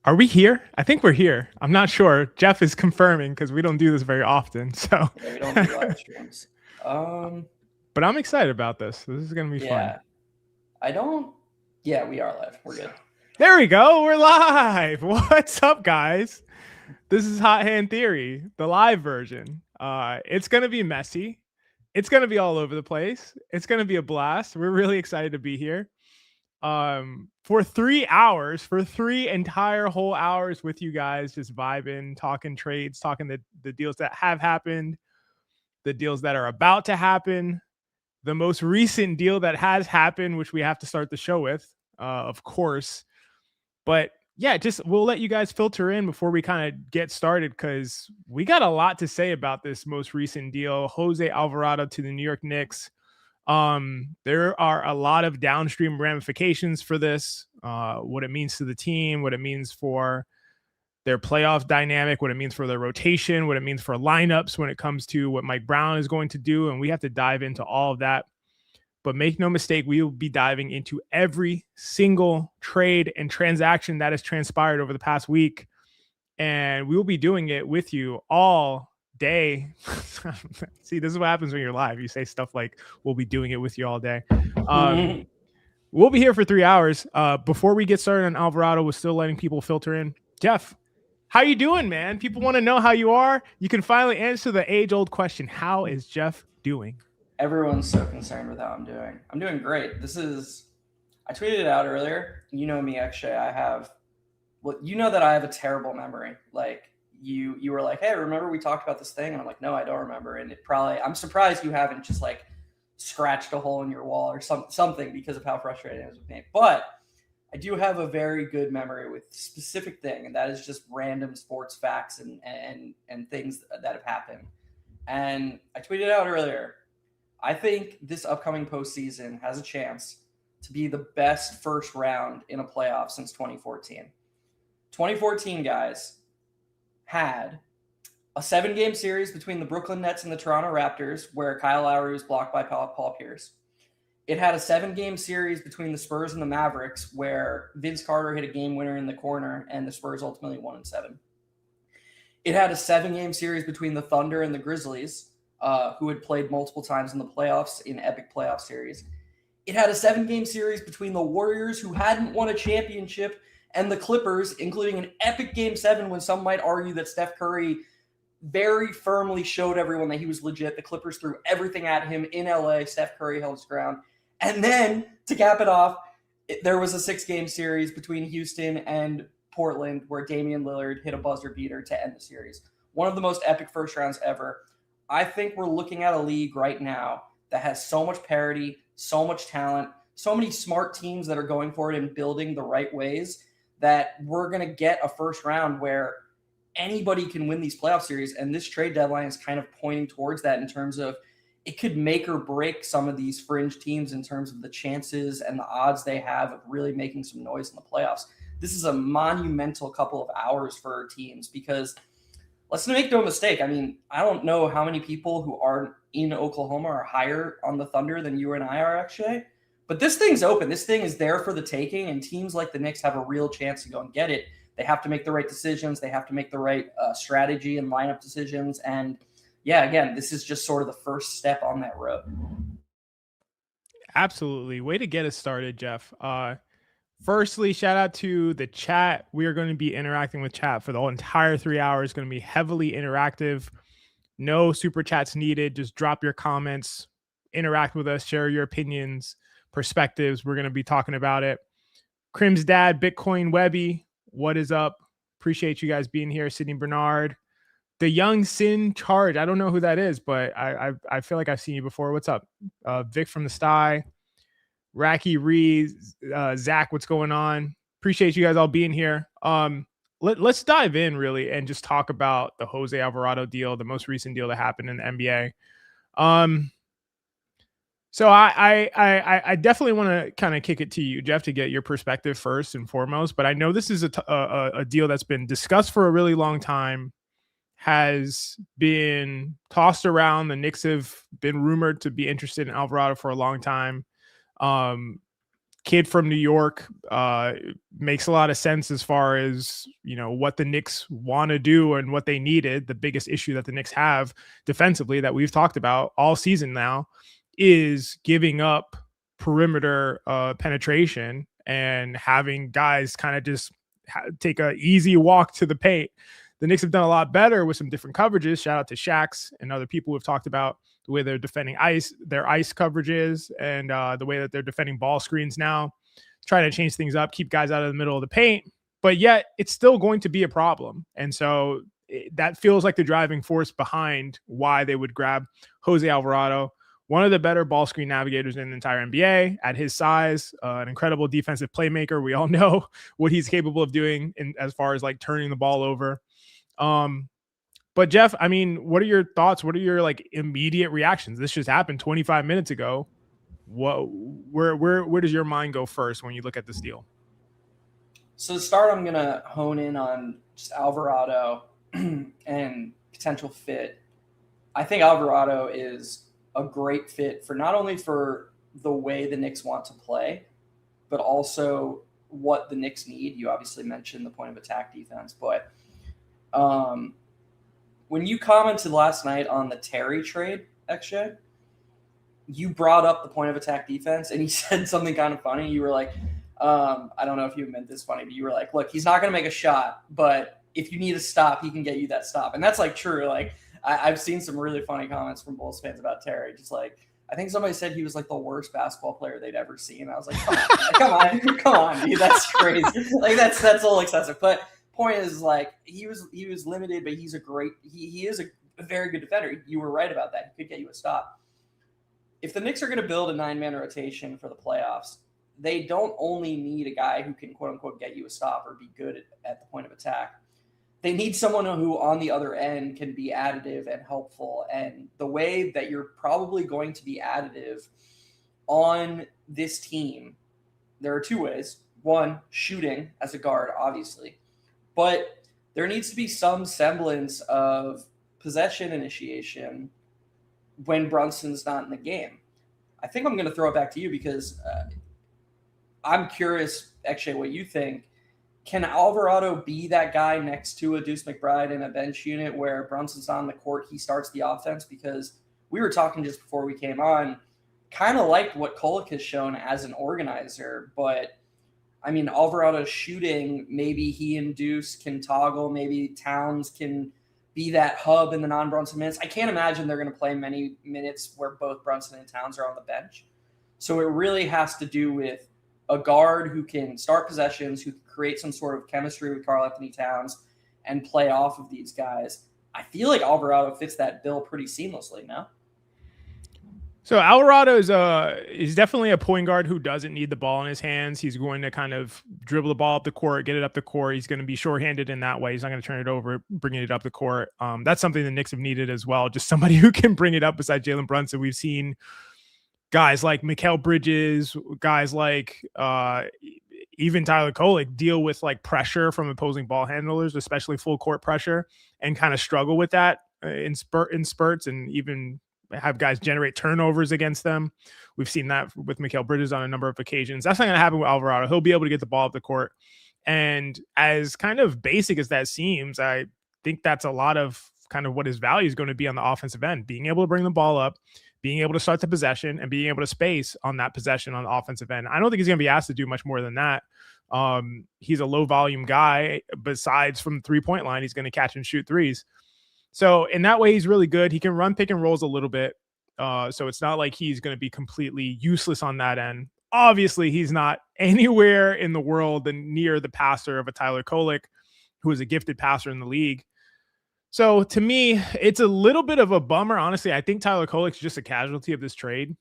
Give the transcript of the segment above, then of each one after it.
Are we here? I think we're here. I'm not sure. Geoff is confirming because we don't do this very often. So Yeah, we don't do live streams. But I'm excited about this. This is gonna be fun. Yeah, I don't. Yeah, we are live. We're good. There we go. We're live. What's up, guys? This is Hot Hand Theory, the live version. It's gonna be messy. It's gonna be all over the place. It's gonna be a blast. We're really excited to be here. For 3 hours, for 3 entire whole hours with you guys, just vibing, talking trades, talking the deals that have happened, the deals that are about to happen, the most recent deal that has happened, which we have to start the show with, of course. But yeah, just we'll let you guys filter in before we kind of get started because we got a lot to say about this most recent deal, Jose Alvarado to the New York Knicks. There are a lot of downstream ramifications for this, what it means to the team, what it means for their playoff dynamic, what it means for their rotation, what it means for lineups when it comes to what Mike Brown is going to do. And we have to dive into all of that. But make no mistake, we will be diving into every single trade and transaction that has transpired over the past week. And we will be doing it with you all day. See, this is what happens when you're live. You say stuff like, we'll be doing it with you all day. We'll be here for 3 hours. Before we get started on Alvarado, we're still letting people filter in. Geoff, how you doing, man? People want to know how you are. You can finally answer the age-old question. How is Geoff doing? Everyone's so concerned with how I'm doing. I'm doing great. I tweeted it out earlier. You know me, Akshay. You know that I have a terrible memory. Like, you were like, hey, remember we talked about this thing? And I'm like, no, I don't remember. And I'm surprised you haven't just like scratched a hole in your wall or something because of how frustrating it is with me. But I do have a very good memory with specific thing, and that is just random sports facts and things that have happened. And I tweeted out earlier, I think this upcoming postseason has a chance to be the best first round in a playoff since 2014. 2014, guys, had a 7-game series between the Brooklyn Nets and the Toronto Raptors where Kyle Lowry was blocked by Paul Pierce. It had a 7-game series between the Spurs and the Mavericks where Vince Carter hit a game winner in the corner and the Spurs ultimately won in 7. It had a 7-game series between the Thunder and the Grizzlies, who had played multiple times in the playoffs in epic playoff series. It had a 7-game series between the Warriors, who hadn't won a championship, and the Clippers, including an epic Game 7 when some might argue that Steph Curry very firmly showed everyone that he was legit. The Clippers threw everything at him in LA. Steph Curry held his ground. And then, to cap it off, there was a 6-game series between Houston and Portland where Damian Lillard hit a buzzer beater to end the series. One of the most epic first rounds ever. I think we're looking at a league right now that has so much parity, so much talent, so many smart teams that are going for it and building the right ways that we're going to get a first round where anybody can win these playoff series. And this trade deadline is kind of pointing towards that in terms of it could make or break some of these fringe teams in terms of the chances and the odds they have of really making some noise in the playoffs. This is a monumental couple of hours for teams because let's make no mistake. I mean, I don't know how many people who are in Oklahoma are higher on the Thunder than you and I are, actually. But this thing's open. This thing is there for the taking, and teams like the Knicks have a real chance to go and get it. They have to make the right decisions. They have to make the right strategy and lineup decisions. And, yeah, again, this is just sort of the first step on that road. Absolutely. Way to get us started, Geoff. Firstly, shout out to the chat. We are going to be interacting with chat for the whole entire 3 hours. It's going to be heavily interactive. No super chats needed. Just drop your comments, interact with us, share your opinions, perspectives. We're going to be talking about it. Crim's dad, Bitcoin Webby, what is up? Appreciate you guys being here. Sydney Bernard, the young Sin Charge. I don't know who that is, but I feel like I've seen you before. What's up? Vic from the Sty. Racky Reed, Zach, what's going on? Appreciate you guys all being here. Let's dive in really and just talk about the Jose Alvarado deal, the most recent deal that happened in the NBA. So I definitely want to kind of kick it to you, Geoff, to get your perspective first and foremost. But I know this is a deal that's been discussed for a really long time, has been tossed around. The Knicks have been rumored to be interested in Alvarado for a long time. kid from New York, makes a lot of sense as far as, what the Knicks want to do and what they needed. The biggest issue that the Knicks have defensively that we've talked about all season now is giving up perimeter penetration and having guys kind of just take a easy walk to the paint. The Knicks have done a lot better with some different coverages. Shout out to Shax and other people who have talked about the way they're defending their ice coverages, and the way that they're defending ball screens now, trying to change things up, keep guys out of the middle of the paint, but yet it's still going to be a problem. And so that feels like the driving force behind why they would grab Jose Alvarado, one of the better ball screen navigators in the entire NBA at his size, an incredible defensive playmaker. We all know what he's capable of doing as far as like turning the ball over. But Geoff, I mean, what are your thoughts? What are your like immediate reactions? This just happened 25 minutes ago. Where does your mind go first when you look at this deal? So to start, I'm gonna hone in on just Alvarado and potential fit. I think Alvarado is a great fit for not only for the way the Knicks want to play, but also what the Knicks need. You obviously mentioned the point of attack defense, but when you commented last night on the Terry trade, XJ, you brought up the point of attack defense and you said something kind of funny. You were like, I don't know if you meant this funny, but you were like, look, he's not going to make a shot, but if you need a stop, he can get you that stop. And that's like true. Like I've seen some really funny comments from Bulls fans about Terry. Just like, I think somebody said he was like the worst basketball player they'd ever seen. I was like, come on, dude, that's crazy. Like that's a little excessive. But point is, like, he was limited, but he's he is a very good defender. You were right about that. He could get you a stop. If the Knicks are going to build a 9-man rotation for the playoffs, they don't only need a guy who can quote unquote get you a stop or be good at the point of attack. They need someone who on the other end can be additive and helpful. And the way that you're probably going to be additive on this team, there are two ways. One, shooting as a guard, obviously. But there needs to be some semblance of possession initiation when Brunson's not in the game. I think I'm going to throw it back to you because I'm curious, actually, what you think. Can Alvarado be that guy next to a Deuce McBride in a bench unit where Brunson's on the court, he starts the offense? Because we were talking just before we came on, kind of like what Kolek has shown as an organizer, but I mean, Alvarado's shooting, maybe he and Deuce can toggle. Maybe Towns can be that hub in the non-Brunson minutes. I can't imagine they're going to play many minutes where both Brunson and Towns are on the bench. So it really has to do with a guard who can start possessions, who can create some sort of chemistry with Karl-Anthony Towns and play off of these guys. I feel like Alvarado fits that bill pretty seamlessly now. So Alvarado is definitely a point guard who doesn't need the ball in his hands. He's going to kind of dribble the ball up the court, get it up the court. He's going to be shorthanded in that way. He's not going to turn it over, bringing it up the court. That's something the Knicks have needed as well. Just somebody who can bring it up besides Jalen Brunson. We've seen guys like Mikal Bridges, guys like even Tyler Kolek deal with like pressure from opposing ball handlers, especially full court pressure, and kind of struggle with that in spurts, and even have guys generate turnovers against them. We've seen that with Mikal Bridges on a number of occasions. That's not going to happen with Alvarado. He'll be able to get the ball up the court. And as kind of basic as that seems, I think that's a lot of kind of what his value is going to be on the offensive end, being able to bring the ball up, being able to start the possession, and being able to space on that possession on the offensive end. I don't think he's going to be asked to do much more than that. He's a low volume guy. Besides from the 3-point line, he's going to catch and shoot threes. So in that way, he's really good. He can run pick and rolls a little bit. So it's not like he's going to be completely useless on that end. Obviously, he's not anywhere in the world near the passer of a Tyler Kolek, who is a gifted passer in the league. So to me, it's a little bit of a bummer. Honestly, I think Tyler Kolek's just a casualty of this trade.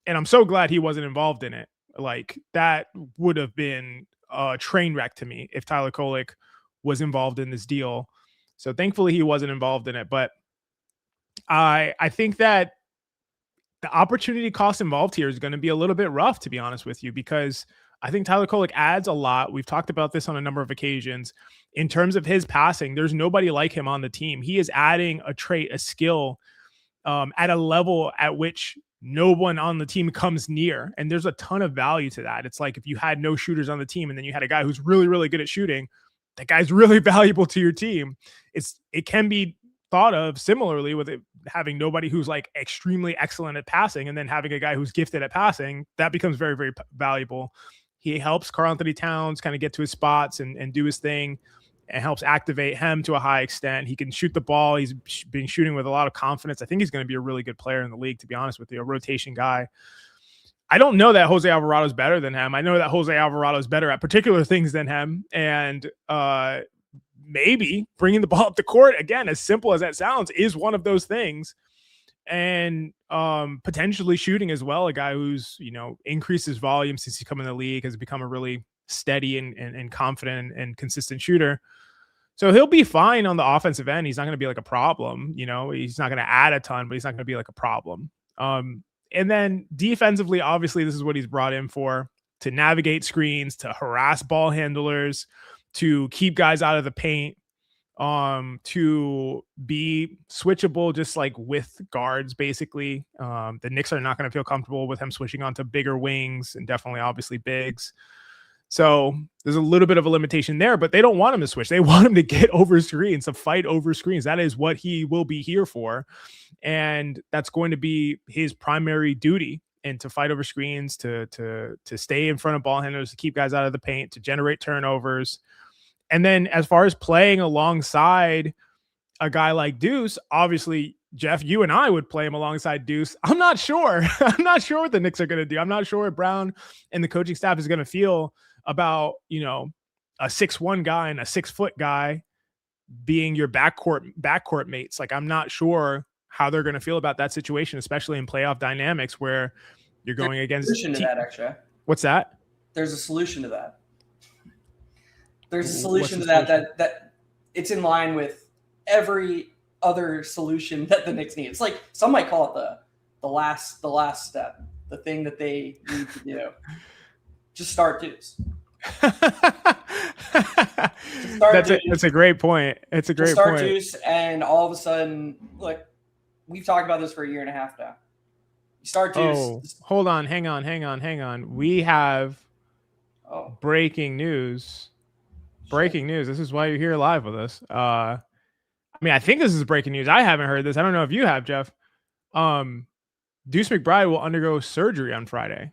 And I'm so glad he wasn't involved in it. Like, that would have been a train wreck to me if Tyler Kolek was involved in this deal. So thankfully he wasn't involved in it. But I think that the opportunity cost involved here is going to be a little bit rough, to be honest with you, because I think Tyler Kolek adds a lot. We've talked about this on a number of occasions. In terms of his passing, there's nobody like him on the team. He is adding a trait, a skill at a level at which no one on the team comes near. And there's a ton of value to that. It's like if you had no shooters on the team and then you had a guy who's really, really good at shooting, that guy's really valuable to your team. It can be thought of similarly with it having nobody who's like extremely excellent at passing and then having a guy who's gifted at passing. That becomes very, very valuable. He helps Karl-Anthony Towns kind of get to his spots and do his thing, and helps activate him to a high extent. He can shoot the ball. He's been shooting with a lot of confidence. I think he's going to be a really good player in the league, to be honest with you, a rotation guy. I don't know that Jose Alvarado is better than him. I know that Jose Alvarado is better at particular things than him. And maybe bringing the ball up the court, again, as simple as that sounds, is one of those things. And potentially shooting as well, a guy who's, increased his volume since he's come in the league, has become a really steady and confident and consistent shooter. So he'll be fine on the offensive end. He's not going to be like a problem. He's not going to add a ton, but he's not going to be like a problem. And then defensively, obviously, this is what he's brought in for, to navigate screens, to harass ball handlers, to keep guys out of the paint, to be switchable just like with guards, basically. The Knicks are not going to feel comfortable with him switching onto bigger wings and definitely obviously bigs. So there's a little bit of a limitation there, but they don't want him to switch. They want him to get over screens, to fight over screens. That is what he will be here for. And that's going to be his primary duty, and to fight over screens, to stay in front of ball handlers, to keep guys out of the paint, to generate turnovers. And then as far as playing alongside a guy like Deuce, obviously, Geoff, you and I would play him alongside Deuce. I'm not sure. I'm not sure what the Knicks are going to do. I'm not sure what Brown and the coaching staff is going to feel about, a 6'1" guy and a 6-foot guy being your backcourt mates. Like, I'm not sure how they're going to feel about that situation, especially in playoff dynamics where you're going against. Solution to that, actually. What's that? There's a solution to that. There's a solution to that it's in line with every other solution that the Knicks need. It's like, some might call it the last step, the thing that they need to do. Just start Deuce. That's a great point. It's a great point. Start Deuce, and all of a sudden, look, we've talked about this for a year and a half now. You start Deuce. Oh, hold on. Hang on. We have breaking news. Breaking news. This is why you're here live with us. I think this is breaking news. I haven't heard this. I don't know if you have, Geoff. Deuce McBride will undergo surgery on Friday.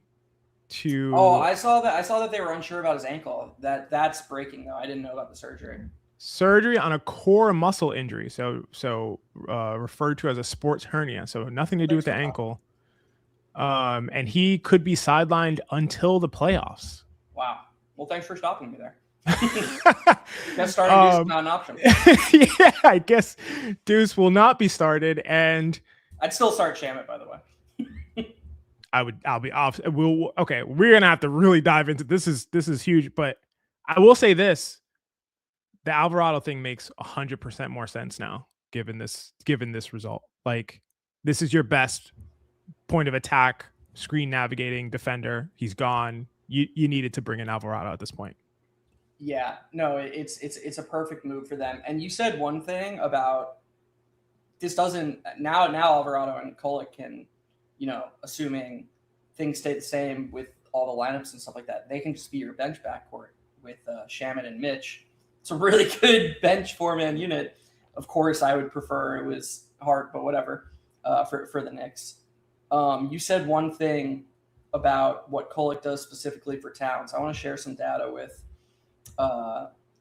I saw that they were unsure about his ankle. That's breaking, though. I didn't know about the surgery. Surgery on a core muscle injury, so referred to as a sports hernia. So nothing to do with the ankle. And he could be sidelined until the playoffs. Wow. Well, thanks for stopping me there. Guess starting Deuce is not an option. Yeah, I guess Deuce will not be started, and I'd still start Shamet, by the way. I'll be off. Okay, we're gonna have to really dive into this. This is huge, but I will say this: the Alvarado thing makes 100% more sense now, given this result. Like, this is your best point of attack, screen navigating defender. He's gone. You needed to bring in Alvarado at this point. Yeah, no, it's a perfect move for them. And you said one thing about this doesn't now Alvarado and Kolek can, assuming things stay the same with all the lineups and stuff like that, they can just be your bench backcourt with Shamet and Mitch. It's a really good bench 4-man unit. Of course, I would prefer it was Hart, but whatever, for the Knicks. You said one thing about what Kolek does specifically for Towns. I want to share some data with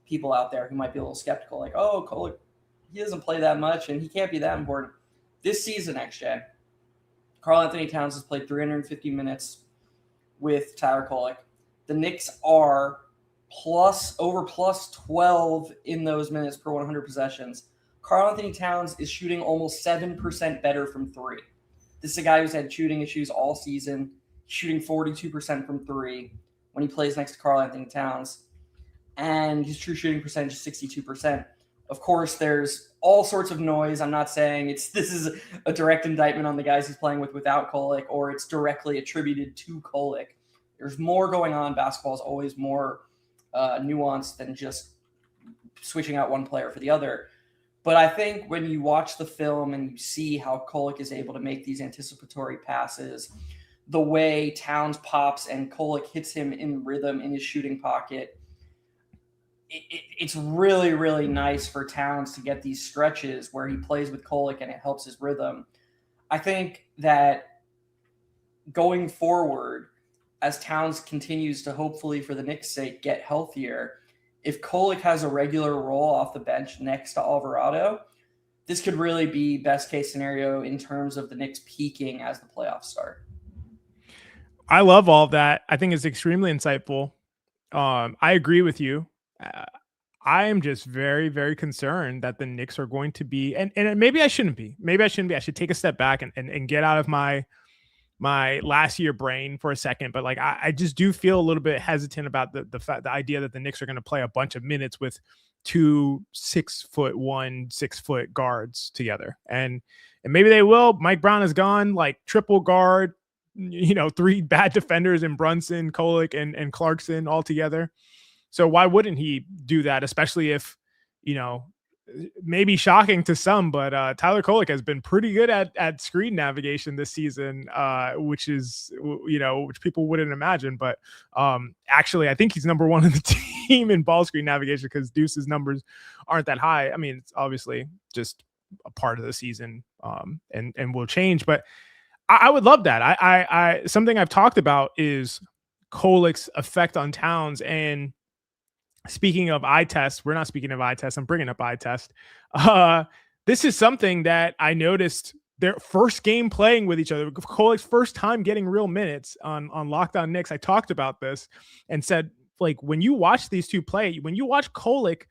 people out there who might be a little skeptical, like, oh, Kolek, he doesn't play that much and he can't be that important. This season, XJ, Karl-Anthony Towns has played 350 minutes with Tyler Kolek. The Knicks are over plus 12 in those minutes per 100 possessions. Karl-Anthony Towns is shooting almost 7% better from three. This is a guy who's had shooting issues all season, shooting 42% from three when he plays next to Karl-Anthony Towns. And his true shooting percentage is 62%. Of course, there's all sorts of noise. I'm not saying this is a direct indictment on the guys he's playing with without Kolek, or it's directly attributed to Kolek. There's more going on. Basketball is always more nuanced than just switching out one player for the other. But I think when you watch the film and you see how Kolek is able to make these anticipatory passes, the way Towns pops and Kolek hits him in rhythm in his shooting pocket, it's really, really nice for Towns to get these stretches where he plays with Kolek and it helps his rhythm. I think that going forward, as Towns continues to hopefully, for the Knicks' sake, get healthier, if Kolek has a regular role off the bench next to Alvarado, this could really be best case scenario in terms of the Knicks peaking as the playoffs start. I love all of that. I think it's extremely insightful. I agree with you. I am just very, very concerned that the Knicks are going to be, and maybe I shouldn't be. Maybe I shouldn't be. I should take a step back and get out of my last year brain for a second. But like, I just do feel a little bit hesitant about the idea that the Knicks are going to play a bunch of minutes with 2 6'1", 6-foot guards together. And maybe they will. Mike Brown is gone, like triple guard, 3 bad defenders in Brunson, Kolek, and Clarkson all together. So why wouldn't he do that? Especially if, maybe shocking to some, but Tyler Kolek has been pretty good at screen navigation this season, which is, which people wouldn't imagine. But actually, I think he's number 1 in the team in ball screen navigation because Deuce's numbers aren't that high. I mean, it's obviously just a part of the season and will change. But I would love that. I something I've talked about is Kolek's effect on Towns. And speaking of eye test, we're not speaking of eye test. I'm bringing up eye test. This is something that I noticed their first game playing with each other. Kolek's first time getting real minutes on Locked On Knicks. I talked about this and said, like, when you watch these two play, when you watch Kolek,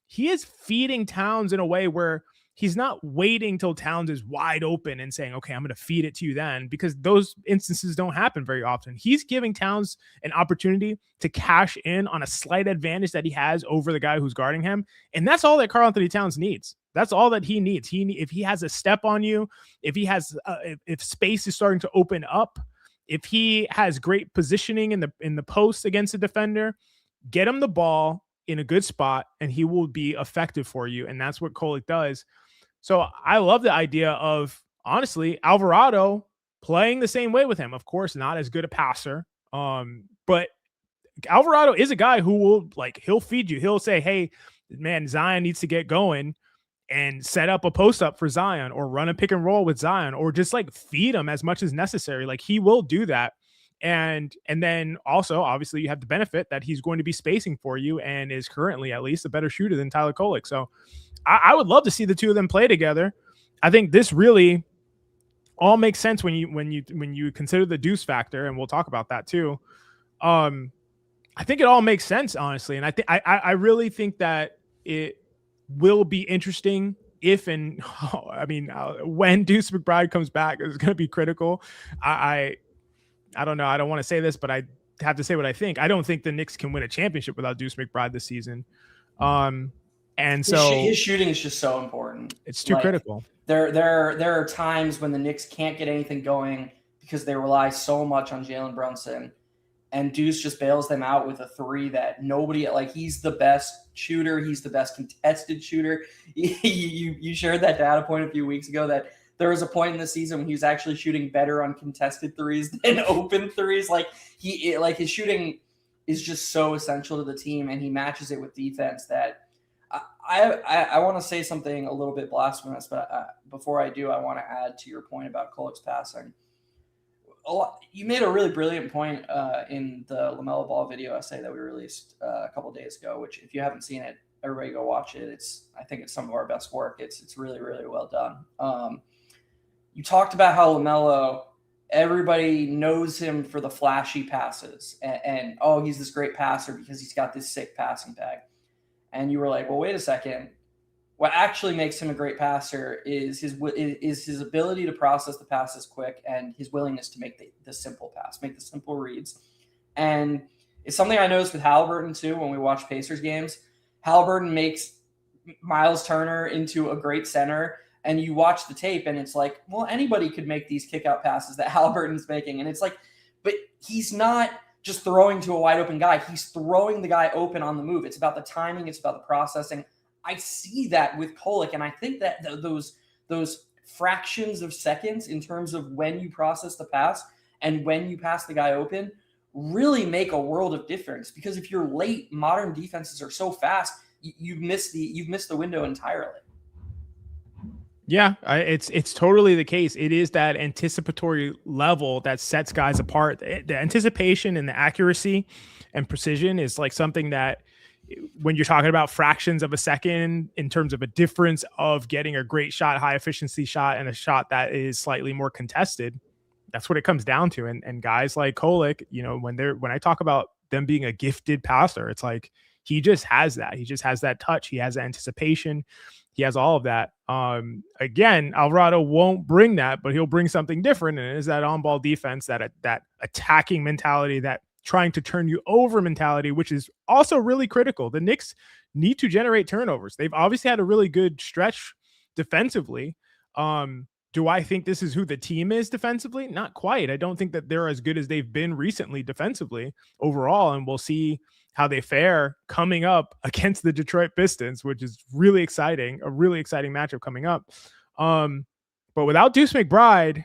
he is feeding Towns in a way where he's not waiting till Towns is wide open and saying, okay, I'm going to feed it to you then, because those instances don't happen very often. He's giving Towns an opportunity to cash in on a slight advantage that he has over the guy who's guarding him. And that's all that Karl-Anthony Towns needs. That's all that he needs. If he has a step on you, if he has, if space is starting to open up, if he has great positioning in the post against a defender, get him the ball in a good spot and he will be effective for you. And that's what Kolek does. So I love the idea of, honestly, Alvarado playing the same way with him. Of course, not as good a passer, but Alvarado is a guy who will, he'll feed you. He'll say, hey, man, Zion needs to get going, and set up a post up for Zion or run a pick and roll with Zion or just feed him as much as necessary. He will do that. And then also, obviously, you have the benefit that he's going to be spacing for you and is currently at least a better shooter than Tyler Kolek. So I would love to see the two of them play together. I think this really all makes sense when you consider the Deuce factor, and we'll talk about that too. I think it all makes sense, honestly, and I really think that it will be interesting if when Deuce McBride comes back. It's going to be critical. I don't know. I don't want to say this, but I have to say what I think. I don't think the Knicks can win a championship without Deuce McBride this season. And so his shooting is just so important. It's too critical. There are times when the Knicks can't get anything going because they rely so much on Jalen Brunson, and Deuce just bails them out with a 3 that nobody, he's the best shooter. He's the best contested shooter. You shared that data point a few weeks ago that there was a point in the season when he was actually shooting better on contested threes than open threes. His shooting is just so essential to the team, and he matches it with defense that I want to say something a little bit blasphemous, but before I do, I want to add to your point about Kolek's passing. You made a really brilliant point in the LaMelo Ball video essay that we released a couple days ago, which if you haven't seen it, everybody go watch it. I think it's some of our best work. It's really, really well done. You talked about how LaMelo, everybody knows him for the flashy passes and he's this great passer because he's got this sick passing bag. And you were like, well, wait a second. What actually makes him a great passer is his ability to process the passes quick and his willingness to make the simple pass, make the simple reads. And it's something I noticed with Halliburton too when we watch Pacers games. Halliburton makes Miles Turner into a great center, and you watch the tape and it's like, well, anybody could make these kick-out passes that Halliburton's making. And it's like, but he's not just throwing to a wide open guy. He's throwing the guy open on the move. It's about the timing. It's about the processing. I see that with Kolek, and I think that those fractions of seconds in terms of when you process the pass and when you pass the guy open really make a world of difference. Because if you're late, modern defenses are so fast, you've missed the window entirely. Yeah, it's totally the case. It is that anticipatory level that sets guys apart. The anticipation and the accuracy and precision is like something that, when you're talking about fractions of a second in terms of a difference of getting a great shot, high efficiency shot, and a shot that is slightly more contested, that's what it comes down to. And guys like Kolek, when I talk about them being a gifted passer, it's like he just has that. He just has that touch. He has that anticipation. He has all of that. Again, Alvarado won't bring that, but he'll bring something different, and it is that on-ball defense, that attacking mentality, that trying to turn you over mentality, which is also really critical. The Knicks need to generate turnovers. They've obviously had a really good stretch defensively. Do I think this is who the team is defensively? Not quite. I don't think that they're as good as they've been recently defensively overall, and we'll see how they fare coming up against the Detroit Pistons, which is really exciting, a really exciting matchup coming up. But without Deuce McBride,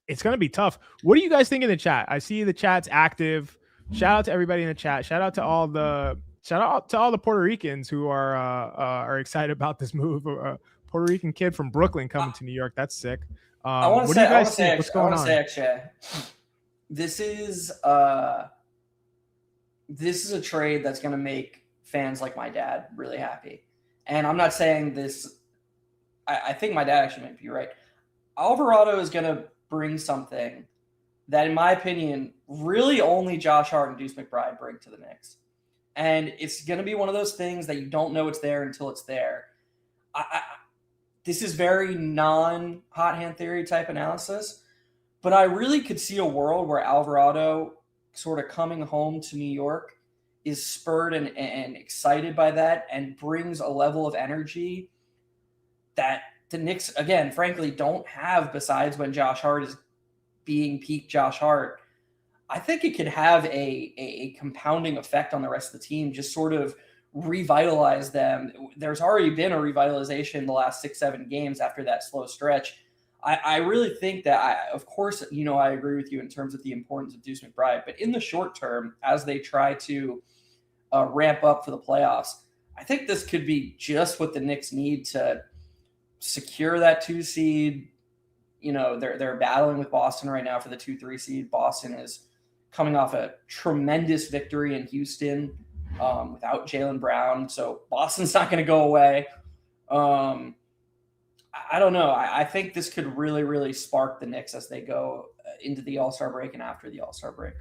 it's going to be tough. What do you guys think in the chat? I see the chat's active. Shout out to everybody in the chat. Shout out to all the Puerto Ricans who are excited about this move. Puerto Rican kid from Brooklyn coming to New York. That's sick. What do you guys think? What's going on? This is a trade that's going to make fans like my dad really happy. And I'm not saying this. I think my dad actually might be right. Alvarado is going to bring something that, in my opinion, really only Josh Hart and Deuce McBride bring to the Knicks. And it's going to be one of those things that you don't know it's there until it's there. This is very non-hot hand theory type analysis, but I really could see a world where Alvarado sort of coming home to New York is spurred and excited by that and brings a level of energy that the Knicks, again, frankly, don't have besides when Josh Hart is being peak Josh Hart. I think it could have a compounding effect on the rest of the team, just sort of revitalize them. There's already been a revitalization the last 6-7 games after that slow stretch. I really think that, of course, I agree with you in terms of the importance of Deuce McBride, but in the short term, as they try to ramp up for the playoffs, I think this could be just what the Knicks need to secure that 2 seed. They're battling with Boston right now for the 2-3 seed. Boston is coming off a tremendous victory in Houston without Jaylen Brown, so Boston's not going to go away. I don't know. I think this could really, really spark the Knicks as they go into the All-Star break and after the All-Star break.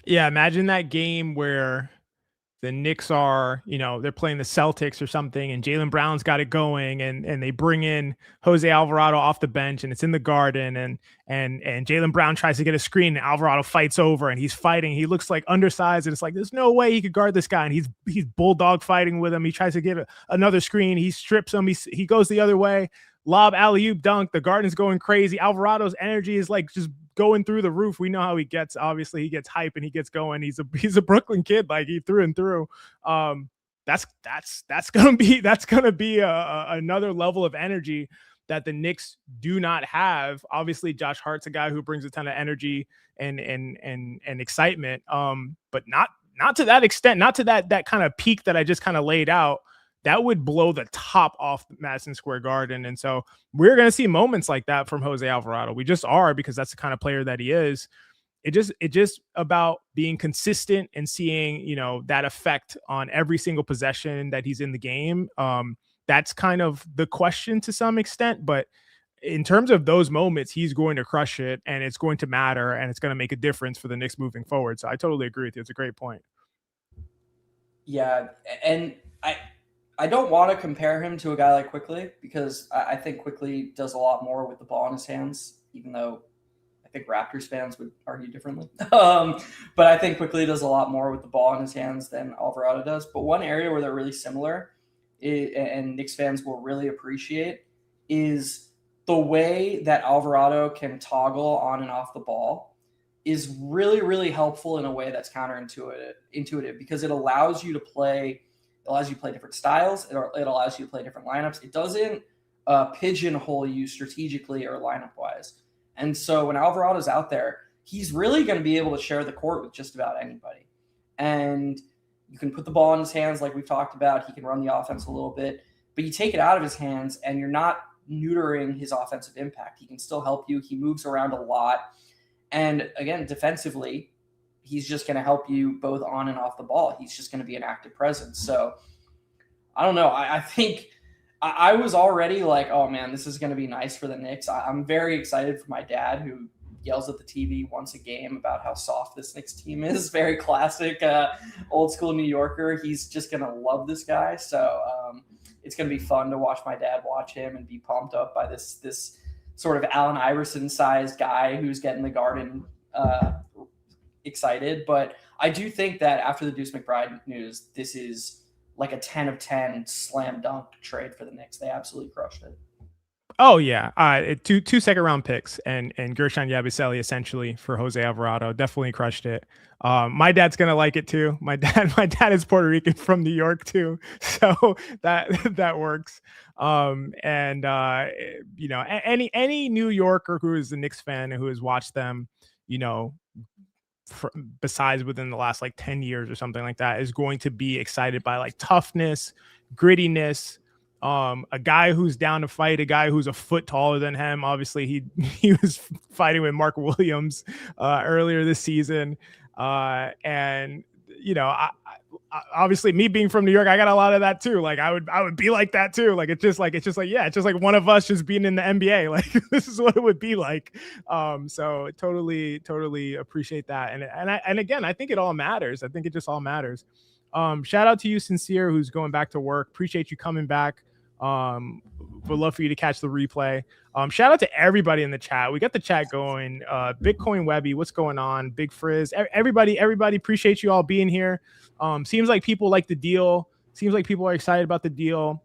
Yeah, imagine that game where the Knicks are, they're playing the Celtics or something, and Jaylen Brown's got it going, and they bring in Jose Alvarado off the bench, and it's in the Garden, and Jaylen Brown tries to get a screen, and Alvarado fights over, and he's fighting. He looks like undersized, and it's like, there's no way he could guard this guy, and he's bulldog fighting with him. He tries to get another screen. He strips him. He goes the other way. Lob, alley-oop, dunk. The Garden's going crazy. Alvarado's energy is like just going through the roof. We know how he gets. Obviously, he gets hype and he gets going. He's a Brooklyn kid, like he through and through. That's gonna be another level of energy that the Knicks do not have. Obviously, Josh Hart's a guy who brings a ton of energy and excitement. But not to that extent, not to that kind of peak that I just kind of laid out. That would blow the top off Madison Square Garden. And so we're going to see moments like that from Jose Alvarado. We just are, because that's the kind of player that he is. It just about being consistent and seeing, that effect on every single possession that he's in the game. That's kind of the question to some extent, but in terms of those moments, he's going to crush it, and it's going to matter, and it's going to make a difference for the Knicks moving forward. So I totally agree with you. It's a great point. Yeah. And I don't want to compare him to a guy like Quickley, because I think Quickley does a lot more with the ball in his hands, even though I think Raptors fans would argue differently. But I think Quickley does a lot more with the ball in his hands than Alvarado does. But one area where they're really similar, and Knicks fans will really appreciate, is the way that Alvarado can toggle on and off the ball is really, really helpful in a way that's counterintuitive, because it allows you to play allows you to play different styles. It allows you to play different lineups. It doesn't pigeonhole you strategically or lineup wise. And so when Alvarado's out there, he's really going to be able to share the court with just about anybody. And you can put the ball in his hands like we've talked about. He can run the offense a little bit, but you take it out of his hands and you're not neutering his offensive impact. He can still help you. He moves around a lot. And again, defensively, he's just going to help you both on and off the ball. He's just going to be an active presence. So I don't know. I think I was already like, oh man, this is going to be nice for the Knicks. I'm very excited for my dad, who yells at the TV once a game about how soft this Knicks team is. Very classic, old school New Yorker. He's just going to love this guy. So it's going to be fun to watch my dad watch him and be pumped up by this sort of Allen Iverson-sized guy who's getting the Garden excited. But I do think that after the Deuce McBride news, this is like a 10 of 10 slam dunk trade for the Knicks. They absolutely crushed it. Oh yeah, two second round picks and Gershon Yabusele essentially for Jose Alvarado. Definitely crushed it. My dad's gonna like it too. My dad is Puerto Rican from New York too, so that works. You know, any New Yorker who is a Knicks fan and who has watched them, you know, besides within the last like 10 years or something like that, is going to be excited by like toughness, grittiness. A guy who's down to fight, a guy who's a foot taller than him. Obviously, he was fighting with Mark Williams earlier this season, and you know, I obviously me being from New York, I got a lot of that too. Like I would be like that too. Like it's just like one of us just being in the NBA. Like this is what it would be like. So totally appreciate that. And again, I think it all matters. I think it just all matters. Shout out to you, Sincere, who's going back to work. Appreciate you coming back. Would love for you to catch the replay. Shout out to everybody in the chat. We got the chat going. Bitcoin Webby, what's going on? Big Frizz, everybody, appreciate you all being here. Seems like people like the deal. Seems like people are excited about the deal.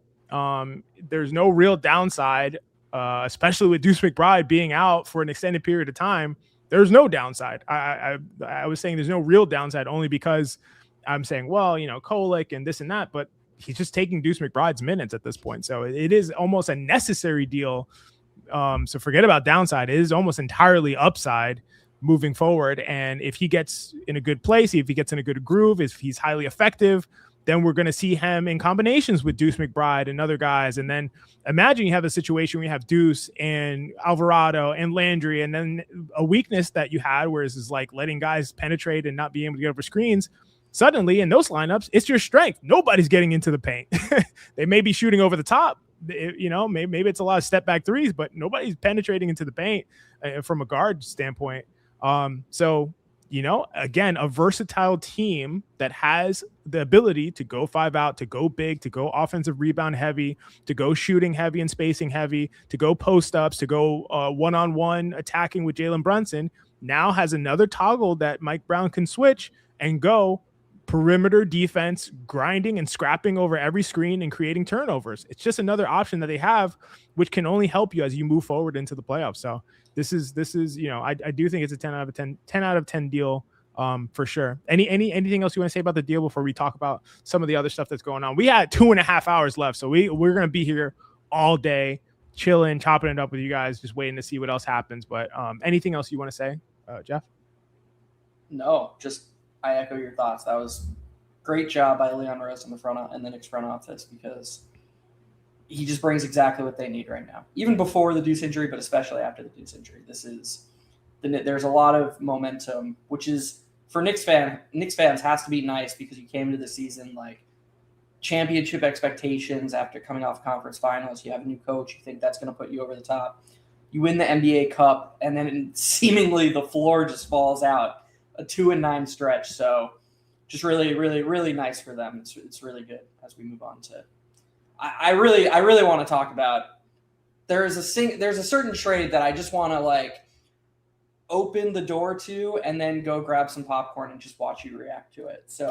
There's no real downside, especially with Deuce McBride being out for an extended period of time. There's no downside. I was saying there's no real downside only because I'm saying, well, you know, Kolek and this and that, but he's just taking Deuce McBride's minutes at this point. So it is almost a necessary deal. So forget about downside. It is almost entirely upside moving forward. And if he gets in a good place, if he gets in a good groove, if he's highly effective, then we're going to see him in combinations with Deuce McBride and other guys. And then imagine you have a situation where you have Deuce and Alvarado and Landry, and then a weakness that you had, whereas is like letting guys penetrate and not being able to get over screens. Suddenly in those lineups, it's your strength. Nobody's getting into the paint. They may be shooting over the top. You know, maybe it's a lot of step back threes, but nobody's penetrating into the paint from a guard standpoint. So, you know, again, a versatile team that has the ability to go 5 out, to go big, to go offensive rebound heavy, to go shooting heavy and spacing heavy, to go post ups, to go one-on-one attacking with Jalen Brunson, now has another toggle that Mike Brown can switch and go perimeter defense, grinding and scrapping over every screen and creating turnovers. It's just another option that they have, which can only help you as you move forward into the playoffs. So this is, you know, I do think it's a 10 out of 10 deal for sure. Anything else you want to say about the deal before we talk about some of the other stuff that's going on? We had 2.5 hours left, so we're going to be here all day, chilling, chopping it up with you guys, just waiting to see what else happens. But anything else you want to say, Geoff? No, just I echo your thoughts. That was great job by Leon Rose in the Knicks front office, because he just brings exactly what they need right now. Even before the Deuce injury, but especially after the Deuce injury, there's a lot of momentum, which is for Knicks fans has to be nice, because you came into the season like championship expectations after coming off conference finals. You have a new coach. You think that's going to put you over the top. You win the NBA Cup, and then seemingly the floor just falls out. A 2-9 stretch, so just really nice for them. It's really good as we move on to. I really want to talk about. There's a certain trade that I just want to like open the door to, and then go grab some popcorn and just watch you react to it. So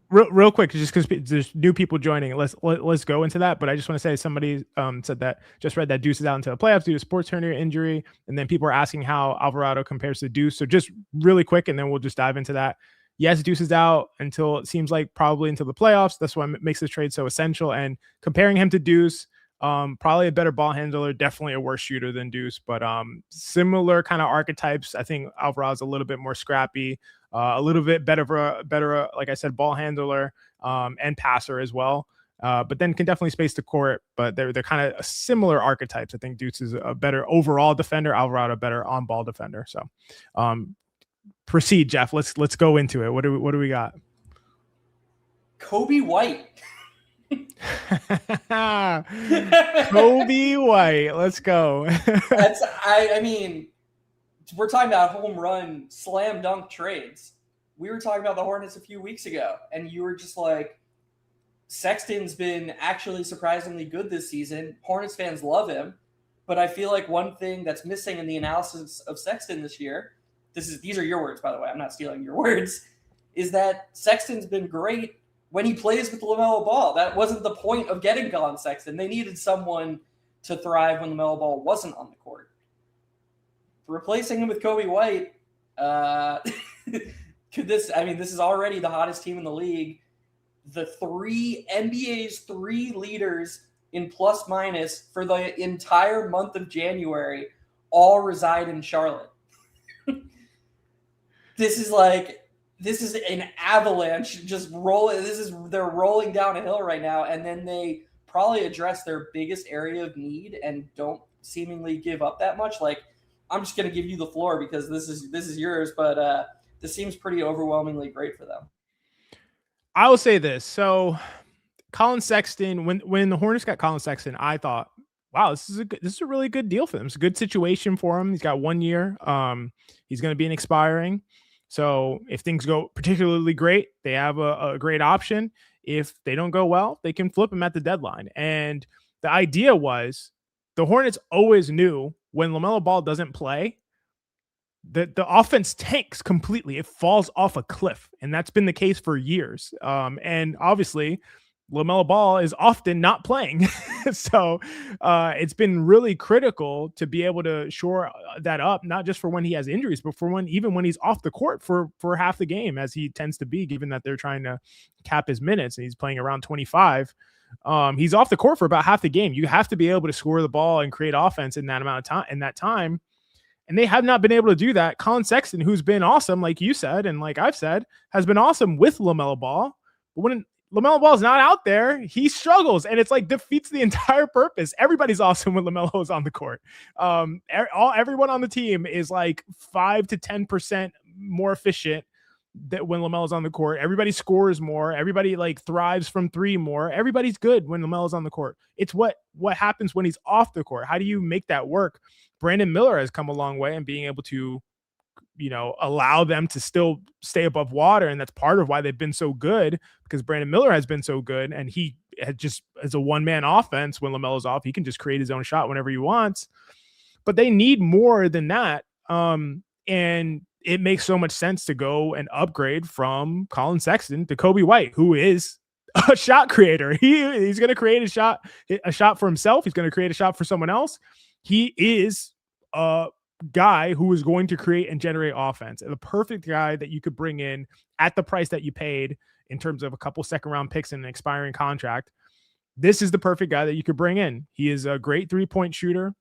real quick, just because there's new people joining, let's go into that. But I just want to say somebody said that just read that Deuce is out into the playoffs due to sports hernia injury, and then people are asking how Alvarado compares to Deuce. So just really quick, and then we'll just dive into that. Yes, Deuce is out until it seems like probably until the playoffs. That's what makes this trade so essential. And comparing him to Deuce, probably a better ball handler, definitely a worse shooter than Deuce, but similar kind of archetypes. I think Alvarado's a little bit more scrappy, a little bit better, like I said, ball handler and passer as well. But then can definitely space the court. But they're kind of similar archetypes. I think Deuce is a better overall defender, Alvarado better on ball defender. So proceed, Geoff. Let's go into it. What do we got? Kobe White. Kobe White. Let's go. I mean, we're talking about home run slam dunk trades. We were talking about the Hornets a few weeks ago, and you were just like, Sexton's been actually surprisingly good this season. Hornets fans love him, but I feel like one thing that's missing in the analysis of Sexton this year, these are your words, by the way, I'm not stealing your words, is that Sexton's been great when he plays with LaMelo Ball. That wasn't the point of getting Colin Sexton. They needed someone to thrive when LaMelo Ball wasn't on the court. Replacing him with Kobe White, this is already the hottest team in the league. The NBA's three leaders in plus minus for the entire month of January all reside in Charlotte. This is an avalanche just rolling. They're rolling down a hill right now, and then they probably address their biggest area of need and don't seemingly give up that much. Like, I'm just going to give you the floor because this is yours, but this seems pretty overwhelmingly great for them. I will say this. So Colin Sexton, when the Hornets got Colin Sexton, I thought, wow, this is a really good deal for them. It's a good situation for him. He's got 1 year. He's going to be an expiring. So if things go particularly great, they have a great option. If they don't go well, they can flip him at the deadline. And the idea was the Hornets always knew when LaMelo Ball doesn't play, the offense tanks completely. It falls off a cliff. And that's been the case for years. And obviously LaMelo Ball is often not playing. So it's been really critical to be able to shore that up, not just for when he has injuries, but for even when he's off the court for half the game, as he tends to be, given that they're trying to cap his minutes and he's playing around 25. He's off the court for about half the game. You have to be able to score the ball and create offense in that amount of time. And they have not been able to do that. Colin Sexton, who's been awesome, like you said, and like I've said, has been awesome with LaMelo Ball. But when LaMelo Ball is not out there, he struggles, and it's like defeats the entire purpose. Everybody's awesome when LaMelo is on the court. Everyone on the team is like 5 to 10% more efficient that when LaMelo's on the court. Everybody scores more. Everybody like thrives from three more. Everybody's good when LaMelo's on the court. It's what happens when he's off the court. How do you make that work? Brandon Miller has come a long way in being able to, allow them to still stay above water. And that's part of why they've been so good, because Brandon Miller has been so good. And he had just, as a one-man offense, when LaMelo's off, he can just create his own shot whenever he wants. But they need more than that. And it makes so much sense to go and upgrade from Colin Sexton to Kobe White, who is a shot creator. He's going to create a shot for himself. He's going to create a shot for someone else. He is a guy who is going to create and generate offense, and the perfect guy that you could bring in at the price that you paid in terms of a couple second round picks and an expiring contract. This is the perfect guy that you could bring in. He is a great 3-point shooter.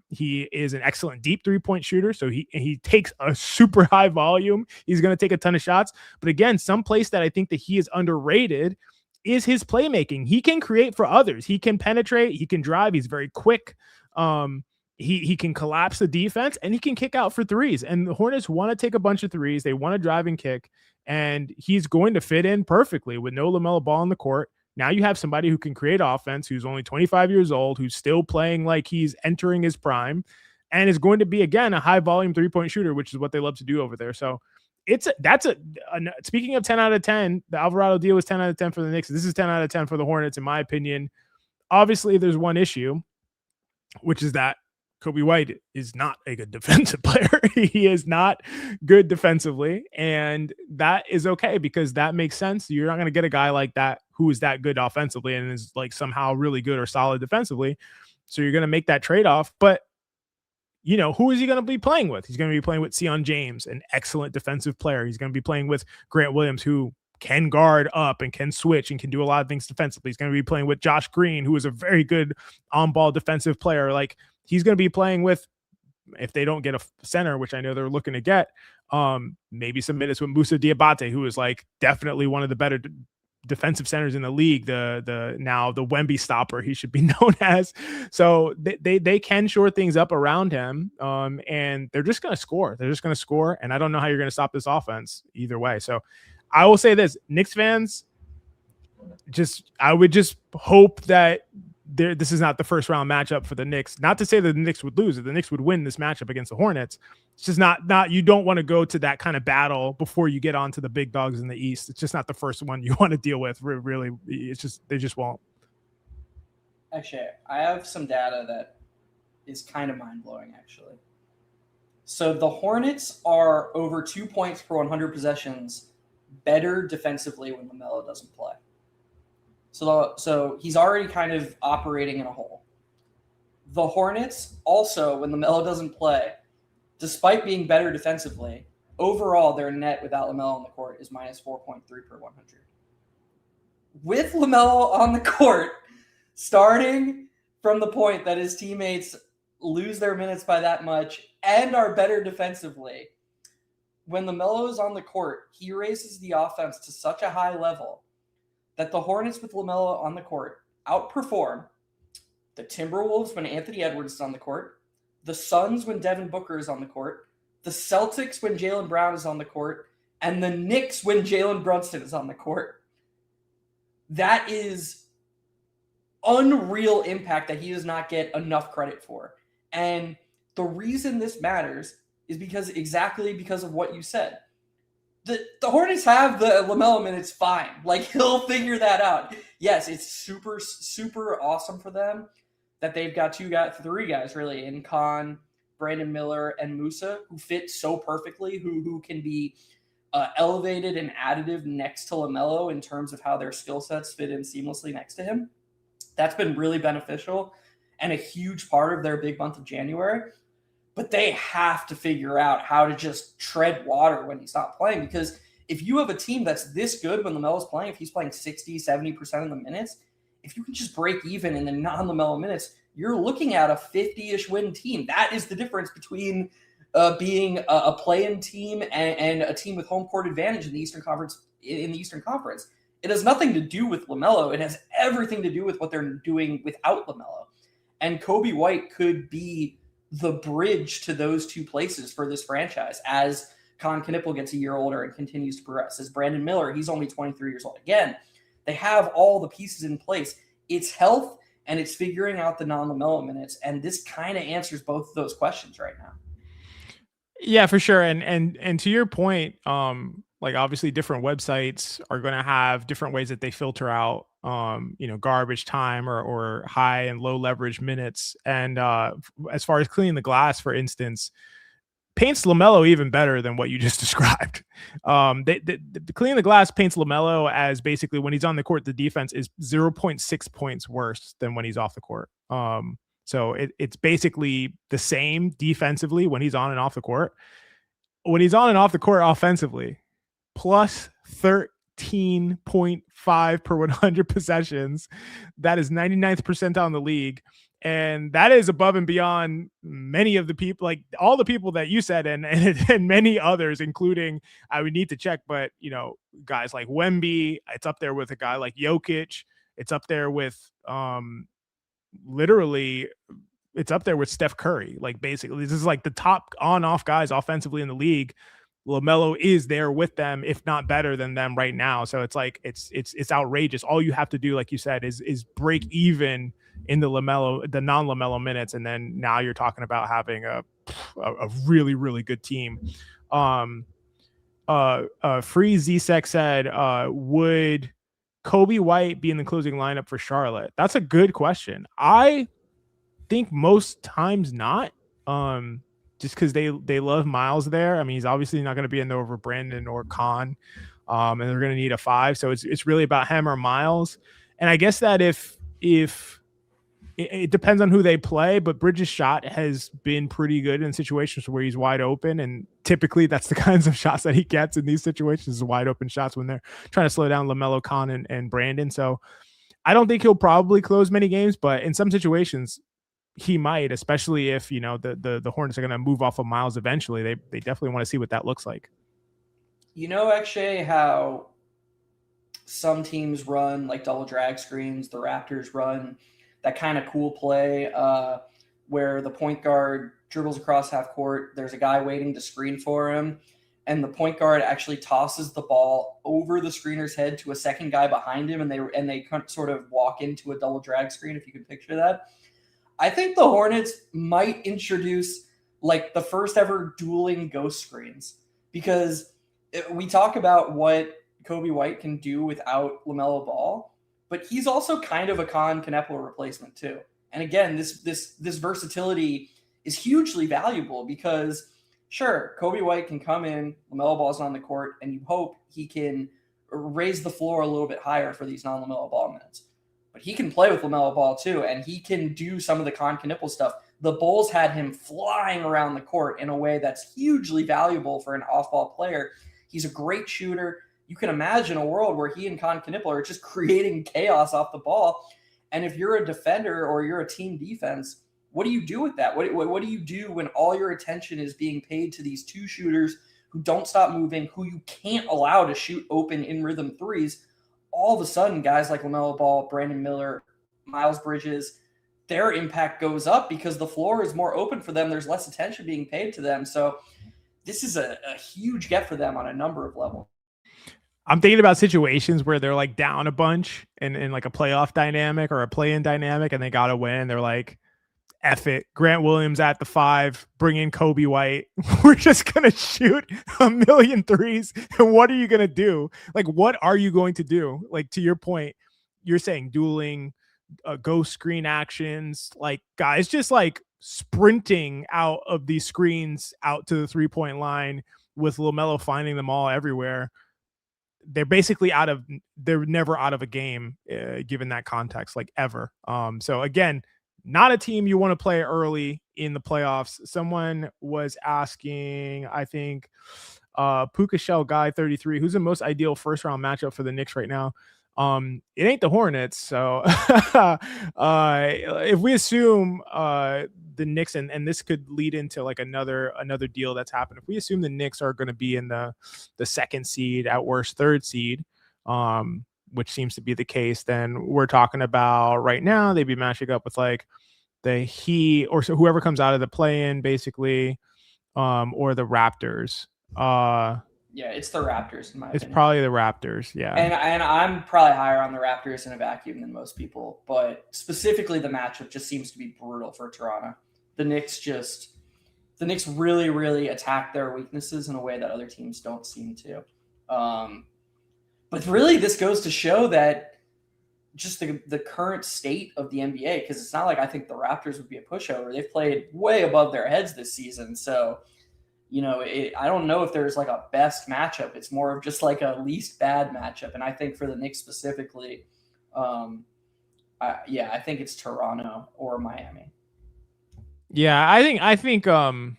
He is an excellent deep 3-point shooter. So he takes a super high volume. He's going to take a ton of shots. But again, some place that I think that he is underrated is his playmaking. He can create for others. He can penetrate. He can drive. He's very quick. He can collapse the defense, and he can kick out for threes. And the Hornets want to take a bunch of threes. They want to drive and kick, and he's going to fit in perfectly with no LaMelo Ball on the court. Now you have somebody who can create offense, who's only 25 years old, who's still playing like he's entering his prime, and is going to be, again, a high volume 3-point shooter, which is what they love to do over there. So speaking of 10 out of 10, the Alvarado deal was 10 out of 10 for the Knicks. This is 10 out of 10 for the Hornets, in my opinion. Obviously, there's one issue, which is that Kobe White is not a good defensive player. He is not good defensively, and that is okay because that makes sense. You're not going to get a guy like that who is that good offensively and is like somehow really good or solid defensively. So you're going to make that trade-off. But who is he going to be playing with? He's going to be playing with Sion James, an excellent defensive player. He's going to be playing with Grant Williams, who can guard up and can switch and can do a lot of things defensively. He's going to be playing with Josh Green, who is a very good on-ball defensive player. Like, he's going to be playing with, if they don't get a center, which I know they're looking to get, maybe some minutes with Moussa Diabate, who is like definitely one of the better defensive centers in the league, the Wemby stopper he should be known as. So they can shore things up around him, and they're just going to score. They're just going to score, and I don't know how you're going to stop this offense either way. So I will say this, Knicks fans, I would just hope that this is not the first round matchup for the Knicks. Not to say that the Knicks would lose, that the Knicks would win this matchup against the Hornets. It's just not you don't want to go to that kind of battle before you get onto the big dogs in the East. It's just not the first one you want to deal with. Really, it's just, they just won't. Actually, I have some data that is kind of mind-blowing, actually. So the Hornets are over 2 points per 100 possessions better defensively when LaMelo doesn't play. So he's already kind of operating in a hole. The Hornets also, when LaMelo doesn't play, despite being better defensively, overall their net without LaMelo on the court is minus 4.3 per 100. With LaMelo on the court, starting from the point that his teammates lose their minutes by that much and are better defensively, when LaMelo is on the court, he raises the offense to such a high level that the Hornets with LaMelo on the court outperform the Timberwolves when Anthony Edwards is on the court, the Suns when Devin Booker is on the court, the Celtics when Jaylen Brown is on the court, and the Knicks when Jalen Brunson is on the court. That is unreal impact that he does not get enough credit for. And the reason this matters is exactly because of what you said. The Hornets have the LaMelo minutes fine. Like, he'll figure that out. Yes, it's super, super awesome for them that they've got three guys really in Khan, Brandon Miller, and Moussa, who fit so perfectly, who can be elevated and additive next to LaMelo in terms of how their skill sets fit in seamlessly next to him. That's been really beneficial and a huge part of their big month of January. But they have to figure out how to just tread water when he's not playing. Because if you have a team that's this good when LaMelo's playing, if he's playing 60, 70% of the minutes, if you can just break even in the non-LaMelo minutes, you're looking at a 50-ish win team. That is the difference between being a play-in team and a team with home court advantage in the Eastern Conference. It has nothing to do with LaMelo. It has everything to do with what they're doing without LaMelo. And Kobe White could be the bridge to those two places for this franchise as Con Knipple gets a year older and continues to progress. As Brandon Miller, he's only 23 years old. Again, they have all the pieces in place. It's health and it's figuring out the non-LaMelo minutes. And this kind of answers both of those questions right now. Yeah, for sure. And to your point, like obviously different websites are going to have different ways that they filter out, garbage time or high and low leverage minutes. And as far as cleaning the glass, for instance, paints LaMelo even better than what you just described. The cleaning the glass paints LaMelo as basically when he's on the court, the defense is 0.6 points worse than when he's off the court. So it's basically the same defensively when he's on and off the court. When he's on and off the court offensively, plus 13.5 per 100 possessions. That is 99th percentile in the league. And that is above and beyond many of the people, like all the people that you said, and many others, including, I would need to check, but guys like Wemby, it's up there with a guy like Jokic. It's up there with literally it's up there with Steph Curry. Like basically this is like the top on-off guys offensively in the league. LaMelo is there with them, if not better than them right now. So it's like, it's outrageous. All you have to do, like you said, is break even in the non-LaMelo minutes. And then now you're talking about having a really, really good team. Free Zsec said, would Kobe White be in the closing lineup for Charlotte? That's a good question. I think most times not. Just because they love Miles there. I mean, he's obviously not going to be in there over Brandon or Khan, and they're going to need a 5. So it's really about him or Miles. And I guess that if it depends on who they play, but Bridges' shot has been pretty good in situations where he's wide open, and typically that's the kinds of shots that he gets in these situations, is wide open shots when they're trying to slow down LaMelo, Con, and Brandon. So I don't think he'll probably close many games, but in some situations he might, especially if the Hornets are going to move off of Miles eventually. They definitely want to see what that looks like. Actually, how some teams run like double drag screens, the Raptors run that kind of cool play where the point guard dribbles across half court. There's a guy waiting to screen for him, and the point guard actually tosses the ball over the screener's head to a second guy behind him, and they sort of walk into a double drag screen, if you can picture that. I think the Hornets might introduce like the first ever dueling ghost screens, because we talk about what Coby White can do without LaMelo Ball, but he's also kind of a Canepo replacement too. And again, this versatility is hugely valuable because, sure, Coby White can come in, LaMelo Ball's on the court, and you hope he can raise the floor a little bit higher for these non-LaMelo Ball minutes. But he can play with LaMelo Ball too, and he can do some of the Canepo stuff. The Bulls had him flying around the court in a way that's hugely valuable for an off-ball player. He's a great shooter. You can imagine a world where he and Canepo are just creating chaos off the ball. And if you're a defender or you're a team defense, what do you do with that? What do you do when all your attention is being paid to these two shooters who don't stop moving, who you can't allow to shoot open in rhythm threes? All of a sudden, guys like LaMelo Ball, Brandon Miller, Miles Bridges, their impact goes up because the floor is more open for them. There's less attention being paid to them. So this is a huge get for them on a number of levels. I'm thinking about situations where they're like down a bunch in like a playoff dynamic or a play-in dynamic, and they got to win. They're like, F it. Grant Williams at the 5, bring in Coby White. We're just going to shoot a million threes. And what are you going to do? Like, what are you going to do? Like, to your point, you're saying dueling, ghost screen actions, like guys just like sprinting out of these screens out to the 3-point line with LaMelo finding them all everywhere. They're basically they're never out of a game given that context, like ever. So again, not a team you want to play early in the playoffs. Someone was asking, I think, Puka Shell Guy 33, who's the most ideal first round matchup for the Knicks right now? It ain't the Hornets. So if we assume the Knicks, and this could lead into like another deal that's happened. If we assume the Knicks are going to be in the second seed, at worst third seed, which seems to be the case, then we're talking about right now they'd be matching up with like the Heat or so whoever comes out of the play-in basically, or the Raptors. Yeah, it's the Raptors in my opinion. It's probably the Raptors, yeah. And I'm probably higher on the Raptors in a vacuum than most people, but specifically the matchup just seems to be brutal for Toronto. The Knicks really, really attack their weaknesses in a way that other teams don't seem to. But really, this goes to show that just the current state of the NBA, because it's not like I think the Raptors would be a pushover. They've played way above their heads this season. So, I don't know if there's like a best matchup. It's more of just like a least bad matchup. And I think for the Knicks specifically, I think it's Toronto or Miami. Yeah, I think I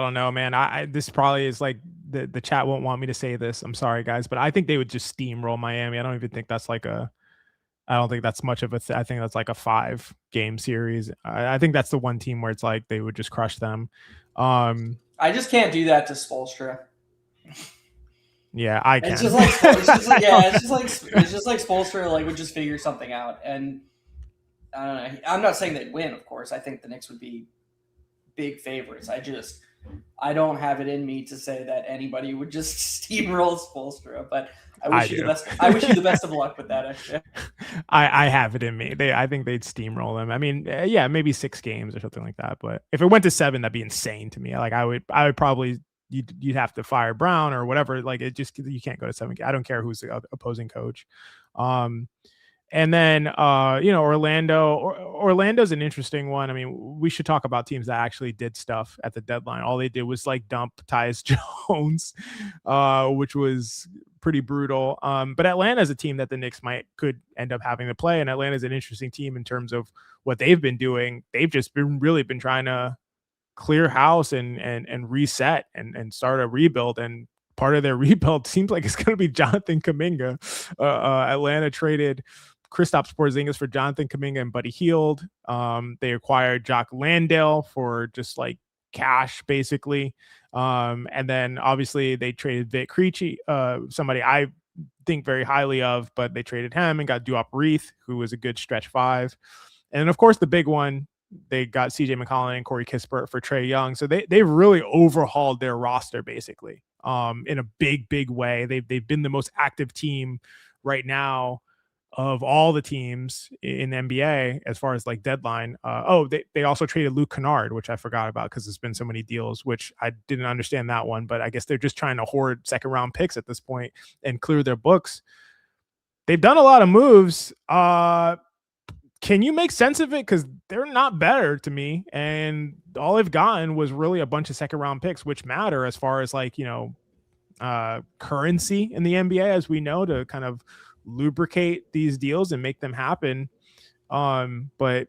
don't know, man. This probably is like the chat won't want me to say this. I'm sorry, guys, but I think they would just steamroll Miami. I don't even think that's like I don't think that's much of a I think that's like a 5-game series. I think that's the one team where it's like they would just crush them. I just can't do that to Spoelstra. Yeah, I can. It's just like Spoelstra like would just figure something out. And I don't know. I'm not saying they'd win, of course. I think the Knicks would be big favorites. I don't have it in me to say that anybody would just steamroll Spoelstra, but I wish you the best. I wish you the best of luck with that. Actually, I have it in me. I think they'd steamroll them. I mean, yeah, maybe 6 games or something like that. But if it went to 7, that'd be insane to me. Like I would probably you'd have to fire Brown or whatever. Like you can't go to 7. I don't care who's the opposing coach. And then, Orlando's an interesting one. I mean, we should talk about teams that actually did stuff at the deadline. All they did was like dump Tyus Jones, which was pretty brutal. But Atlanta is a team that the Knicks could end up having to play, and Atlanta is an interesting team in terms of what they've been doing. They've just been trying to clear house and reset and start a rebuild. And part of their rebuild seems like it's going to be Jonathan Kuminga. Atlanta traded Kristaps Porzingis for Jonathan Kuminga and Buddy Hield. They acquired Jock Landale for just like cash, basically. And then obviously they traded Vic Krejci, somebody I think very highly of, but they traded him and got Duop Reith, who was a good stretch five. And then, of course, the big one, they got CJ McCollum and Corey Kispert for Trae Young. So they've really overhauled their roster, basically, in a big way. They've been the most active team right now of all the teams in NBA as far as like deadline. They also traded Luke Kennard, which I forgot about because there's been so many deals, which I didn't understand that one, but I guess they're just trying to hoard second round picks at this point and clear their books. They've done a lot of moves. Can you make sense of it? Because they're not better to me, and all they've gotten was really a bunch of second round picks, which matter as far as like, currency in the NBA, as we know, to kind of lubricate these deals and make them happen. But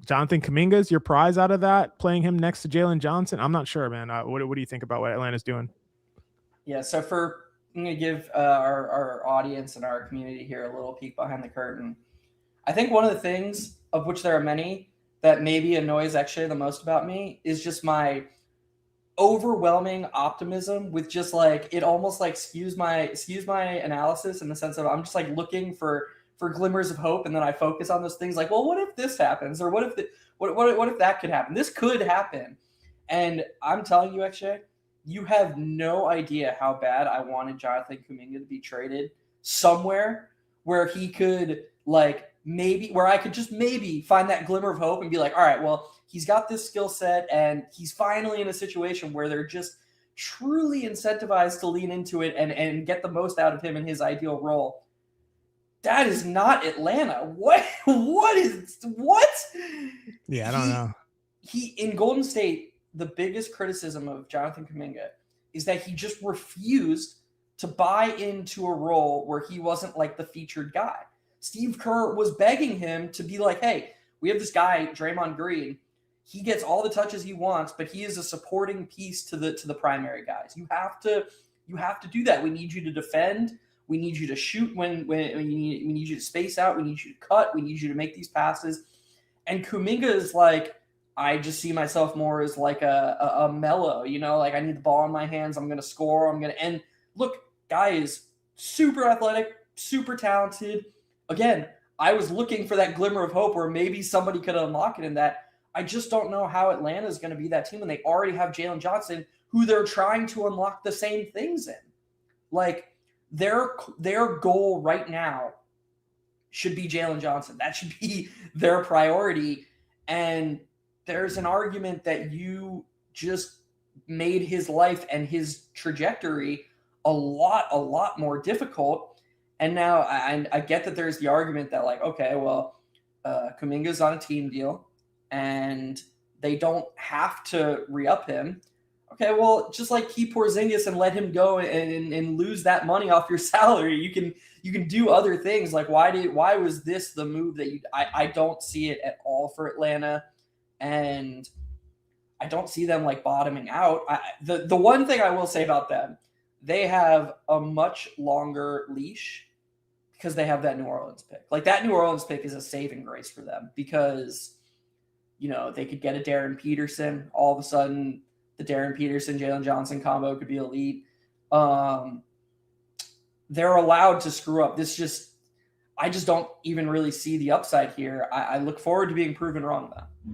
Jonathan Kuminga's your prize out of that, playing him next to Jalen Johnson. I'm not sure, man. What do you think about what Atlanta's doing? Yeah, so I'm going to give our audience and our community here a little peek behind the curtain. I think one of the things, of which there are many, that maybe annoys actually the most about me is just my overwhelming optimism with just like, it almost like skews my analysis in the sense of I'm just like looking for glimmers of hope, and then I focus on those things like, well, what if this happens, or what if that could happen? This could happen. And I'm telling you, actually, you have no idea how bad I wanted Jonathan Kuminga to be traded somewhere where he could like where I could just maybe find that glimmer of hope and be like, all right, well, he's got this skill set and he's finally in a situation where they're just truly incentivized to lean into it and get the most out of him in his ideal role. That is not Atlanta. What? Yeah, I don't know. He in Golden State, the biggest criticism of Jonathan Kuminga is that he just refused to buy into a role where he wasn't like the featured guy. Steve Kerr was begging him to be like, hey, we have this guy, Draymond Green. He gets all the touches he wants, but he is a supporting piece to the primary guys. You have to do that. We need you to defend. We need you to shoot when we need you to space out. We need you to cut. We need you to make these passes. And Kuminga is like, I just see myself more as like a Melo, like I need the ball in my hands. I'm going to score. And look, guy is super athletic, super talented. Again, I was looking for that glimmer of hope where maybe somebody could unlock it in that. I just don't know how Atlanta is going to be that team when they already have Jalen Johnson, who they're trying to unlock the same things in. Like their goal right now should be Jalen Johnson. That should be their priority. And there's an argument that you just made his life and his trajectory a lot more difficult. And now I get that there's the argument that like, okay, well, Kuminga's on a team deal and they don't have to re-up him. Okay, well, just like keep Porzingis and let him go and lose that money off your salary. You can do other things. Like why was this the move that I don't see it at all for Atlanta, and I don't see them like bottoming out. The one thing I will say about them, they have a much longer leash because they have that New Orleans pick. Like that New Orleans pick is a saving grace for them because, they could get a Darren Peterson. All of a sudden, the Darren Peterson, Jalen Johnson combo could be elite. They're allowed to screw up. I just don't even really see the upside here. I look forward to being proven wrong though.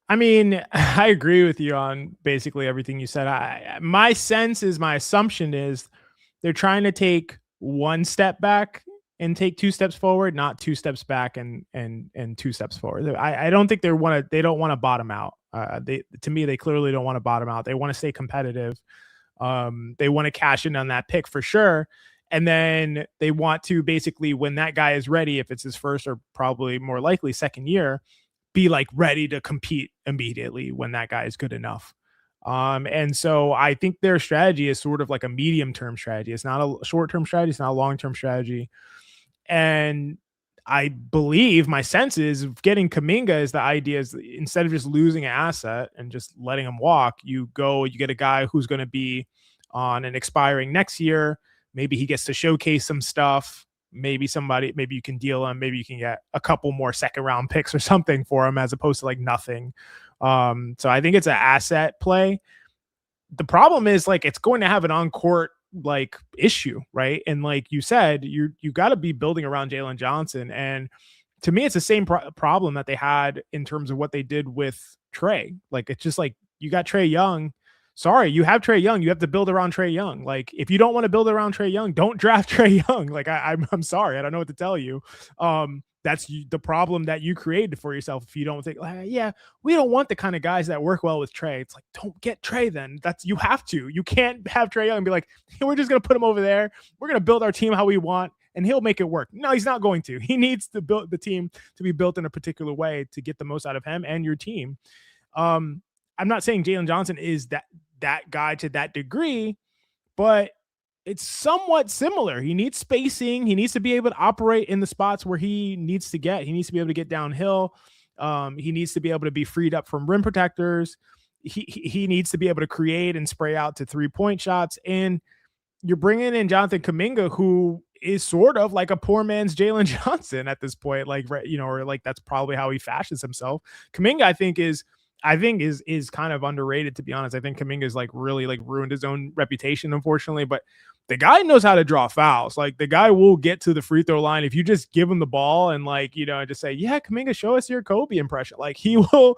I mean, I agree with you on basically everything you said. My assumption is they're trying to take one step back and take two steps forward, not two steps back and two steps forward. I don't think they don't want to bottom out. To me, they clearly don't want to bottom out. They want to stay competitive. They want to cash in on that pick for sure. And then they want to basically, when that guy is ready, if it's his first or probably more likely second year, be like ready to compete immediately when that guy is good enough. And so I think their strategy is sort of like a medium term strategy. It's not a short term strategy. It's not a long term strategy. And I believe my sense is getting Kuminga is the idea is instead of just losing an asset and just letting him walk, you get a guy who's going to be on an expiring next year. Maybe he gets to showcase some stuff. Maybe you can deal him. Maybe you can get a couple more second round picks or something for him as opposed to like nothing. So I think it's an asset play. The problem is like it's going to have an on court like issue, right? And like you said, you got to be building around Jalen Johnson. And to me, it's the same problem that they had in terms of what they did with Trey. Like it's just like you got Trey Young. Sorry, you have Trey Young. You have to build around Trey Young. Like if you don't want to build around Trey Young, don't draft Trey Young. Like I'm sorry, I don't know what to tell you. That's the problem that you created for yourself. If you don't think, yeah, we don't want the kind of guys that work well with Trey. It's like, don't get Trey then. You have to. You can't have Trey Young and be like, hey, we're just going to put him over there. We're going to build our team how we want, and he'll make it work. No, he's not going to. He needs to build the team to be built in a particular way to get the most out of him and your team. I'm not saying Jalen Johnson is that guy to that degree, but it's somewhat similar. He needs spacing. He needs to be able to operate in the spots where he needs to get. He needs to be able to get downhill. He needs to be able to be freed up from rim protectors. He needs to be able to create and spray out to 3-point shots. And you're bringing in Jonathan Kuminga, who is sort of like a poor man's Jalen Johnson at this point. Like, or like that's probably how he fashions himself. Kuminga, I think is kind of underrated, to be honest. I think Kuminga is like really like ruined his own reputation, unfortunately, but the guy knows how to draw fouls. Like the guy will get to the free throw line if you just give him the ball and like, just say, yeah, Kuminga, show us your Kobe impression. Like he'll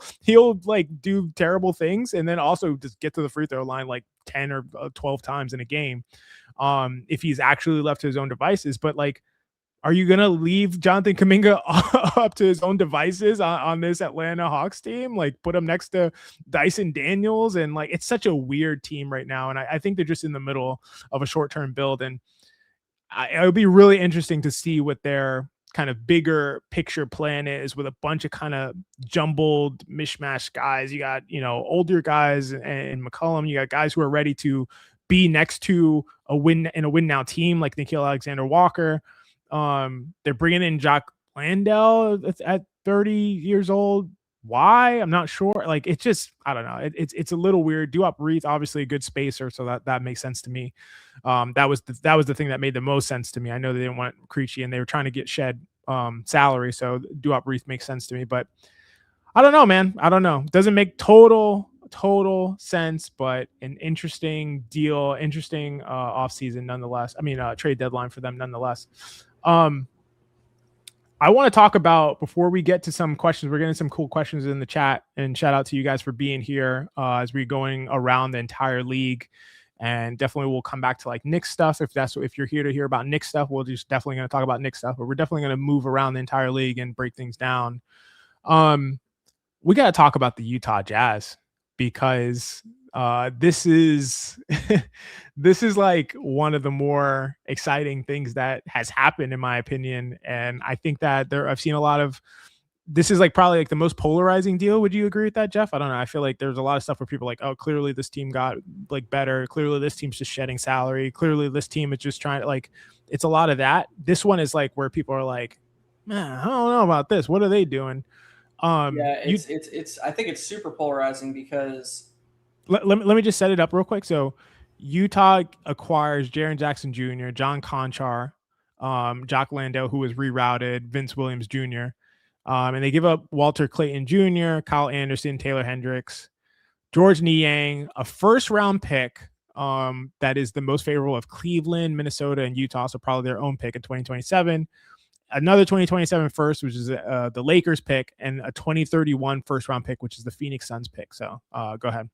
like do terrible things and then also just get to the free throw line like 10 or 12 times in a game. If he's actually left to his own devices, but like, are you going to leave Jonathan Kuminga up to his own devices on this Atlanta Hawks team? Like put him next to Dyson Daniels. And like, it's such a weird team right now. And I think they're just in the middle of a short-term build. And it would be really interesting to see what their kind of bigger picture plan is with a bunch of kind of jumbled mishmash guys. You got, older guys and McCollum. You got guys who are ready to be next to a win now team like Nickeil Alexander-Walker. They're bringing in Jock Landale at 30 years old. Why? I'm not sure. Like, it's just, I don't know. It's a little weird. Duop Reith, obviously a good spacer, so that makes sense to me. That was the thing that made the most sense to me. I know they didn't want Creechy and they were trying to get shed salary, so Duop Reith makes sense to me. But I don't know, man. I don't know. Doesn't make total sense, but an interesting deal, interesting offseason nonetheless. I mean, trade deadline for them nonetheless. I want to talk about, before we get to some questions, we're getting some cool questions in the chat, and shout out to you guys for being here as we're going around the entire league. And definitely we'll come back to like Knicks stuff. If you're here to hear about Knicks stuff, we'll just definitely going to talk about Knicks stuff, but we're definitely going to move around the entire league and break things down. We got to talk about the Utah Jazz, because this is this is like one of the more exciting things that has happened in my opinion. And I think that I've seen a lot of, this is like probably like the most polarizing deal. Would you agree with that, Geoff? I don't know. I feel like there's a lot of stuff where people are like, oh, clearly this team got like better. Clearly this team's just shedding salary. Clearly this team is just trying to like, it's a lot of that. This one is like where people are like, man, I don't know about this. What are they doing? It's I think it's super polarizing because let me just set it up real quick. So Utah acquires Jaren Jackson Jr., John Conchar, Jock Landale, who was rerouted, Vince Williams Jr., and they give up Walter Clayton Jr., Kyle Anderson, Taylor Hendricks, George Niang, a first-round pick that is the most favorable of Cleveland, Minnesota, and Utah, so probably their own pick in 2027. Another 2027 first, which is the Lakers pick, and a 2031 first-round pick, which is the Phoenix Suns pick. So go ahead.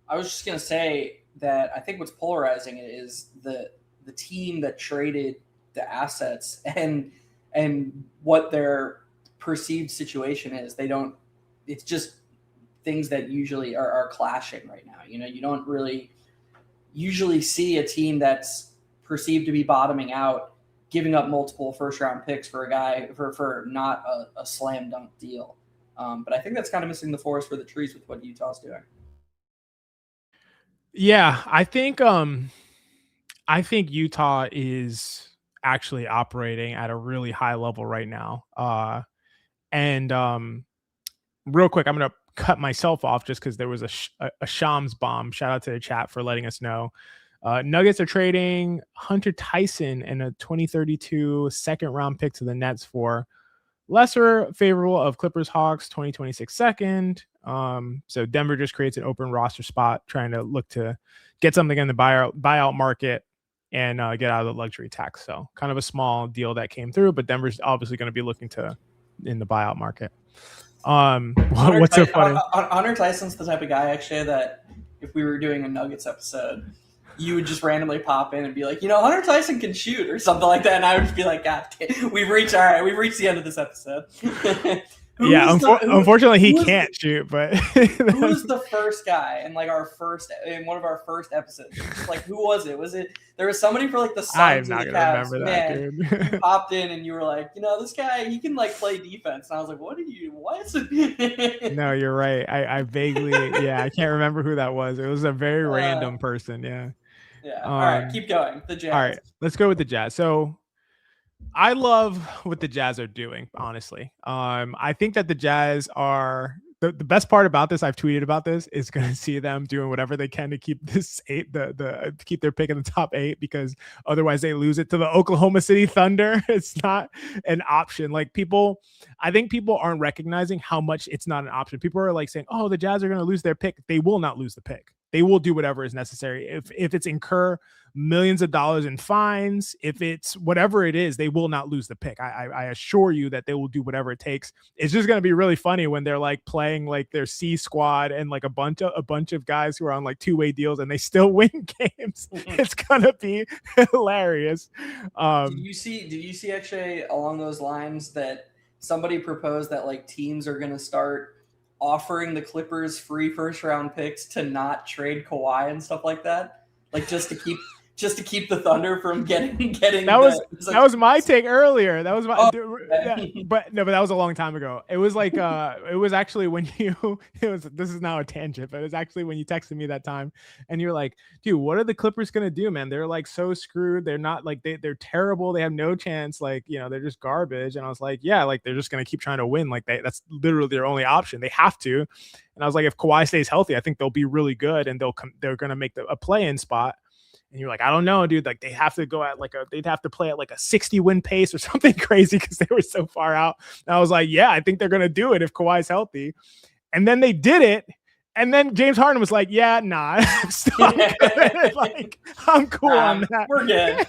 I was just going to say that I think what's polarizing is the team that traded the assets and what their perceived situation is. It's just things that usually are clashing right now. You don't really usually see a team that's perceived to be bottoming out, giving up multiple first-round picks for a guy for not a slam dunk deal. But I think that's kind of missing the forest for the trees with what Utah's doing. Yeah, I think Utah is actually operating at a really high level right now. And real quick, I'm gonna cut myself off just because there was a Shams bomb. Shout out to the chat for letting us know. Nuggets are trading Hunter Tyson and a 2032 second round pick to the Nets for lesser favorable of Clippers Hawks 2026 second. So Denver just creates an open roster spot, trying to look to get something in the buyout market and get out of the luxury tax. So kind of a small deal that came through, but Denver's obviously going to be looking to in the buyout market. What's so funny? Hunter Tyson's the type of guy actually that if we were doing a Nuggets episode, you would just randomly pop in and be like, Hunter Tyson can shoot or something like that, and I would just be like, God, we've reached the end of this episode. Unfortunately, he can't shoot. But who was the first guy in one of our first episodes? Like, who was it? There was somebody for like the Suns? I'm not gonna remember that, dude. You popped in and you were like, this guy, he can like play defense. And I was like, what? No, you're right. I vaguely, I can't remember who that was. It was a very random person. Yeah. Yeah. All right, keep going. The Jazz. All right, let's go with the Jazz. So I love what the Jazz are doing, honestly. I think that the Jazz are the best part about this. I've tweeted about this is going to see them doing whatever they can to keep this keep their pick in the top 8, because otherwise they lose it to the Oklahoma City Thunder. It's not an option. Like I think people aren't recognizing how much it's not an option. People are like saying, "Oh, the Jazz are going to lose their pick." They will not lose the pick. They will do whatever is necessary. If it's incur millions of dollars in fines, if it's whatever it is, they will not lose the pick. I assure you that they will do whatever it takes. It's just going to be really funny when they're like playing like their C squad and like a bunch of guys who are on like 2-way deals and they still win games. It's going to be hilarious. Did you see actually along those lines that somebody proposed that like teams are going to start offering the Clippers free first round picks to not trade Kawhi and stuff like that, like just to keep the Thunder from getting that was my take earlier. That was my but that was a long time ago. It was like it was actually when this is now a tangent, but it was actually when you texted me that time and you're like, dude, what are the Clippers gonna do, man? They're like so screwed. They're not like they're terrible. They have no chance. Like, they're just garbage. And I was like, yeah, like they're just gonna keep trying to win. Like that's literally their only option. They have to. And I was like, if Kawhi stays healthy, I think they'll be really good and they're gonna make a play-in spot. And you're like, I don't know, dude. Like they have to go at they'd have to play at like a 60 win pace or something crazy because they were so far out. And I was like, yeah, I think they're gonna do it if Kawhi's healthy. And then they did it. And then James Harden was like, yeah, nah, like I'm cool on that. We're good.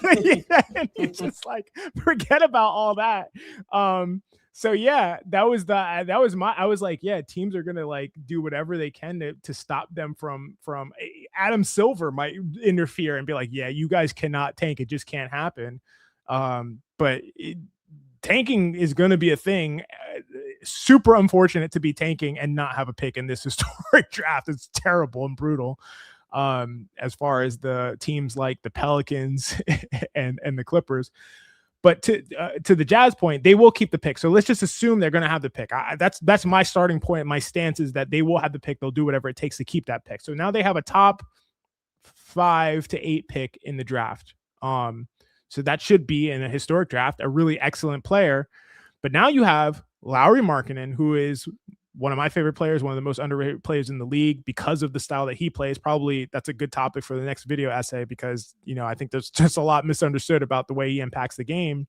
And he's just like, forget about all that. So yeah, I was like, yeah, teams are gonna like do whatever they can to stop them from Adam Silver might interfere and be like, yeah, you guys cannot tank. It just can't happen. But tanking is going to be a thing. Super unfortunate to be tanking and not have a pick in this historic draft. It's terrible and brutal. As far as the teams like the Pelicans and the Clippers. But to the Jazz point, they will keep the pick. So let's just assume they're going to have the pick. That's my starting point. My stance is that they will have the pick. They'll do whatever it takes to keep that pick. So now they have a top 5 to 8 pick in the draft. So that should be in a historic draft, a really excellent player. But now you have Lauri Markkanen, who is one of my favorite players, one of the most underrated players in the league because of the style that he plays. Probably that's a good topic for the next video essay because, I think there's just a lot misunderstood about the way he impacts the game.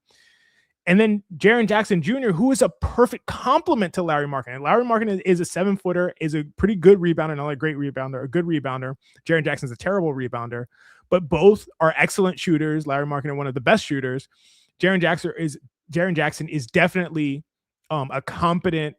And then Jaren Jackson Jr., who is a perfect complement to Lauri Markkanen. Lauri Markkanen is a 7-footer, is a pretty good rebounder, not a great rebounder, a good rebounder. Jaren Jackson's a terrible rebounder, but both are excellent shooters. Lauri Markkanen, one of the best shooters. Jaren Jackson is definitely a competent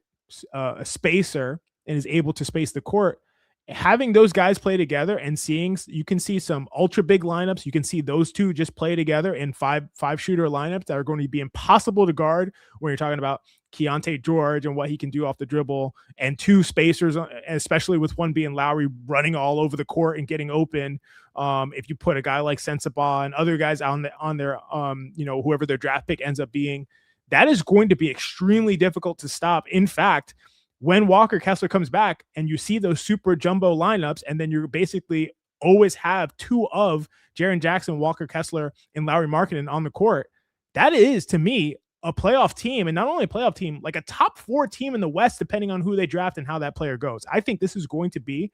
a spacer and is able to space the court. having those guys play together and you can see some ultra big lineups. You can see those two just play together in five shooter lineups that are going to be impossible to guard when you're talking about Keontae George and what he can do off the dribble, and two spacers, especially with one being Lowry running all over the court and getting open. If you put a guy like Sensabaugh and other guys on their whoever their draft pick ends up being, that is going to be extremely difficult to stop. In fact, when Walker Kessler comes back and you see those super jumbo lineups, and then you basically always have two of Jaren Jackson, Walker Kessler, and Lauri Markkanen on the court, that is, to me, a playoff team, and not only a playoff team, like a top 4 team in the West, depending on who they draft and how that player goes. I think this is going to be,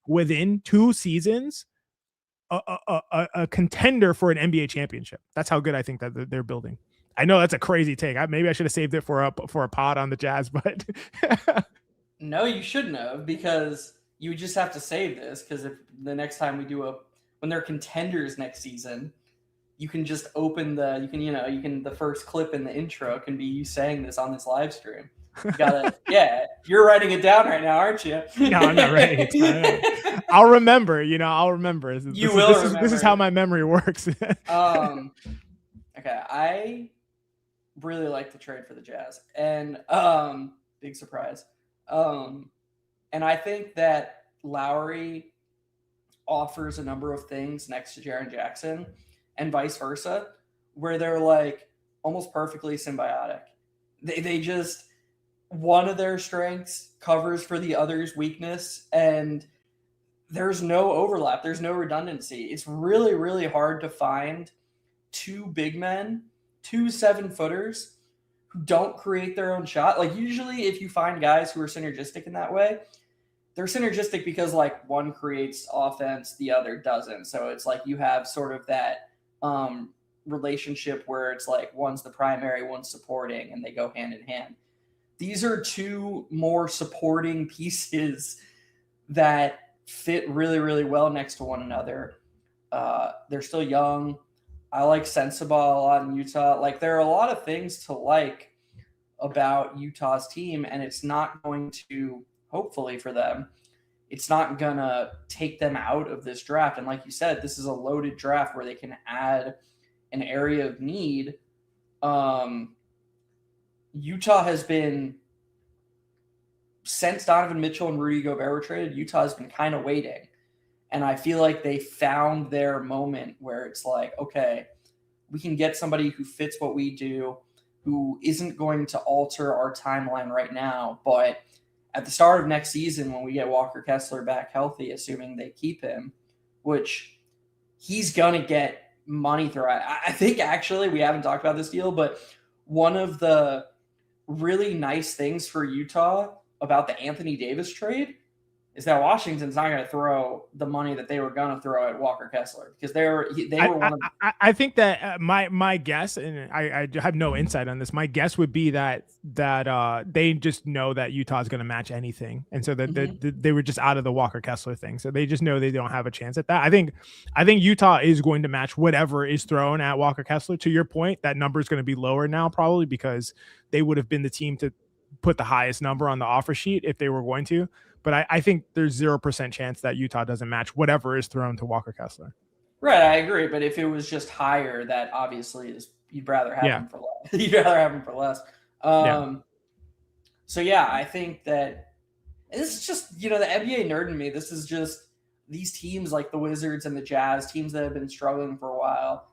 within 2 seasons, a contender for an NBA championship. That's how good I think that they're building. I know that's a crazy take. Maybe I should have saved it for a pod on the Jazz, but no, you shouldn't have, because you just have to save this, because if the next time we do when they're contenders next season, you can just open the first clip in the intro can be you saying this on this live stream. You gotta, yeah, you're writing it down right now, aren't you? No, I'm not writing it down. I'll remember. I'll remember. This is how my memory works. Okay, I really like the trade for the Jazz, and big surprise. And I think that Lowry offers a number of things next to Jaren Jackson, and vice versa, where they're like almost perfectly symbiotic. They just, one of their strengths covers for the other's weakness, and there's no overlap. There's no redundancy. It's really, really hard to find 2 big men, 2 7-footers who don't create their own shot. Like, usually if you find guys who are synergistic in that way, they're synergistic because like one creates offense, the other doesn't. So it's like you have sort of that relationship where it's like one's the primary, one's supporting, and they go hand in hand. These are 2 more supporting pieces that fit really, really well next to one another. They're still young. I like Sensabaugh a lot in Utah. Like, there are a lot of things to like about Utah's team, and it's not going to, hopefully for them, it's not going to take them out of this draft. And like you said, this is a loaded draft where they can add an area of need. Utah has been, since Donovan Mitchell and Rudy Gobert were traded, Utah has been kind of waiting. And I feel like they found their moment where it's like, okay, we can get somebody who fits what we do, who isn't going to alter our timeline right now. But at the start of next season, when we get Walker Kessler back healthy, assuming they keep him, which he's going to get money throughout. I think actually we haven't talked about this deal, but one of the really nice things for Utah about the Anthony Davis trade is that Washington's not going to throw the money that they were going to throw at Walker Kessler, because they were one of. I think that my guess, and I have no insight on this, my guess would be that they just know that Utah's going to match anything, and so that they were just out of the Walker Kessler thing, so they just know they don't have a chance at that. I think Utah is going to match whatever is thrown at Walker Kessler. To your point, that number is going to be lower now, probably because they would have been the team to put the highest number on the offer sheet if they were going to. But I think there's 0% chance that Utah doesn't match whatever is thrown to Walker Kessler. Right, I agree. But if it was just higher, that obviously is, you'd rather have him for less. You'd rather have him for less. So yeah, I think that this is just, the NBA nerd in me. This is just these teams like the Wizards and the Jazz, teams that have been struggling for a while.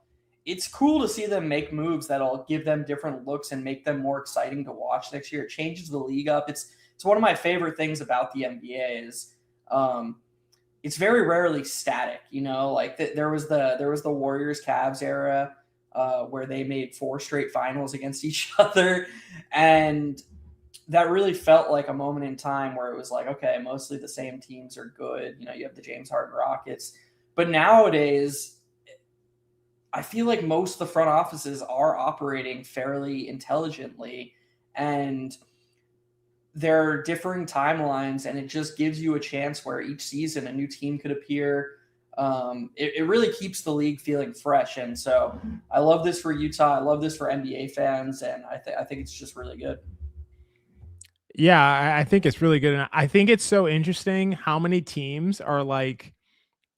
It's cool to see them make moves that'll give them different looks and make them more exciting to watch next year. It changes the league up. It's one of my favorite things about the NBA is it's very rarely static. Like there was the Warriors Cavs era where they made 4 straight finals against each other, and that really felt like a moment in time where it was like, okay, mostly the same teams are good. You have the James Harden Rockets, but nowadays I feel like most of the front offices are operating fairly intelligently, and there are differing timelines, and it just gives you a chance where each season a new team could appear. It really keeps the league feeling fresh. And so I love this for Utah. I love this for NBA fans. And I think it's just really good. Yeah, I think it's really good. And I think it's so interesting how many teams are like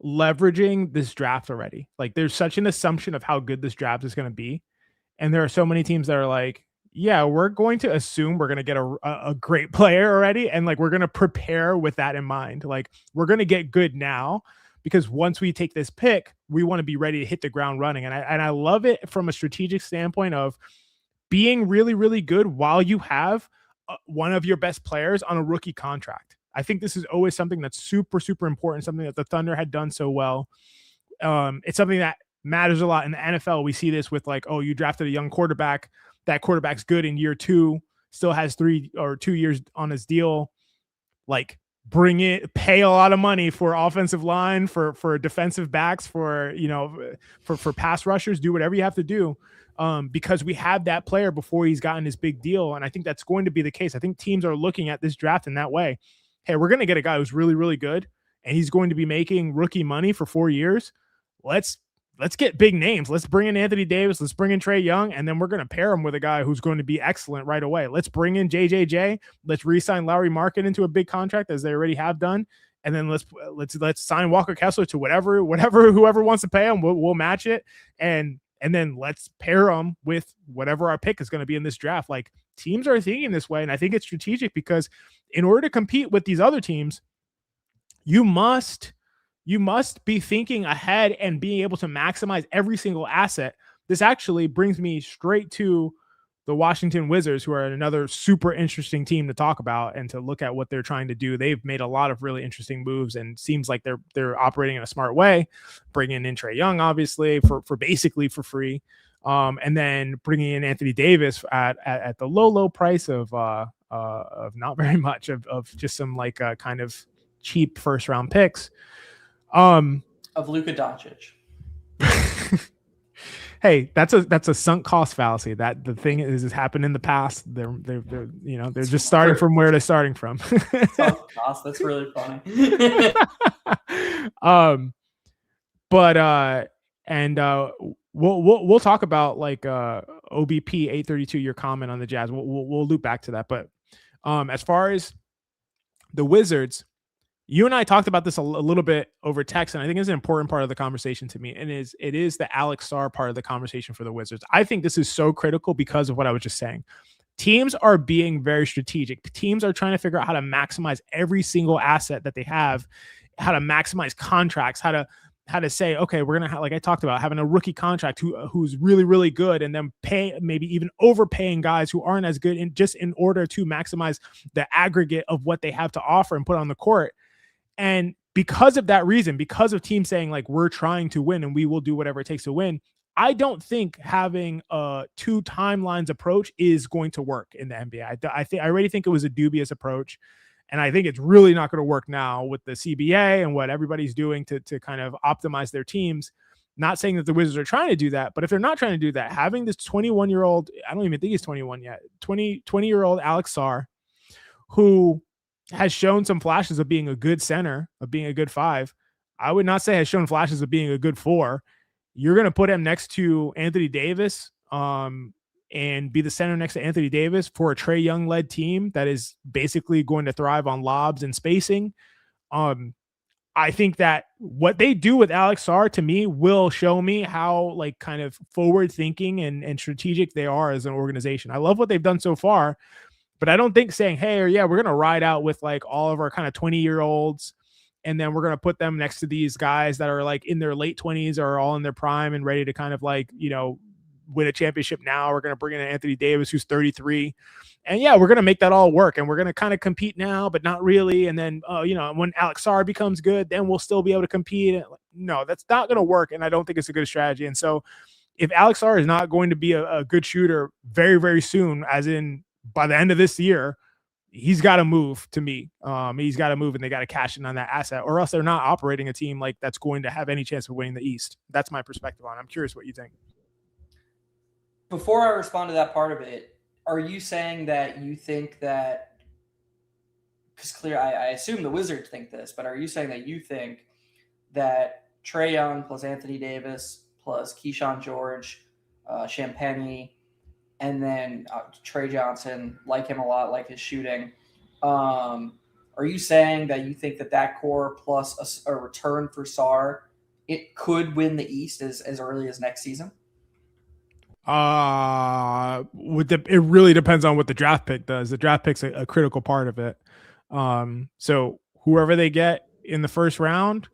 leveraging this draft already. Like there's such an assumption of how good this draft is going to be. And there are so many teams that are like, yeah, we're going to assume we're going to get a great player already. And like, we're going to prepare with that in mind. Like we're going to get good now because once we take this pick, we want to be ready to hit the ground running. And I love it from a strategic standpoint of being really, really good while you have one of your best players on a rookie contract. I think this is always something that's super, super important, something that the Thunder had done so well. It's something that matters a lot in the NFL. We see this with like, oh, you drafted a young quarterback. That quarterback's good in year 2, still has 3 or 2 years on his deal. Like bring it, pay a lot of money for offensive line, for defensive backs, for, you know, for pass rushers, do whatever you have to do. Because we have that player before he's gotten his big deal. And I think that's going to be the case. I think teams are looking at this draft in that way. Hey, we're going to get a guy who's really, really good, and he's going to be making rookie money for 4 years. Let's get big names. Let's bring in Anthony Davis. Let's bring in Trae Young, and then we're going to pair him with a guy who's going to be excellent right away. Let's bring in JJJ. Let's re-sign Lauri Markkanen into a big contract as they already have done. And then let's sign Walker Kessler to whoever wants to pay him. We'll match it. And then let's pair them with whatever our pick is going to be in this draft. Like teams are thinking this way. And I think it's strategic because in order to compete with these other teams, you must be thinking ahead and being able to maximize every single asset. This actually brings me straight to the Washington Wizards, who are another super interesting team to talk about and to look at what they're trying to do. They've made a lot of really interesting moves and seems like they're operating in a smart way, bringing in Trae Young, obviously for basically for free. And then bringing in Anthony Davis at the low price of not very much of just some like kind of cheap first round picks. Of Luka Doncic. Hey, that's a sunk cost fallacy. That the thing is happened in the past. They're just starting from where they're starting from. Sunk cost. That's really funny. We'll talk about like OBP 832, your comment on the Jazz. We'll loop back to that. But as far as the Wizards, you and I talked about this a little bit over text, and I think it's an important part of the conversation to me. And it is the Alex Sarr part of the conversation for the Wizards. I think this is so critical because of what I was just saying. Teams are being very strategic. Teams are trying to figure out how to maximize every single asset that they have, how to maximize contracts, how to say, okay, we're gonna like I talked about having a rookie contract who's really, really good, and then pay maybe even overpaying guys who aren't as good in order to maximize the aggregate of what they have to offer and put on the court. And because of that reason, because of teams saying like we're trying to win and we will do whatever it takes to win, I don't think having a 2 timelines approach is going to work in the NBA. I already think it was a dubious approach, and I think it's really not going to work now with the CBA and what everybody's doing to kind of optimize their teams. Not saying that the Wizards are trying to do that, but if they're not trying to do that, having this 21-year-old, I don't even think he's 21 yet, 20-year-old Alex Sarr, who has shown some flashes of being a good center, of being a good 5. I would not say has shown flashes of being a good 4. You're going to put him next to Anthony Davis and be the center next to Anthony Davis for a Trae Young led team that is basically going to thrive on lobs and spacing. I think that what they do with Alex Sarr to me will show me how like kind of forward thinking and strategic they are as an organization. I love what they've done so far. But I don't think saying, hey, or yeah, we're going to ride out with like all of our kind of 20-year-olds, and then we're going to put them next to these guys that are like in their late 20s or all in their prime and ready to kind of like, you know, win a championship now. We're going to bring in Anthony Davis, who's 33. And yeah, we're going to make that all work. And we're going to kind of compete now, but not really. And then, you know, when Alex Sarr becomes good, then we'll still be able to compete. No, that's not going to work. And I don't think it's a good strategy. And so if Alex Sarr is not going to be a good shooter very, very soon, as in by the end of this year, he's got to move to me. He's got to move, and they got to cash in on that asset, or else they're not operating a team like that's going to have any chance of winning the East. That's my perspective on it. I'm curious what you think. Before I respond to that part of it, are you saying that you think that, because I assume the Wizards think this, but are you saying that you think that Trae Young plus Anthony Davis plus Keyshawn George, Champagnie, and then Trey Johnson, like him a lot, like his shooting, Are you saying that you think that core plus a return for Sar, it could win the East as early as next season? It really depends on what the draft pick does. The draft pick's a critical part of it. So whoever they get in the first round,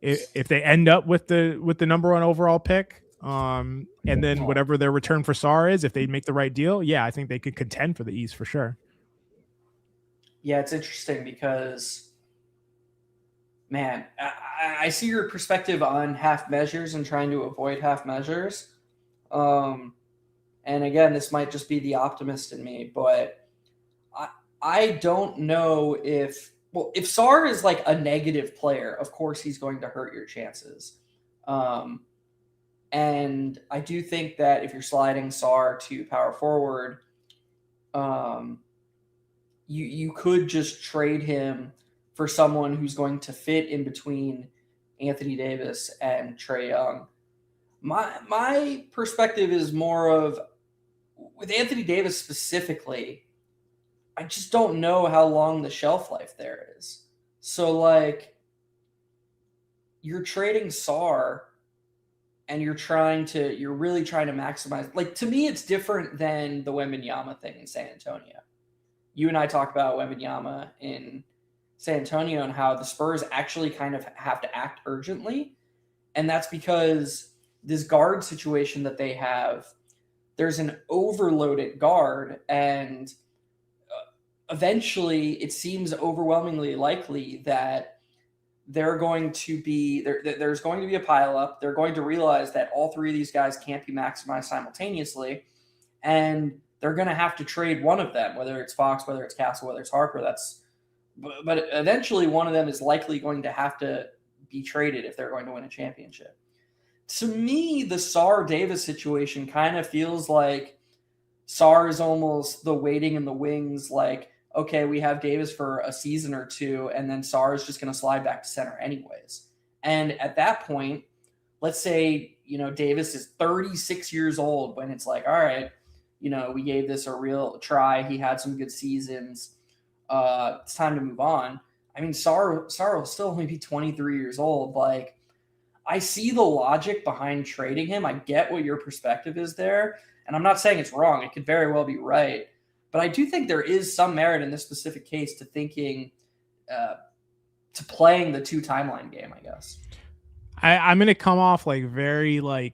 if they end up with the number one overall pick, and then whatever their return for Sar is, if they make the right deal, yeah, I think they could contend for the East for sure. Yeah, it's interesting because, man, I see your perspective on half measures and trying to avoid half measures. And again, this might just be the optimist in me, but I don't know if Sar is like a negative player, of course he's going to hurt your chances. And I do think that if you're sliding Sar to power forward, you could just trade him for someone who's going to fit in between Anthony Davis and Trae Young. My perspective is more of, with Anthony Davis specifically, I just don't know how long the shelf life there is. So, like, you're trading Sar and you're really trying to maximize. Like, to me, it's different than the Wembanyama thing in San Antonio. You and I talked about Wembanyama in San Antonio and how the Spurs actually kind of have to act urgently. And that's because this guard situation that they have, there's an overloaded guard, and eventually it seems overwhelmingly likely that there's going to be a pileup. They're going to realize that all three of these guys can't be maximized simultaneously, and they're going to have to trade one of them, whether it's Fox, whether it's Castle, whether it's Harper. But eventually one of them is likely going to have to be traded if they're going to win a championship. To me, the Sar Davis situation kind of feels like Sar is almost the waiting in the wings, like, okay, we have Davis for a season or two, and then Sar is just going to slide back to center anyways. And at that point, let's say, Davis is 36 years old when it's like, all right, we gave this a real try. He had some good seasons. It's time to move on. I mean, Sar will still only be 23 years old. Like, I see the logic behind trading him. I get what your perspective is there. And I'm not saying it's wrong. It could very well be right. But I do think there is some merit in this specific case to thinking, to playing the two timeline game, I guess. I'm going to come off like very I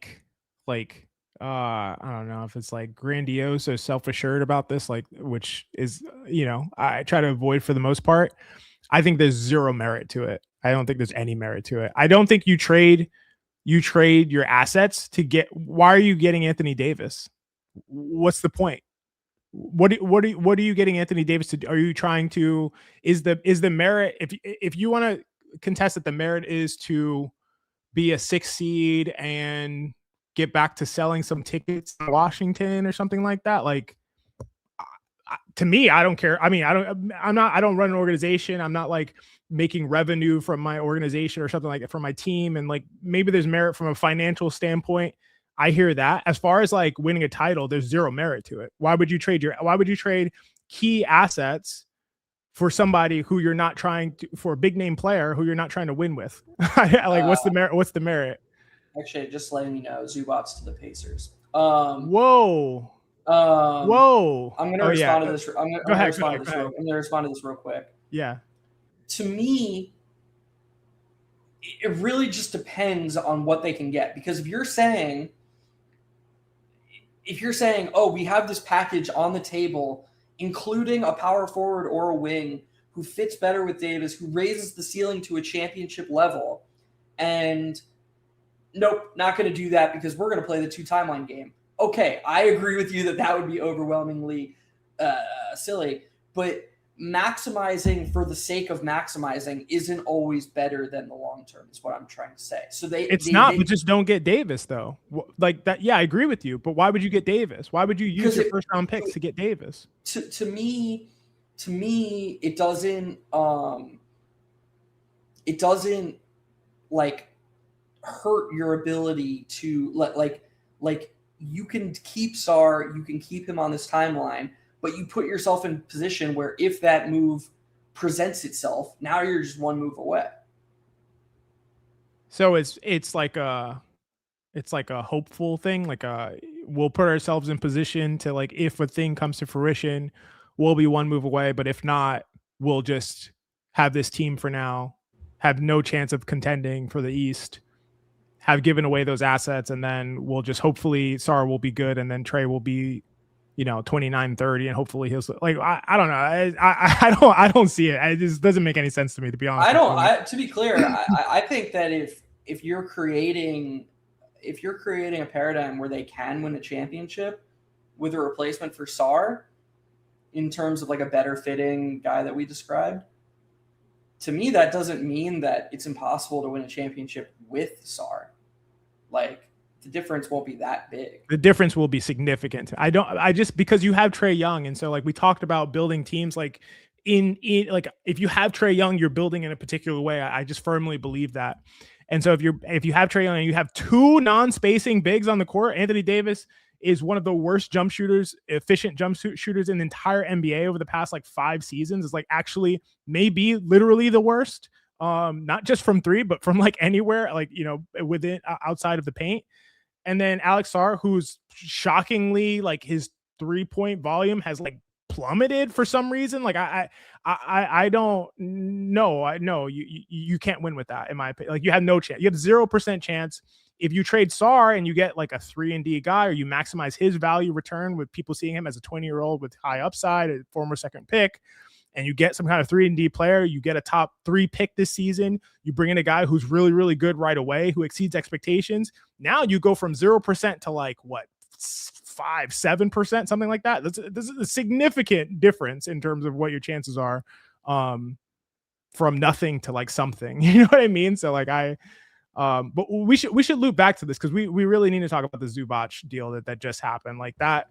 don't know if it's like grandiose or self-assured about this, like, which is, I try to avoid for the most part. I think there's zero merit to it. I don't think there's any merit to it. I don't think you trade your assets to get. Why are you getting Anthony Davis? What's the point? What are you getting Anthony Davis to do? Are you trying to, is the merit, if you want to contest that the merit is to be a 6 seed and get back to selling some tickets in Washington or something like that, like, to me, I don't care. I mean, I don't run an organization. I'm not like making revenue from my organization or something like that for my team. And like, maybe there's merit from a financial standpoint. I hear that. As far as like winning a title, there's zero merit to it. Why would you trade key assets for somebody who you're not trying to, for a big name player who you're not trying to win with? Like, what's the merit? What's the merit? Actually, just letting you know, Zubac's to the Pacers. Whoa. Whoa. I'm going to respond to this. I'm going to respond to this real quick. Yeah. To me, it really just depends on what they can get. Because if you're saying, oh, we have this package on the table, including a power forward or a wing who fits better with Davis, who raises the ceiling to a championship level, and nope, not going to do that because we're going to play the two timeline game. Okay, I agree with you that would be overwhelmingly silly, but maximizing for the sake of maximizing isn't always better than the long term, is what I'm trying to say. So but just don't get Davis though. Like that, yeah, I agree with you, but why would you get Davis? Why would you use your first round picks to get Davis? To me, it doesn't like hurt your ability to like you can keep Sar, you can keep him on this timeline, but you put yourself in a position where if that move presents itself, now you're just one move away. So it's like a hopeful thing. Like we'll put ourselves in position to, like, if a thing comes to fruition, we'll be one move away. But if not, we'll just have this team for now, have no chance of contending for the East, have given away those assets, and then we'll just hopefully Sarr will be good, and then Trey will be, 29, 30, and hopefully he'll, like, I don't know. I don't see it. It just doesn't make any sense to me, to be honest. To be clear, I think that if you're creating a paradigm where they can win a championship with a replacement for Sarr, in terms of like a better fitting guy that we described, to me, that doesn't mean that it's impossible to win a championship with Sarr. Like, the difference won't be that big. The difference will be significant. Because you have Trae Young. And so, like, we talked about building teams, like, in like, if you have Trae Young, you're building in a particular way. I just firmly believe that. And so if you have Trae Young and you have two non-spacing bigs on the court, Anthony Davis is one of the worst efficient jump shooters in the entire NBA over the past, like, 5 seasons. It's like, actually maybe literally the worst. Not just from 3, but from, like, anywhere, like, within, outside of the paint. And then Alex Sarr, who's shockingly, like, his 3-point volume has, like, plummeted for some reason. Like, I don't know. I know you can't win with that, in my opinion. Like, you have no chance. You have 0% chance. If you trade Sarr and you get, like, a 3-and-D guy, or you maximize his value return with people seeing him as a 20-year-old with high upside, a former second pick, and you get some kind of 3-and-D player, you get a top 3 pick this season, you bring in a guy who's really, really good right away, who exceeds expectations. Now you go from 0% to, like, what, 5-7%, something like that. This is a significant difference in terms of what your chances are, from nothing to, like, something. You know what I mean? So, like, but we should loop back to this, because we really need to talk about the Zubac deal that just happened. Like, that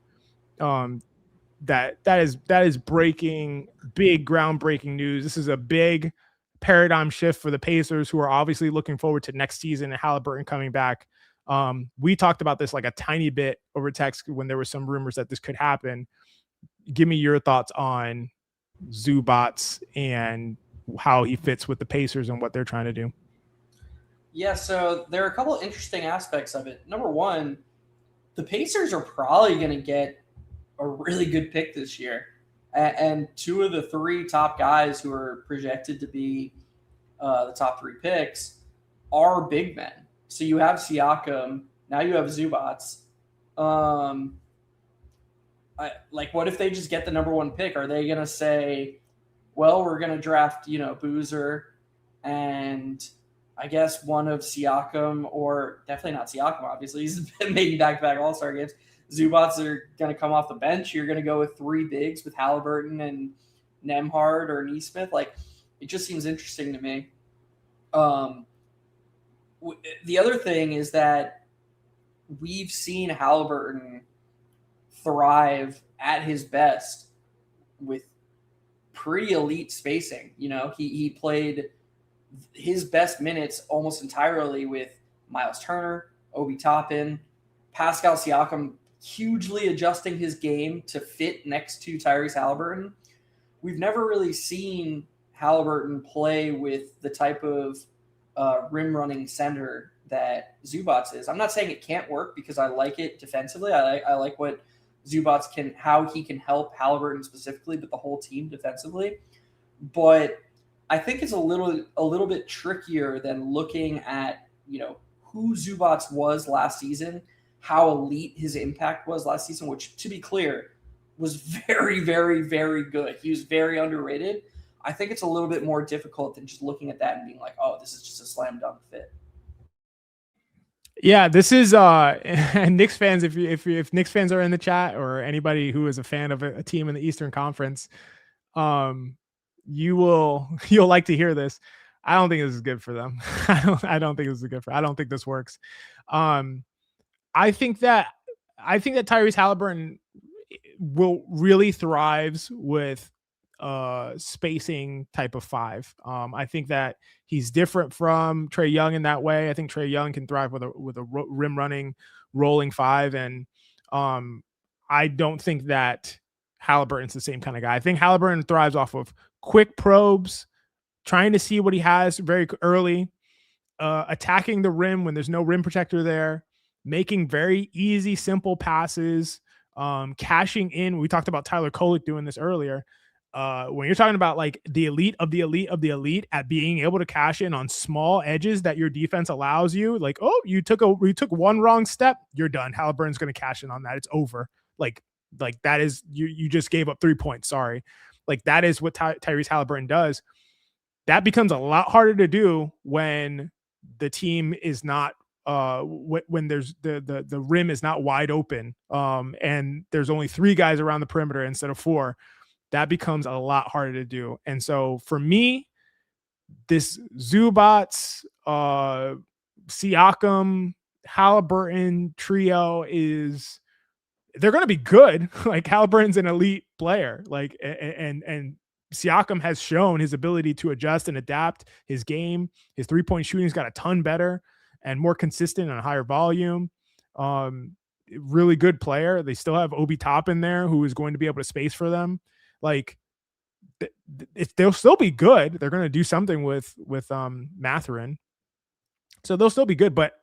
is breaking, big, groundbreaking news. This is a big paradigm shift for the Pacers, who are obviously looking forward to next season and Halliburton coming back. We talked about this, like, a tiny bit over text when there were some rumors that this could happen. Give me your thoughts on Zubac and how he fits with the Pacers and what they're trying to do. Yeah, so there are a couple of interesting aspects of it. Number one, the Pacers are probably going to get a really good pick this year. And 2 of the 3 top guys who are projected to be the top 3 picks are big men. So you have Siakam, now you have Zubac. What if they just get the number 1 pick? Are they going to say, well, we're going to draft, Boozer and I guess one of Siakam, or definitely not Siakam, obviously. He's been making back-to-back All-Star games. Zubac are going to come off the bench. You're going to go with 3 bigs with Halliburton and Nembhard or Nesmith. Like, it just seems interesting to me. The other thing is that we've seen Halliburton thrive at his best with pretty elite spacing. He played his best minutes almost entirely with Miles Turner, Obi Toppin, Pascal Siakam, hugely adjusting his game to fit next to Tyrese Halliburton. We've never really seen Halliburton play with the type of rim running center that Zubac is. I'm not saying it can't work, because I like it defensively. I like what Zubac how he can help Halliburton specifically, but the whole team defensively. But I think it's a little bit trickier than looking at, who Zubac was last season, how elite his impact was last season, which, to be clear, was very, very, very good. He was very underrated. I think it's a little bit more difficult than just looking at that and being like, oh, this is just a slam dunk fit. Yeah, this is Knicks fans. If Knicks fans are in the chat, or anybody who is a fan of a team in the Eastern Conference, you'll like to hear this. I don't think this is good for them. I don't think this is good for. I don't think this works. I think that Tyrese Halliburton will really thrives with spacing type of 5. I think that he's different from Trae Young in that way. I think Trae Young can thrive with a rim running rolling 5, and I don't think that Halliburton's the same kind of guy. I think Halliburton thrives off of quick probes, trying to see what he has very early, attacking the rim when there's no rim protector there, making very easy, simple passes, cashing in. We talked about Tyler Kolek doing this earlier. When you're talking about like the elite of the elite of the elite at being able to cash in on small edges that your defense allows you, like, oh, you took one wrong step, you're done. Halliburton's going to cash in on that. It's over. Like that is you just gave up 3 points. Sorry. Like that is what Tyrese Halliburton does. That becomes a lot harder to do when the team is not when there's the rim is not wide open, and there's only 3 guys around the perimeter instead of 4. That becomes a lot harder to do. And so for me, this Zubac, Siakam, Halliburton trio they're going to be good. Like Halliburton's an elite player. Like, and Siakam has shown his ability to adjust and adapt his game. His 3-point shooting's got a ton better and more consistent and higher volume. Really good player. They still have Obi Toppin there, who is going to be able to space for them. Like, if they'll still be good, they're going to do something with Mathurin, so they'll still be good. But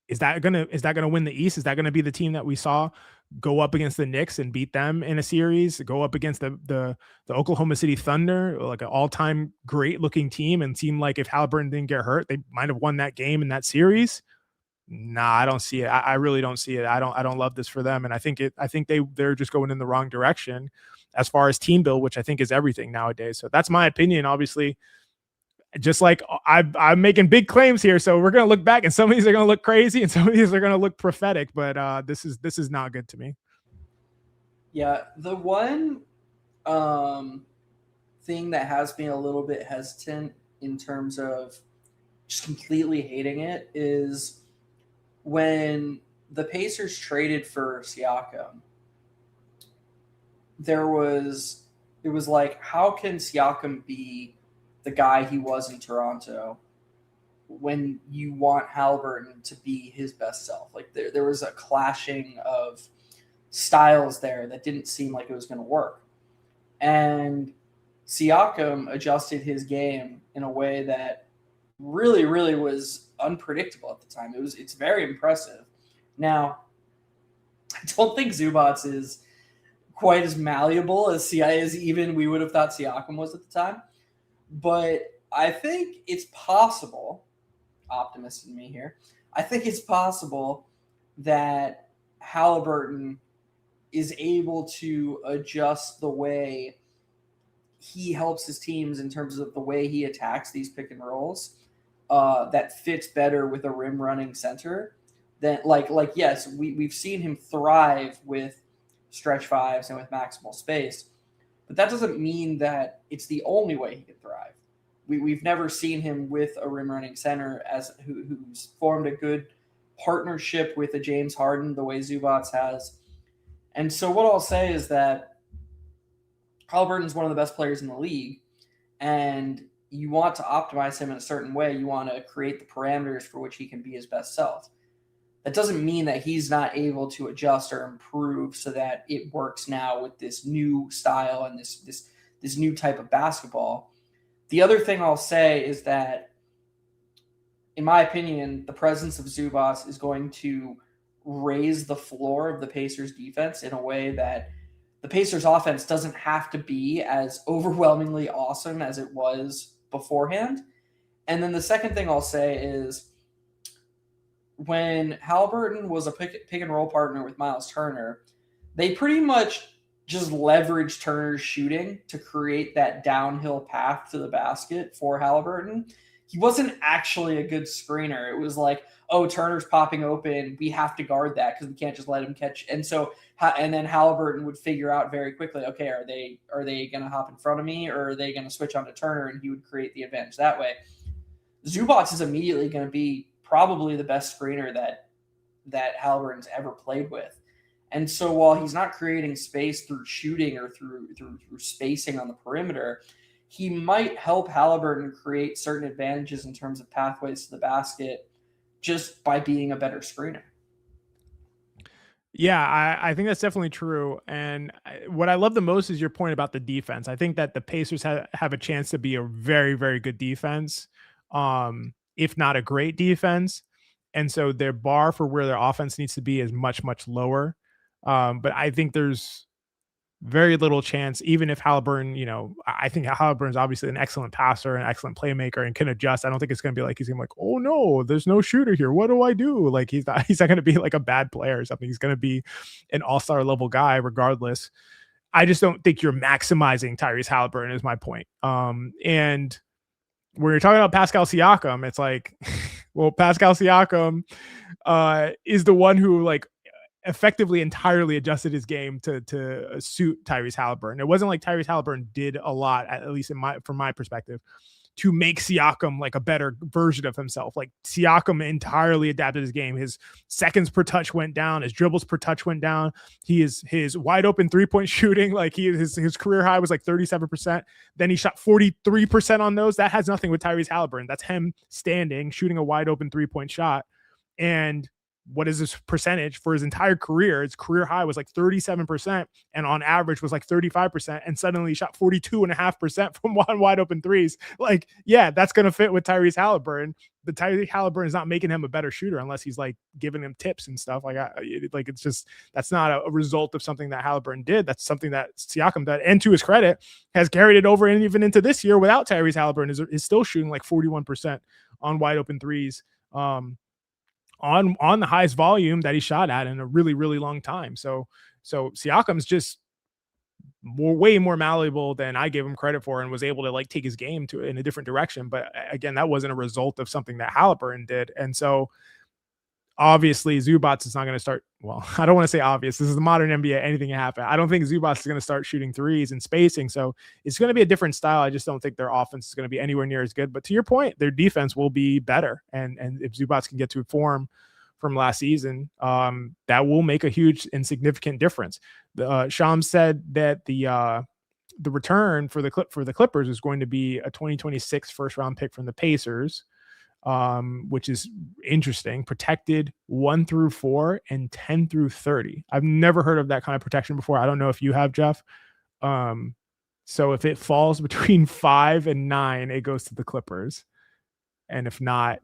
is that gonna win the East? Is that gonna be the team that we saw go up against the Knicks and beat them in a series? Go up against the Oklahoma City Thunder, like an all-time great looking team, and seem like if Halliburton didn't get hurt, they might have won that game in that series? Nah, I don't see it. I really don't see it. I don't love this for them, and I think they're just going in the wrong direction as far as team build, which I think is everything nowadays. So that's my opinion. Obviously, just like I'm making big claims here, so we're gonna look back, and some of these are gonna look crazy, and some of these are gonna look prophetic. But this is not good to me. Yeah, the one thing that has me a little bit hesitant in terms of just completely hating it is when the Pacers traded for Siakam. It was like, how can Siakam be the guy he was in Toronto when you want Halliburton to be his best self? Like there was a clashing of styles there that didn't seem like it was going to work. And Siakam adjusted his game in a way that really, really was unpredictable at the time. It's very impressive. Now, I don't think Zubac is quite as malleable as even we would have thought Siakam was at the time. But I think it's possible, optimist in me here, I think it's possible that Halliburton is able to adjust the way he helps his teams in terms of the way he attacks these pick and rolls that fits better with a rim running center. Than yes, we've seen him thrive with stretch fives and with maximal space, but that doesn't mean that it's the only way he can thrive. We've never seen him with a rim running center who's formed a good partnership with a James Harden the way Zubac has. And so what I'll say is that Halliburton's one of the best players in the league, and you want to optimize him in a certain way. You want to create the parameters for which he can be his best self. That doesn't mean that he's not able to adjust or improve so that it works now with this new style and this new type of basketball. The other thing I'll say is that, in my opinion, the presence of Zubac is going to raise the floor of the Pacers defense in a way that the Pacers offense doesn't have to be as overwhelmingly awesome as it was beforehand. And then the second thing I'll say is, when Halliburton was a pick and roll partner with Miles Turner, they pretty much just leveraged Turner's shooting to create that downhill path to the basket for Halliburton. He wasn't actually a good screener. It was like, oh, Turner's popping open, we have to guard that because we can't just let him catch. And then Halliburton would figure out very quickly, okay, are they going to hop in front of me, or are they going to switch on to Turner, and he would create the advantage that way. Zubac is immediately going to be probably the best screener that Halliburton's ever played with. And so while he's not creating space through shooting or through spacing on the perimeter, he might help Halliburton create certain advantages in terms of pathways to the basket just by being a better screener. Yeah, I think that's definitely true. And what I love the most is your point about the defense. I think that the Pacers have a chance to be a very, very good defense, if not a great defense. And so their bar for where their offense needs to be is much, much lower. But I think there's very little chance, even if Halliburton, I think Halliburton's obviously an excellent passer, an excellent playmaker, and can adjust. I don't think it's going to be like he's going to be like, oh no, there's no shooter here. What do I do? Like he's not going to be like a bad player or something. He's going to be an all-star level guy regardless. I just don't think you're maximizing Tyrese Halliburton is my point. And when you're talking about Pascal Siakam, it's like, well, Pascal Siakam is the one who like effectively entirely adjusted his game to suit Tyrese Halliburton. It wasn't like Tyrese Halliburton did a lot, at least from my perspective, to make Siakam like a better version of himself. Like Siakam entirely adapted his game. His seconds per touch went down. His dribbles per touch went down. His wide open 3-point shooting, like his career high was like 37%. Then he shot 43% on those. That has nothing with Tyrese Halliburton. That's him standing, shooting a wide open 3-point shot. And what is his percentage for his entire career? His career high was like 37%, and on average was like 35%. And suddenly he shot 42.5% from wide open threes. Like, yeah, that's going to fit with Tyrese Halliburton. But Tyrese Halliburton is not making him a better shooter unless he's like giving him tips and stuff. It's just, that's not a result of something that Halliburton did. That's something that Siakam did. And to his credit, has carried it over and even into this year without Tyrese Halliburton is still shooting like 41% on wide open threes. On the highest volume that he shot at in a really, really long time. So Siakam's just way more malleable than I gave him credit for, and was able to like take his game to in a different direction. But again, that wasn't a result of something that Halliburton did. And so obviously Zubac is not going to start. Well, I don't want to say obvious. This is the modern NBA. Anything can happen. I don't think Zubac is going to start shooting threes and spacing. So it's going to be a different style. I just don't think their offense is going to be anywhere near as good. But to your point, their defense will be better. And if Zubac can get to form from last season, that will make a huge and significant difference. Shams said that the return for the Clippers is going to be a 2026 first round pick from the Pacers, which is interesting. Protected 1 through 4 and 10 through 30. I've never heard of that kind of protection before. I don't know if you have, Geoff. So if it falls between 5 and 9, it goes to the Clippers, and if not,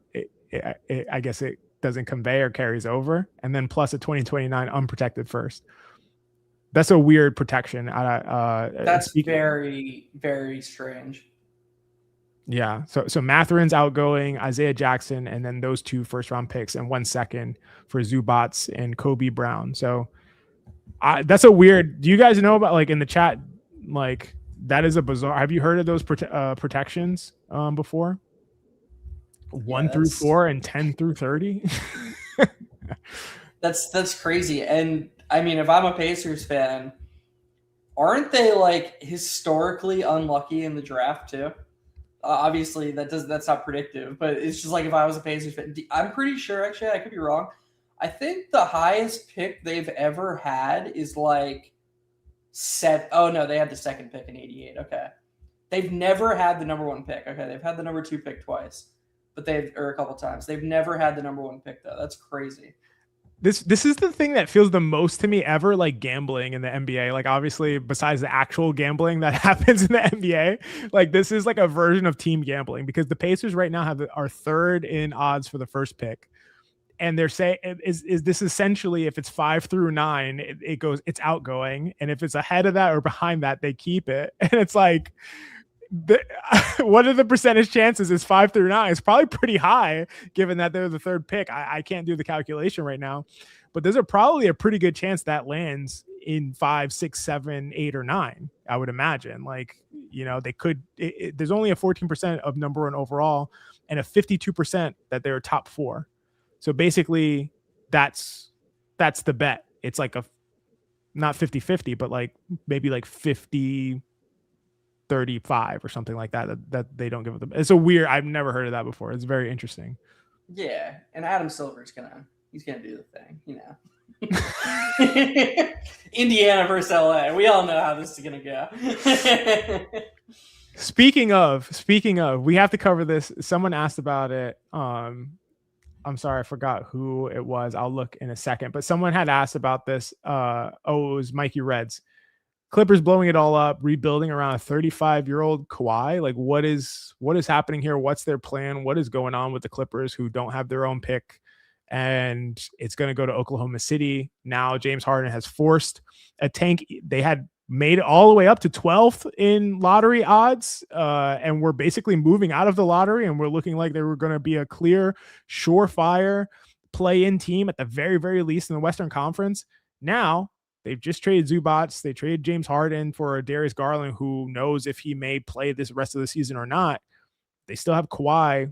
I guess it doesn't convey or carries over, and then plus a 2029 unprotected first. That's a weird protection. That's very, very strange. Yeah. So Matherin's outgoing, Isaiah Jackson, and then those 2 first round picks and 1 second for Zubac and Kobe Brown. So that's a weird. Do you guys know about, like, in the chat, like, that is a bizarre. Have you heard of those protections before? 1 through 4 and 10 through 30. That's crazy. And I mean, if I'm a Pacers fan, aren't they like historically unlucky in the draft too? Obviously, that's not predictive, but it's just like if I was a Pacers fan, I'm pretty sure, actually, I could be wrong. I think the highest pick they've ever had is like 7. Oh no, they had the second pick in '88. Okay, they've never had the number 1 pick. Okay, they've had the number 2 pick twice, but or a couple times. They've never had the number 1 pick though. That's crazy. This is the thing that feels the most to me ever, like gambling in the NBA. Like, obviously, besides the actual gambling that happens in the NBA, like, this is like a version of team gambling, because the Pacers right now are 3rd in odds for the first pick, and they're saying is this essentially, if it's 5 through 9, it's outgoing, and if it's ahead of that or behind that, they keep it. And it's like, what are the percentage chances? Is 5 through 9? It's probably pretty high, given that they're the 3rd pick. I can't do the calculation right now, but there's probably a pretty good chance that lands in 5, 6, 7, 8, or 9. I would imagine. Like, they could. There's only a 14% of number 1 overall, and a 52% that they're top 4. So basically, that's the bet. It's like a not 50-50, but like maybe like 50-35 or something like that they don't give it. It's a weird. I've never heard of that before. It's very interesting. Yeah, and Adam Silver's he's gonna do the thing, Indiana versus LA. We all know how this is gonna go. Speaking of, we have to cover this. Someone asked about it. I'm sorry, I forgot who it was. I'll look in a second. But someone had asked about this. It was Mikey Reds. Clippers blowing it all up, rebuilding around a 35-year-old Kawhi. Like, what is happening here? What's their plan? What is going on with the Clippers who don't have their own pick? And it's going to go to Oklahoma City. Now James Harden has forced a tank. They had made it all the way up to 12th in lottery odds, and we're basically moving out of the lottery, and we're looking like they were going to be a clear, surefire play-in team at the very, very least in the Western Conference. Now they've just traded Zubac. They traded James Harden for Darius Garland, who knows if he may play this rest of the season or not. They still have Kawhi.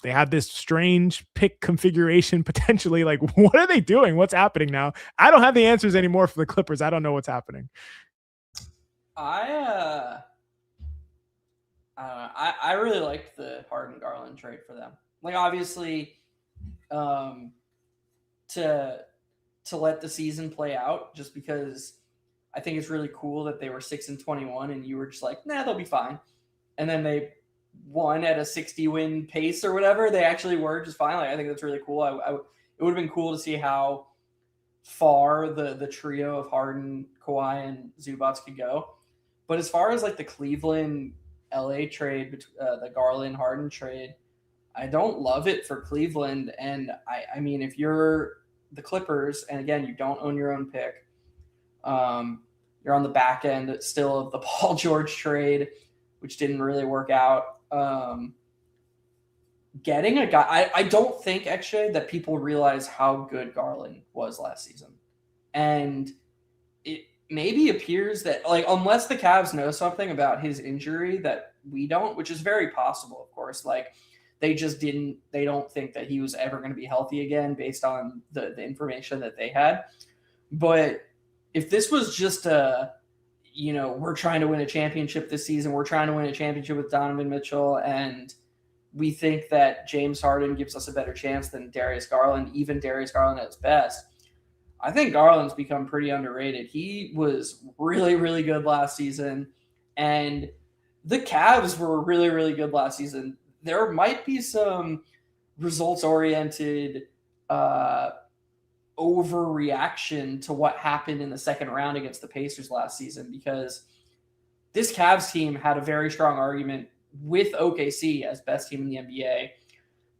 They have this strange pick configuration potentially. Like, what are they doing? What's happening now? I don't have the answers anymore for the Clippers. I don't know what's happening. I really liked the Harden Garland trade for them. Like, obviously, to let the season play out, just because I think it's really cool that they were 6-21 and you were just like, nah, they'll be fine. And then they won at a 60-win pace or whatever. They actually were just fine. Like, I think that's really cool. It would have been cool to see how far the trio of Harden, Kawhi, and Zubac could go. But as far as like the Cleveland LA trade, the Garland Harden trade, I don't love it for Cleveland. And I mean, if you're the Clippers, and again, you don't own your own pick, you're on the back end still of the Paul George trade, which didn't really work out. Getting a guy, I don't think actually that people realize how good Garland was last season. And it maybe appears that, like, unless the Cavs know something about his injury that we don't, which is very possible, of course, like they don't think that he was ever going to be healthy again based on the information that they had. But if this was just we're trying to win a championship this season, we're trying to win a championship with Donovan Mitchell, and we think that James Harden gives us a better chance than Darius Garland, even Darius Garland at his best, I think Garland's become pretty underrated. He was really, really good last season, and the Cavs were really, really good last season. There might be some results-oriented overreaction to what happened in the second round against the Pacers last season, because this Cavs team had a very strong argument with OKC as best team in the NBA.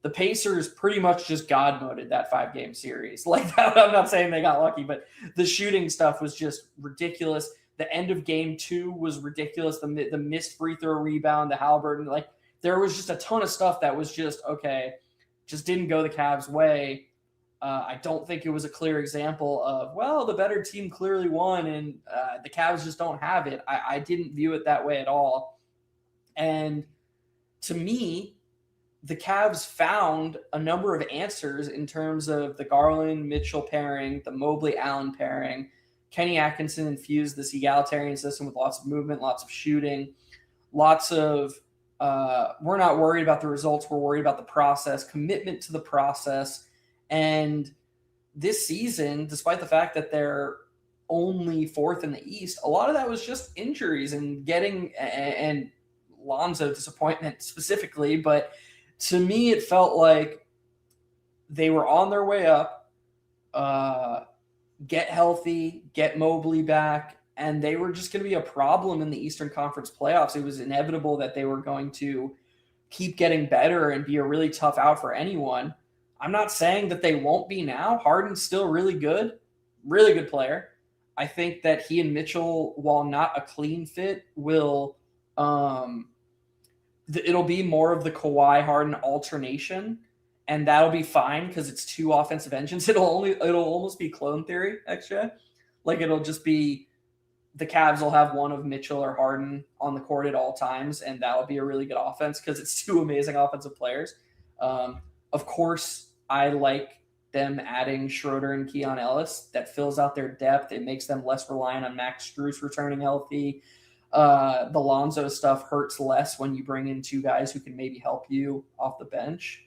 The Pacers pretty much just God moded that 5-game series. Like that, I'm not saying they got lucky, but the shooting stuff was just ridiculous. The end of game 2 was ridiculous. The missed free throw rebound, the Halliburton, like there was just a ton of stuff that was just okay, just didn't go the Cavs' way. I don't think it was a clear example of, well, the better team clearly won and the Cavs just don't have it. I didn't view it that way at all. And to me, the Cavs found a number of answers in terms of the Garland-Mitchell pairing, the Mobley-Allen pairing. Kenny Atkinson infused this egalitarian system with lots of movement, lots of shooting, lots of we're not worried about the results, we're worried about the process, commitment to the process. And this season, despite the fact that they're only 4th in the East, a lot of that was just injuries and getting and Lonzo disappointment specifically. But to me, it felt like they were on their way up, get healthy, get Mobley back, and they were just going to be a problem in the Eastern Conference playoffs. It was inevitable that they were going to keep getting better and be a really tough out for anyone. I'm not saying that they won't be now. Harden's still really good player. I think that he and Mitchell, while not a clean fit, will it'll be more of the Kawhi Harden alternation, and that'll be fine because it's 2 offensive engines. It'll almost be clone theory, actually. Like it'll just be the Cavs will have one of Mitchell or Harden on the court at all times, and that'll be a really good offense because it's 2 amazing offensive players. Of course, I like them adding Schroeder and Keon Ellis. That fills out their depth. It makes them less reliant on Max Strus returning healthy. The Lonzo stuff hurts less when you bring in 2 guys who can maybe help you off the bench.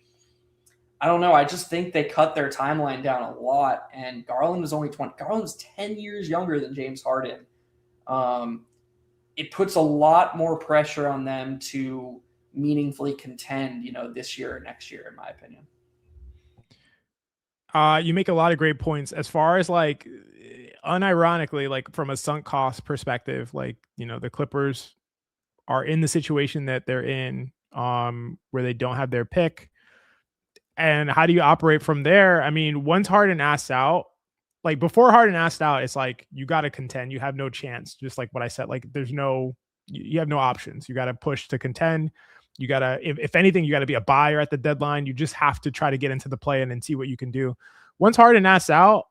I don't know. I just think they cut their timeline down a lot, and Garland was only 20. Garland was 10 years younger than James Harden. It puts a lot more pressure on them to meaningfully contend, this year or next year, in my opinion. You make a lot of great points as far as like, unironically, like from a sunk cost perspective, like, the Clippers are in the situation that they're in, where they don't have their pick. And how do you operate from there? I mean, once Harden asked out, like before Harden asked out, it's like you got to contend. You have no chance. Just like what I said, like you have no options. You got to push to contend. You got to, if anything, you got to be a buyer at the deadline. You just have to try to get into the play and see what you can do. Once Harden asks out,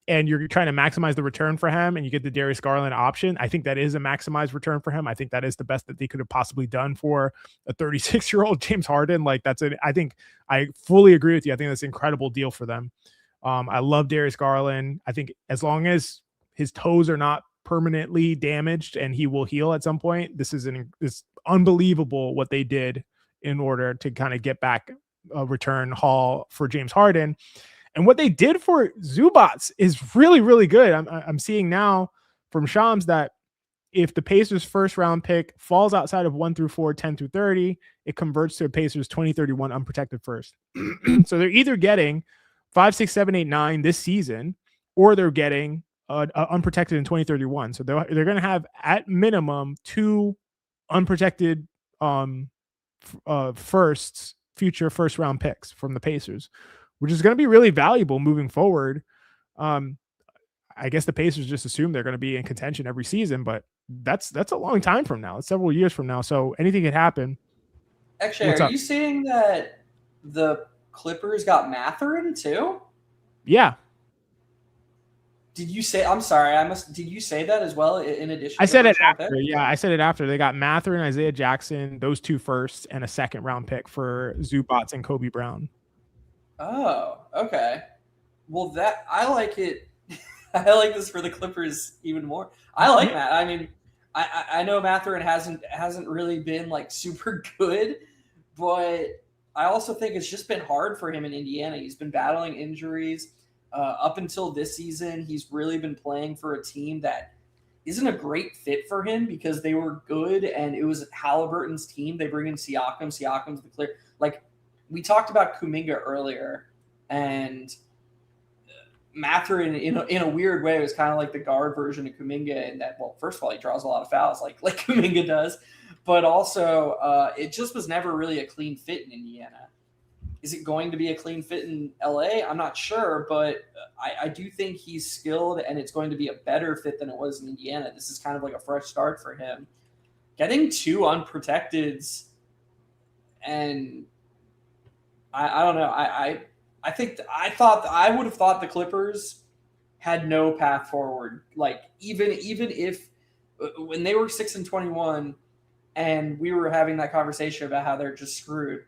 and you're trying to maximize the return for him and you get the Darius Garland option, I think that is a maximized return for him. I think that is the best that they could have possibly done for a 36-year-old James Harden. Like I think I fully agree with you. I think that's an incredible deal for them. I love Darius Garland. I think as long as his toes are not permanently damaged and he will heal at some point, this is unbelievable what they did in order to kind of get back a return haul for James Harden. And what they did for Zubac is really, really good. I'm seeing now from Shams that if the Pacers' first round pick falls outside of 1 through 4, 10 through 30, it converts to a Pacers 2031 unprotected first. So they're either getting 5, 6, 7, 8, 9 this season, or they're getting unprotected in 2031. So they're going to have at minimum 2 unprotected future first round picks from the Pacers, which is going to be really valuable moving forward. I guess the Pacers just assume they're going to be in contention every season, but that's a long time from now. It's several years from now. So anything could happen. Actually, are you saying that the Clippers got Mathurin too? Yeah. Did you say? I'm sorry. Did you say that as well? In addition, I said it after. Pick? Yeah, I said it after. They got Mathurin, Isaiah Jackson, those 2 firsts, and a second round pick for Zubac and Kobe Brown. Oh, okay. Well, I like it. I like this for the Clippers even more. I like Matt. I mean, I know Mathurin hasn't really been like super good, but I also think it's just been hard for him in Indiana. He's been battling injuries up until this season. He's really been playing for a team that isn't a great fit for him because they were good and it was Halliburton's team. They bring in Siakam. Siakam's the clear. Like we talked about Kuminga earlier, and Mathurin in a weird way was kind of like the guard version of Kuminga in that, well, first of all, he draws a lot of fouls like Kuminga does, but also it just was never really a clean fit in Indiana. Is it going to be a clean fit in LA? I'm not sure, but I do think he's skilled and it's going to be a better fit than it was in Indiana. This is kind of like a fresh start for him. Getting 2 unprotecteds, and I don't know. I think I would have thought the Clippers had no path forward. Like even if when they were 6-21 and we were having that conversation about how they're just screwed,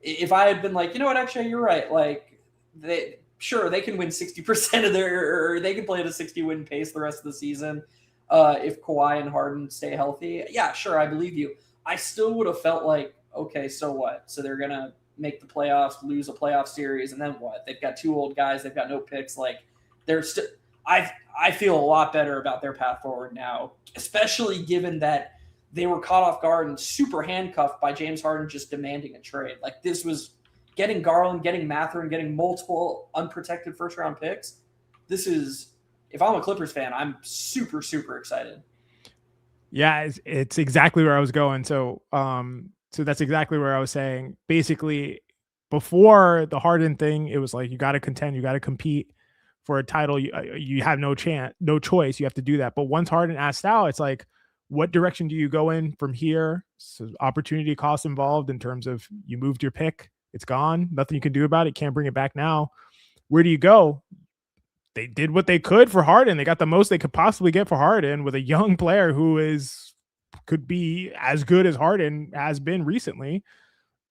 if I had been like, you know what, actually you're right. Like they can win 60% of or they can play at a 60-win pace the rest of the season if Kawhi and Harden stay healthy. Yeah, sure, I believe you. I still would have felt like, okay, so what? So they're gonna make the playoffs, lose a playoff series, and then what? They've got 2 old guys. They've got no picks. Like they're still. I feel a lot better about their path forward now, especially given that they were caught off guard and super handcuffed by James Harden just demanding a trade. Like this was getting Garland, getting Mathurin, getting multiple unprotected first-round picks. This is, if I'm a Clippers fan, I'm super, super excited. Yeah, it's exactly where I was going. So that's exactly where I was saying. Basically, before the Harden thing, it was like you got to contend, you got to compete for a title. You have no choice. You have to do that. But once Harden asked out, it's like, what direction do you go in from here? So opportunity cost involved in terms of you moved your pick. It's gone. Nothing you can do about it. Can't bring it back now. Where do you go? They did what they could for Harden. They got the most they could possibly get for Harden with a young player who could be as good as Harden has been recently.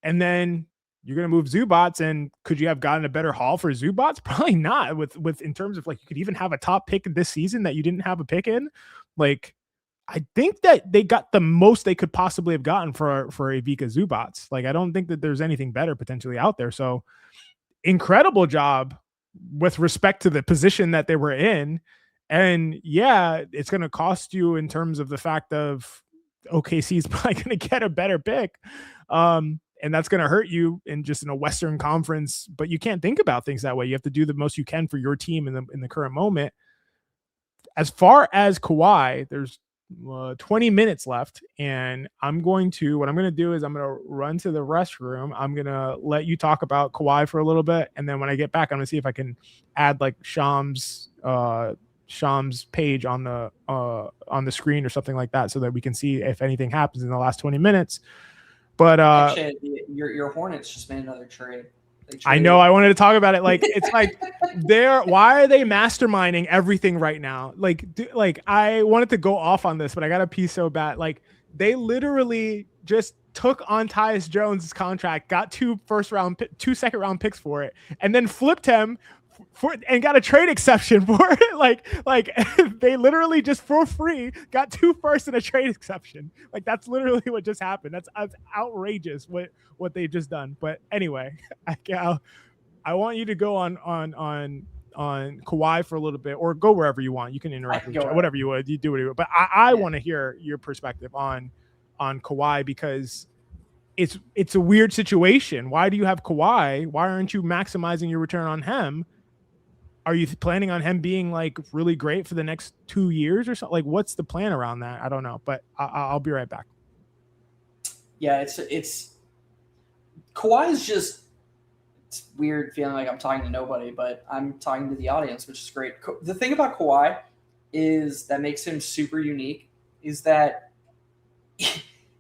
And then you're going to move Zubac, and could you have gotten a better haul for Zubac? Probably not with in terms of like, you could even have a top pick this season that you didn't have a pick in. Like, I think that they got the most they could possibly have gotten for Ivica Zubac. Like, I don't think that there's anything better potentially out there. So incredible job with respect to the position that they were in. And yeah, it's going to cost you in terms of the fact of OKC is probably going to get a better pick. and that's going to hurt you in a Western Conference. But you can't think about things that way. You have to do the most you can for your team in the current moment. As far as Kawhi, there's 20 minutes left, and what I'm going to do is I'm going to run to the restroom. I'm going to let you talk about Kawhi for a little bit, and then when I get back, I'm going to see if I can add like Sham's page on the screen or something like that, so that we can see if anything happens in the last 20 minutes. But actually, your Hornets just made another trade. I know. I wanted to talk about it. Like, it's like why are they masterminding everything right now? Like I wanted to go off on this, but I got to pee so bad. Like, they literally just took on Tyus Jones' contract, got two second round picks for it, and then flipped him and got a trade exception for it. Like they literally just for free got 2 firsts and a trade exception. Like, that's literally what just happened. That's outrageous what they've just done. But anyway, I want you to go on Kawhi for a little bit, or go wherever you want. You can interact with whatever you would. You do whatever. But I want to hear your perspective on Kawhi, because it's a weird situation. Why do you have Kawhi? Why aren't you maximizing your return on him? Are you planning on him being like really great for the next 2 years or something? Like, what's the plan around that? I don't know, but I'll be right back. Yeah, it's Kawhi's just, it's weird feeling like I'm talking to nobody, but I'm talking to the audience, which is great. The thing about Kawhi that makes him super unique is that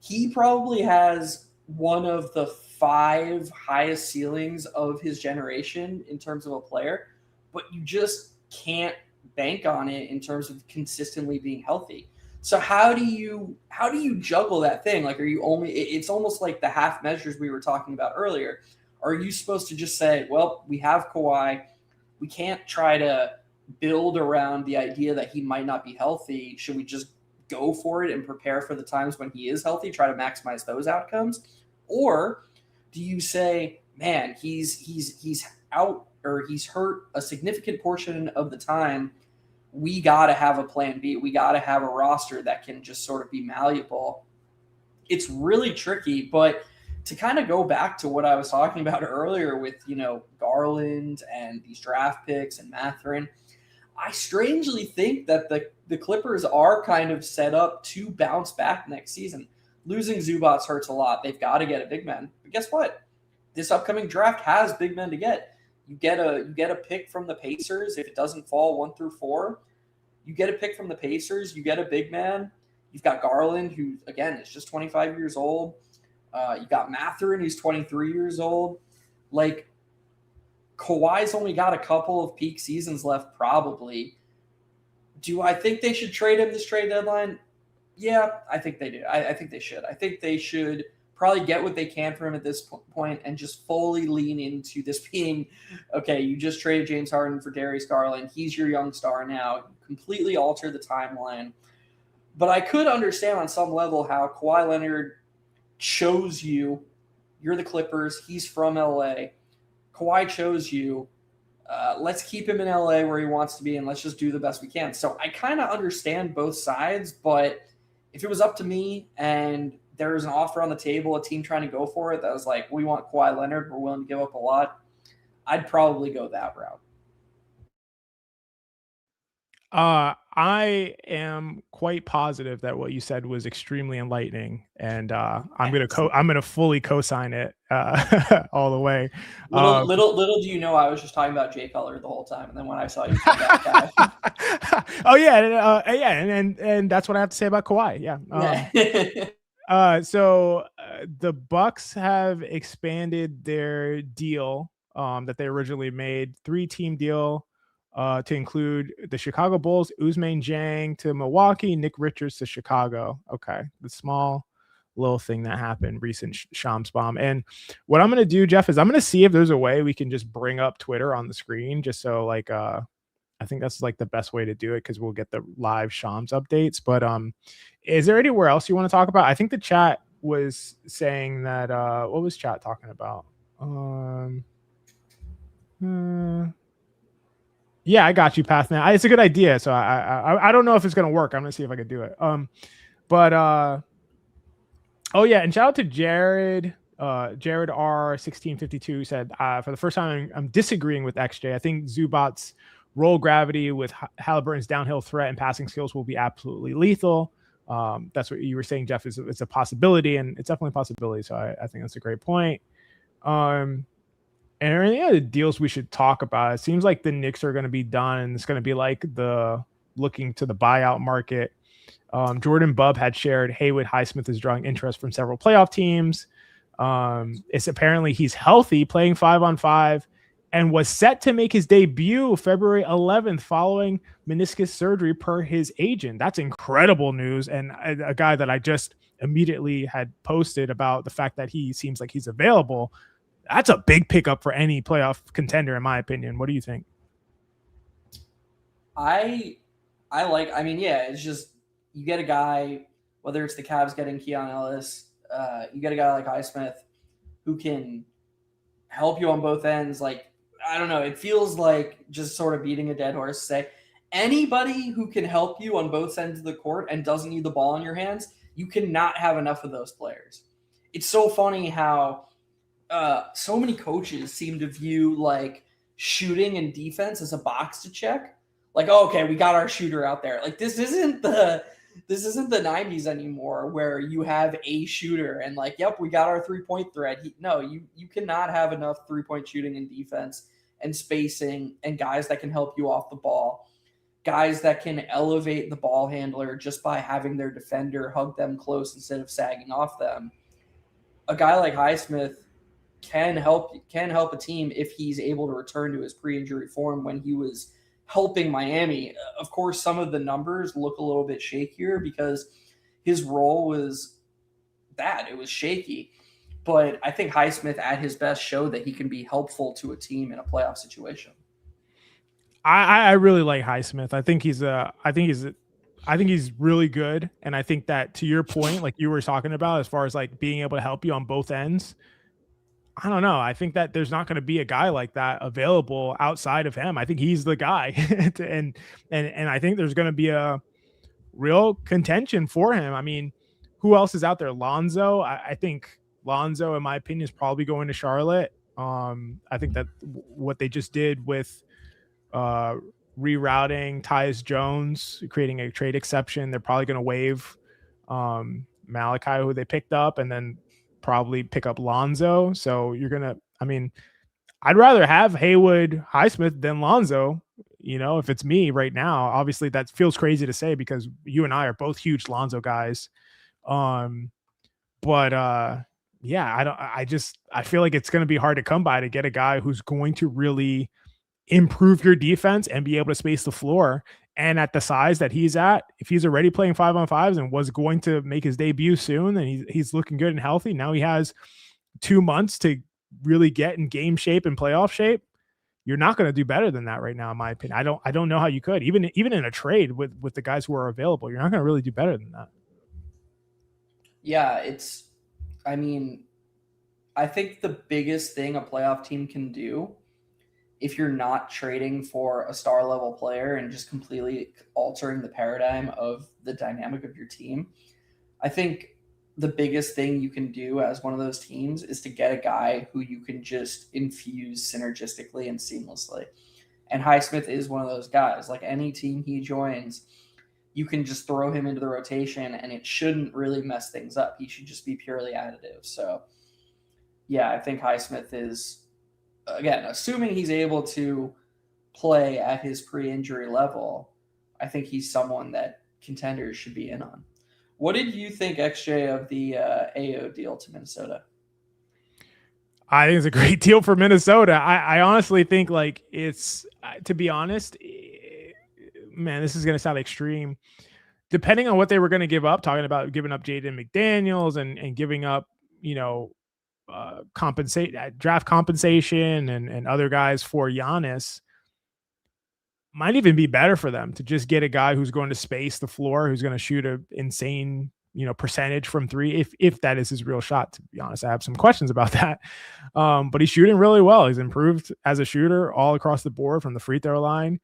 he probably has one of the 5 highest ceilings of his generation in terms of a player, but you just can't bank on it in terms of consistently being healthy. So how do you juggle that thing? Like, it's almost like the half measures we were talking about earlier. Are you supposed to just say, well, we have Kawhi, we can't try to build around the idea that he might not be healthy? Should we just go for it and prepare for the times when he is healthy, try to maximize those outcomes? Or do you say, man, he's out, or he's hurt a significant portion of the time, we got to have a plan B. We got to have a roster that can just sort of be malleable. It's really tricky, but to kind of go back to what I was talking about earlier with, Garland and these draft picks and Mathurin, I strangely think that the Clippers are kind of set up to bounce back next season. Losing Zubac hurts a lot. They've got to get a big man. But guess what? This upcoming draft has big men to get. You get a pick from the Pacers. If it doesn't fall 1 through 4, you get a pick from the Pacers. You get a big man. You've got Garland, who, again, is just 25 years old. You got Mathurin, who's 23 years old. Like, Kawhi's only got a couple of peak seasons left, probably. Do I think they should trade him this trade deadline? Yeah, I think they do. I think they should. I think they should probably get what they can from him at this point and just fully lean into this being, okay, you just traded James Harden for Darius Garland. He's your young star now. Completely alter the timeline. But I could understand on some level how Kawhi Leonard chose you. You're the Clippers. He's from LA. Kawhi chose you. Let's keep him in LA where he wants to be, and let's just do the best we can. So I kind of understand both sides, but if it was up to me and there was an offer on the table, a team trying to go for it that was like, we want Kawhi Leonard, we're willing to give up a lot, I'd probably go that route. I am quite positive that what you said was extremely enlightening, and I'm gonna fully co-sign it all the way. Little do you know, I was just talking about Jay Cutler the whole time, and then when I saw you say that guy, oh yeah, and that's what I have to say about Kawhi. So the Bucks have expanded their deal that they originally made, 3-team deal. To include the Chicago Bulls, Ousmane Dieng to Milwaukee, Nick Richards to Chicago. Okay, the small little thing that happened, recent Shams bomb. And what I'm going to do, Geoff, is I'm going to see if there's a way we can just bring up Twitter on the screen, just so like I think that's like the best way to do it, because we'll get the live Shams updates. But is there anywhere else you want to talk about? I think the chat was saying that what was chat talking about? Yeah, I got you, Pathman. It's a good idea. So I don't know if it's gonna work. I'm gonna see if I can do it. Oh yeah, and shout out to Jared Jared R1652 said, for the first time, I'm disagreeing with XJ. I think Zubac's roll gravity with Halliburton's downhill threat and passing skills will be absolutely lethal. That's what you were saying, Geoff, is it's a possibility, and it's definitely a possibility. So I think that's a great point. And are there any other deals we should talk about? It seems like the Knicks are going to be done, and it's going to be like the looking to the buyout market. Jordan Bubb had shared Haywood Highsmith is drawing interest from several playoff teams. It's apparently he's healthy, playing 5-on-5, and was set to make his debut February 11th following meniscus surgery per his agent. That's incredible news. And a guy that I just immediately had posted about the fact that he seems like he's available. That's a big pickup for any playoff contender, in my opinion. What do you think? I mean, yeah, it's just you get a guy, whether it's the Cavs getting Keon Ellis, you get a guy like Highsmith who can help you on both ends. Like, I don't know, it feels like just sort of beating a dead horse to say anybody who can help you on both ends of the court and doesn't need the ball in your hands, you cannot have enough of those players. It's so funny how so many coaches seem to view like shooting and defense as a box to check. Like, oh, okay, we got our shooter out there. Like, this isn't the 90s anymore where you have a shooter and like, yep, we got our 3-point threat. No, you cannot have enough 3-point shooting and defense and spacing and guys that can help you off the ball, guys that can elevate the ball handler just by having their defender hug them close instead of sagging off them. A guy like Highsmith can help a team if he's able to return to his pre-injury form when he was helping Miami. Of course, some of the numbers look a little bit shakier because his role was bad. It was shaky. But I think Highsmith at his best showed that he can be helpful to a team in a playoff situation. I really like Highsmith. I think he's really good. And I think that, to your point, like you were talking about, as far as like being able to help you on both ends, I don't know. I think that there's not going to be a guy like that available outside of him. I think he's the guy. and I think there's going to be a real contention for him. I mean, who else is out there? Lonzo. I think Lonzo, in my opinion, is probably going to Charlotte. I think that what they just did with rerouting Tyus Jones, creating a trade exception, they're probably going to waive Malachi, who they picked up, and then probably pick up Lonzo. So I'd rather have Haywood Highsmith than Lonzo, if it's me right now. Obviously that feels crazy to say because you and I are both huge Lonzo guys. Yeah, I feel like it's going to be hard to come by to get a guy who's going to really improve your defense and be able to space the floor. And at the size that he's at, if he's already playing 5-on-5s and was going to make his debut soon, and he's looking good and healthy, now he has 2 months to really get in game shape and playoff shape. You're not going to do better than that right now, in my opinion. I don't know how you could, even in a trade with the guys who are available. You're not going to really do better than that. Yeah, I think the biggest thing a playoff team can do, if you're not trading for a star level player and just completely altering the paradigm of the dynamic of your team, I think the biggest thing you can do as one of those teams is to get a guy who you can just infuse synergistically and seamlessly. And Highsmith is one of those guys. Like, any team he joins, you can just throw him into the rotation and it shouldn't really mess things up. He should just be purely additive. So yeah, I think Highsmith is, again, assuming he's able to play at his pre-injury level, I think he's someone that contenders should be in on. What did you think, XJ, of the AO deal to Minnesota? I think it's a great deal for Minnesota. I honestly think, like, it's, to be honest, man, this is going to sound extreme. Depending on what they were going to give up, talking about giving up Jaden McDaniels and giving up, draft compensation and other guys for Giannis, might even be better for them to just get a guy who's going to space the floor, who's going to shoot an insane, percentage from three, if that is his real shot. To be honest, I have some questions about that. But he's shooting really well. He's improved as a shooter all across the board from the free throw line.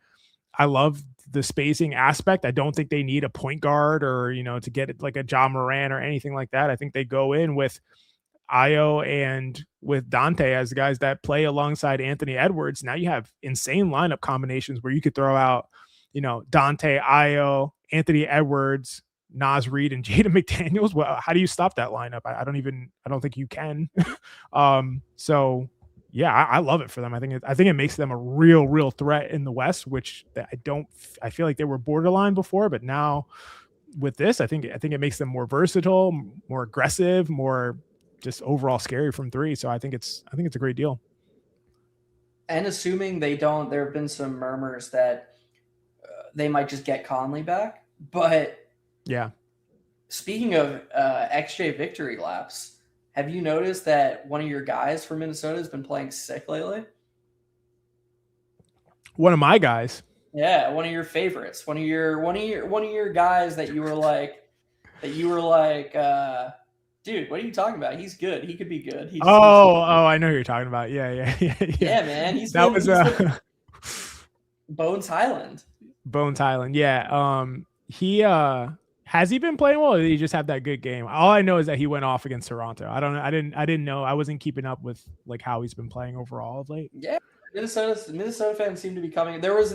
I love the spacing aspect. I don't think they need a point guard or, to get it like a Ja Morant or anything like that. I think they go in with Io and with Dante as the guys that play alongside Anthony Edwards, now you have insane lineup combinations where you could throw out, Dante, Io, Anthony Edwards, Nas Reed, and Jaden McDaniels. Well, how do you stop that lineup? I don't think you can. So yeah, I love it for them. I think it makes them a real threat in the West, which I feel like they were borderline before, but now with this, I think it makes them more versatile, more aggressive, more just overall scary from three. So I think it's a great deal. And assuming they don't, there have been some murmurs that they might just get Conley back. But yeah, speaking of XJ victory laps, have you noticed that one of your guys from Minnesota has been playing sick lately? One of my guys. Yeah, one of your favorites. One of your guys that you were like, dude, what are you talking about? He's good. He could be good. I know who you're talking about. Yeah. Yeah, man. Bones Highland. Bones Highland. Yeah. He has he been playing well, or did he just have that good game? All I know is that he went off against Toronto. I don't know. I didn't know. I wasn't keeping up with like how he's been playing overall of late. Yeah. Minnesota fans seem to be coming. There was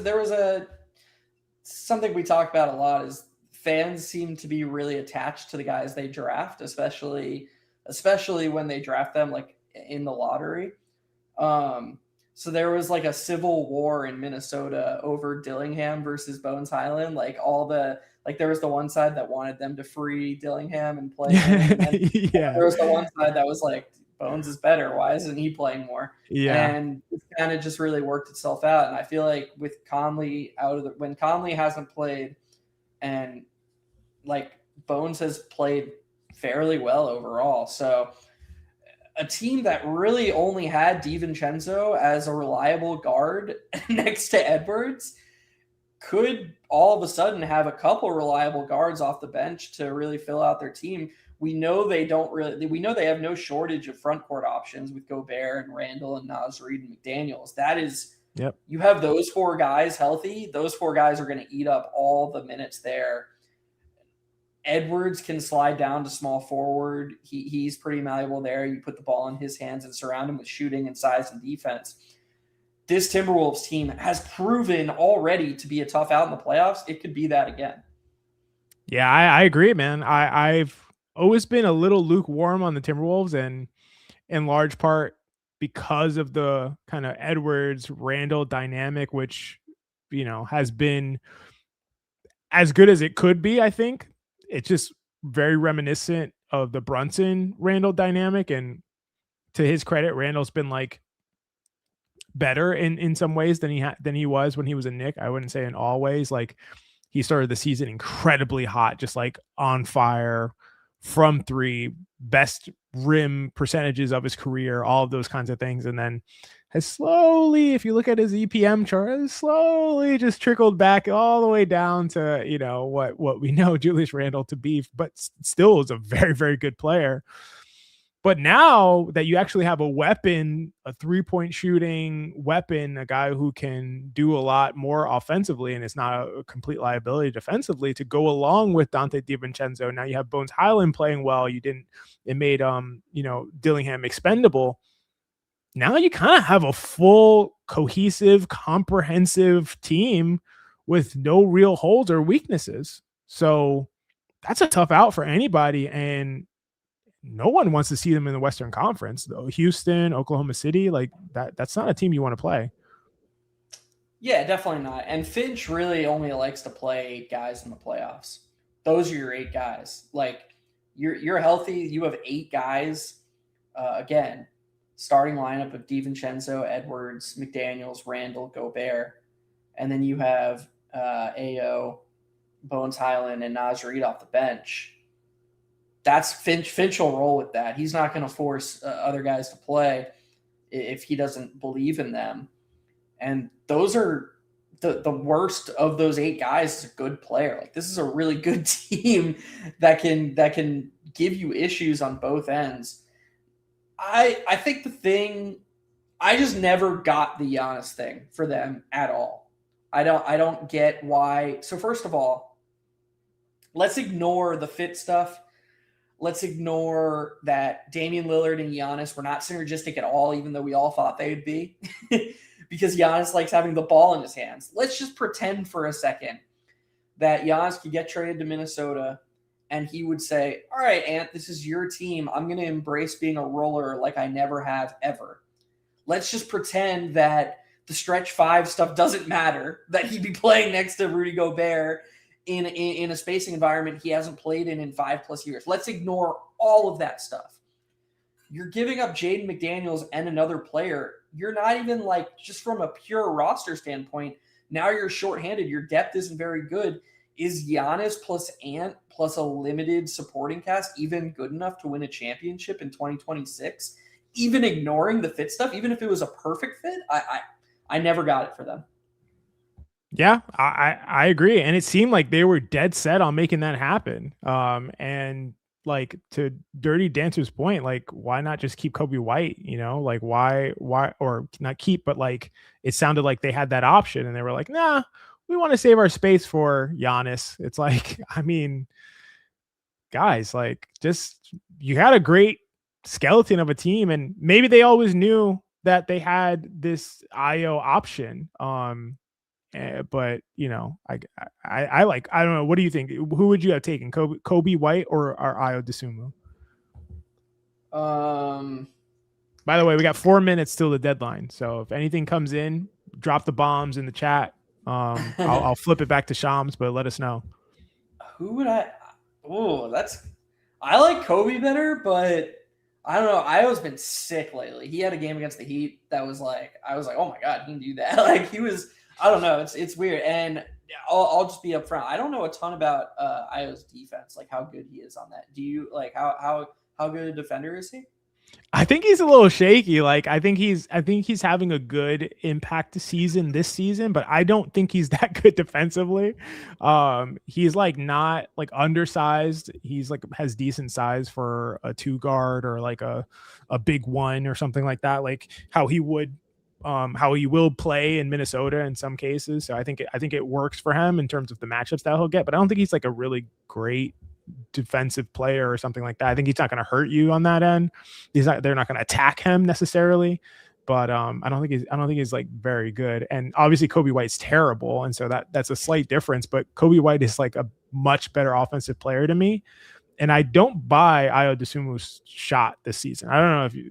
something we talk about a lot is fans seem to be really attached to the guys they draft, especially when they draft them like in the lottery. So there was like a civil war in Minnesota over Dillingham versus Bones Highland. Like there was the one side that wanted them to free Dillingham and play him. And yeah. There was the one side that was like, Bones is better. Why isn't he playing more? Yeah. And it kind of just really worked itself out. And I feel like with Conley when Conley hasn't played and like Bones has played fairly well overall. So a team that really only had DiVincenzo as a reliable guard next to Edwards could all of a sudden have a couple reliable guards off the bench to really fill out their team. We know they have no shortage of front court options with Gobert and Randall and Nas Reed and McDaniels. That is, yep. You have those four guys healthy. Those four guys are going to eat up all the minutes there. Edwards can slide down to small forward. He's pretty malleable there. You put the ball in his hands and surround him with shooting and size and defense. This Timberwolves team has proven already to be a tough out in the playoffs. It could be that again. Yeah, I agree, man. I've always been a little lukewarm on the Timberwolves, and in large part because of the kind of Edwards Randall dynamic, which has been as good as it could be. I think it's just very reminiscent of the Brunson Randall dynamic, and to his credit, Randall's been like better in some ways than he was when he was a Knick. I wouldn't say in all ways. Like, he started the season incredibly hot, just like on fire from three, best rim percentages of his career, all of those kinds of things. And then has slowly, if you look at his EPM chart, has slowly just trickled back all the way down to, what we know Julius Randle to be, but still is a very, very good player. But now that you actually have a weapon, a 3-point shooting weapon, a guy who can do a lot more offensively and it's not a complete liability defensively to go along with Dante DiVincenzo. Now you have Bones Highland playing well. It made Dillingham expendable. Now you kind of have a full, cohesive, comprehensive team with no real holes or weaknesses. So that's a tough out for anybody, and no one wants to see them in the Western Conference, though. Houston, Oklahoma City, like that's not a team you want to play. Yeah, definitely not. And Finch really only likes to play guys in the playoffs. Those are your 8 guys. Like, you're healthy. You have 8 guys. Again, starting lineup of DiVincenzo, Edwards, McDaniels, Randall, Gobert. And then you have AO, Bones Highland, and Nas Reed off the bench. That's Finch will roll with that. He's not going to force other guys to play if he doesn't believe in them. And those are the worst of those 8 guys is a good player. Like, this is a really good team that can give you issues on both ends. I think I just never got the Giannis thing for them at all. I don't get why. So first of all, let's ignore the fit stuff. let's ignore that Damian Lillard and Giannis were not synergistic at all, even though we all thought they would be, because Giannis likes having the ball in his hands. Let's just pretend for a second that Giannis could get traded to Minnesota and he would say, all right, Ant, this is your team. I'm going to embrace being a roller like I never have ever. Let's just pretend that the stretch 5 stuff doesn't matter, that he'd be playing next to Rudy Gobert in a spacing environment he hasn't played in 5+ years. Let's ignore all of that stuff. You're giving up Jaden McDaniels and another player. You're not even like, just from a pure roster standpoint, now you're shorthanded. Your depth isn't very good. Is Giannis plus Ant plus a limited supporting cast even good enough to win a championship in 2026? Even ignoring the fit stuff, even if it was a perfect fit, I never got it for them. Yeah, I agree. And it seemed like they were dead set on making that happen. And like, to Dirty Dancer's point, like, why not just keep Kobe White? You know, like, why, or not keep, but like, it sounded like they had that option and they were like, nah, we want to save our space for Giannis. It's like, I mean, guys, like, just, you had a great skeleton of a team, and maybe they always knew that they had this IO option. But you know, I like, I don't know. What do you think? Who would you have taken, Kobe White or Io DeSumo? By the way, we got 4 minutes till the deadline, so if anything comes in, drop the bombs in the chat. I'll flip it back to Shams, but let us know. Who would I? Oh, I like Kobe better, but I don't know. Io's been sick lately. He had a game against the Heat that was like, I was like, oh my God, he can do that. Like, he was, I don't know. It's weird. And I'll just be upfront. I don't know a ton about Io's defense, like how good he is on that. Do you, like, how good a defender is he? I think he's a little shaky. Like, I think he's having a good impact season this season, but I don't think he's that good defensively. He's like not like undersized. He's like has decent size for a 2 guard or like a big 1 or something like that. Like how he will play in Minnesota in some cases. So I think it works for him in terms of the matchups that he'll get, but I don't think he's like a really great defensive player or something like that. I think he's not going to hurt you on that end. They're not going to attack him necessarily, but I don't think he's like very good. And obviously Kobe White's terrible, and so that's a slight difference. But Kobe White is like a much better offensive player to me, and I don't buy Io DeSumo's shot this season. I don't know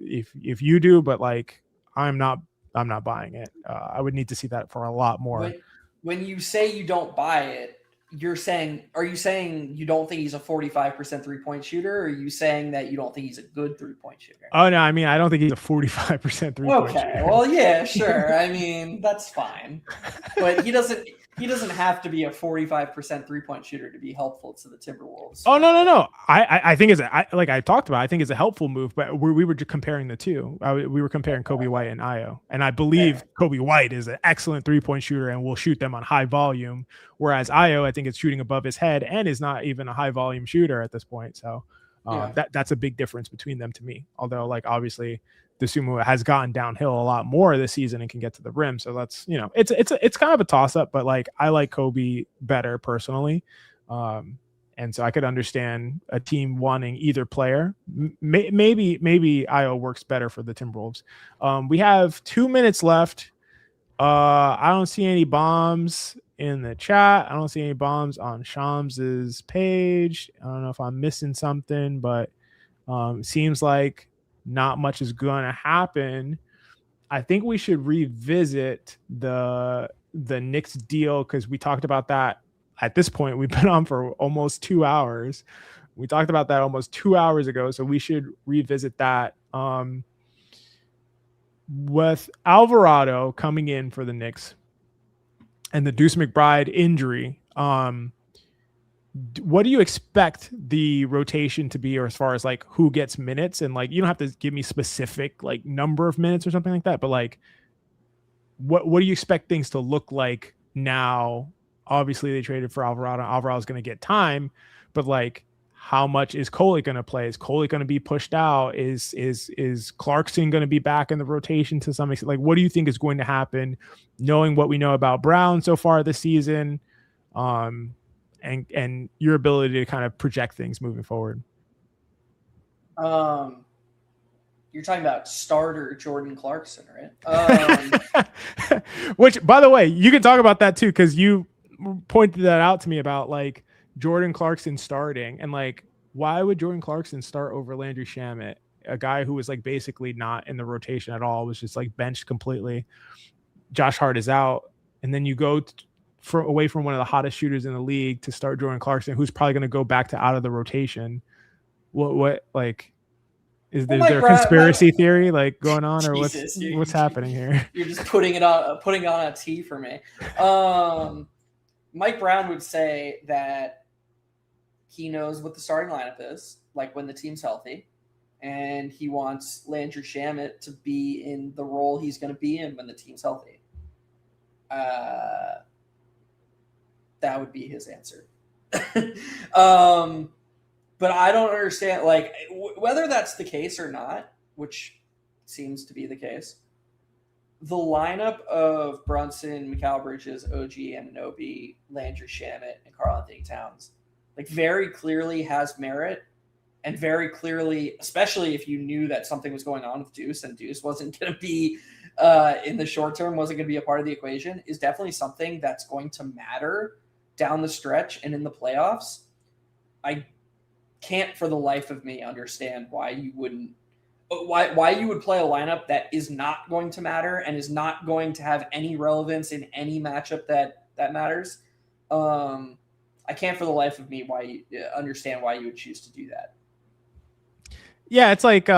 if you do, but like I'm not buying it. I would need to see that for a lot more. When you say you don't buy it, are you saying you don't think he's a 45% 3-point shooter, or are you saying that you don't think he's a good 3-point shooter? Oh no, I mean, I don't think he's a 45% 3-point shooter. Okay, well, yeah, sure. I mean, that's fine. But he doesn't have to be a 45% 3-point shooter to be helpful to the Timberwolves. Oh no. I think like I talked about, I think it's a helpful move, but we were just comparing the two. We were comparing Kobe White and Io, and I believe Kobe White is an excellent 3-point shooter and will shoot them on high volume, whereas Io, I think, is shooting above his head and is not even a high volume shooter at this point. So that's a big difference between them to me. Although, like, obviously DeSumo has gotten downhill a lot more this season and can get to the rim. So that's, you know, it's kind of a toss up, but like, I like Kobe better personally. And so I could understand a team wanting either player. Maybe Io works better for the Timberwolves. We have 2 minutes left. I don't see any bombs in the chat. I don't see any bombs on Shams's page. I don't know if I'm missing something, but seems like not much is going to happen. I think we should revisit the Knicks deal, because we talked about that. At this point, we've been on for almost 2 hours. We talked about that almost 2 hours ago, so we should revisit that. With Alvarado coming in for the Knicks and the Deuce McBride injury, what do you expect the rotation to be, or as far as like who gets minutes? And like, you don't have to give me specific like number of minutes or something like that, but like what do you expect things to look like now? Obviously they traded for Alvarado. Alvarado's going to get time, but like, how much is Coley going to play? Is Coley going to be pushed out? Is Clarkson going to be back in the rotation to some extent? Like, what do you think is going to happen, knowing what we know about Brown so far this season? And your ability to kind of project things moving forward? You're talking about starter Jordan Clarkson, right? Which, by the way, you can talk about that too, because you pointed that out to me about like Jordan Clarkson starting, and like why would Jordan Clarkson start over Landry Shamet, a guy who was like basically not in the rotation at all, was just like benched completely. Josh Hart is out, and then you go away from one of the hottest shooters in the league to start Jordan Clarkson, who's probably going to go back to out of the rotation. What like? Is there a conspiracy theory like going on, or Jesus, what's happening here? You're just putting on a T for me. Mike Brown would say that he knows what the starting lineup is, like when the team's healthy, and he wants Landry Shamet to be in the role he's going to be in when the team's healthy. That would be his answer. But I don't understand, like, whether that's the case or not, which seems to be the case. The lineup of Brunson, Mikal Bridges, OG Anunoby, Landry Shamet, and Karl-Anthony Towns, like, very clearly has merit, and very clearly, especially if you knew that something was going on with Deuce, and Deuce wasn't going to be in the short term, wasn't going to be a part of the equation, is definitely something that's going to matter down the stretch and in the playoffs. I can't for the life of me understand why you would play a lineup that is not going to matter and is not going to have any relevance in any matchup that matters. I can't for the life of me understand why you would choose to do that. Yeah, it's like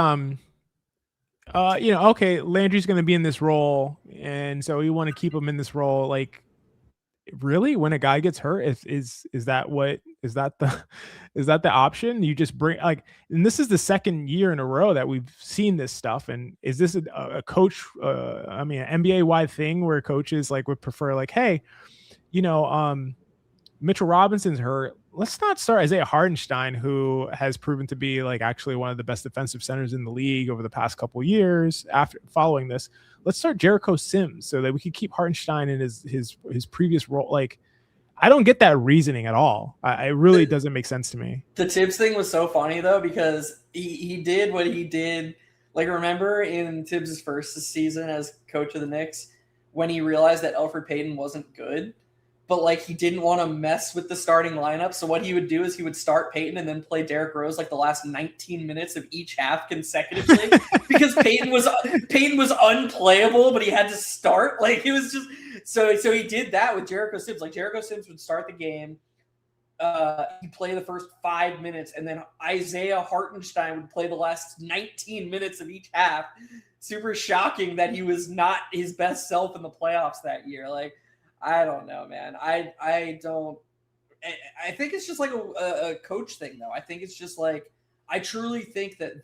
okay, Landry's going to be in this role, and so you want to keep him in this role. Like, really, when a guy gets hurt, is that the option? You just bring, like, and this is the second year in a row that we've seen this stuff. And is this a coach, an NBA wide thing where coaches like would prefer, like, hey, Mitchell Robinson's hurt, let's not start Isaiah Hartenstein, who has proven to be like actually one of the best defensive centers in the league over the past couple of years. After following this, let's start Jericho Sims so that we could keep Hartenstein in his previous role. Like, I don't get that reasoning at all. It really doesn't make sense to me. The Tibbs thing was so funny though, because he did what he did. Like, remember in Tibbs' first season as coach of the Knicks, when he realized that Elfrid Payton wasn't good, but like he didn't want to mess with the starting lineup. So what he would do is he would start Payton and then play Derrick Rose like the last 19 minutes of each half consecutively because Payton was unplayable, but he had to start. Like, it was just so he did that with Jericho Sims. Like, Jericho Sims would start the game. He'd play the first 5 minutes, and then Isaiah Hartenstein would play the last 19 minutes of each half. Super shocking that he was not his best self in the playoffs that year. Like, I don't know, man. I think it's just like a coach thing, though. I think it's just like, I truly think that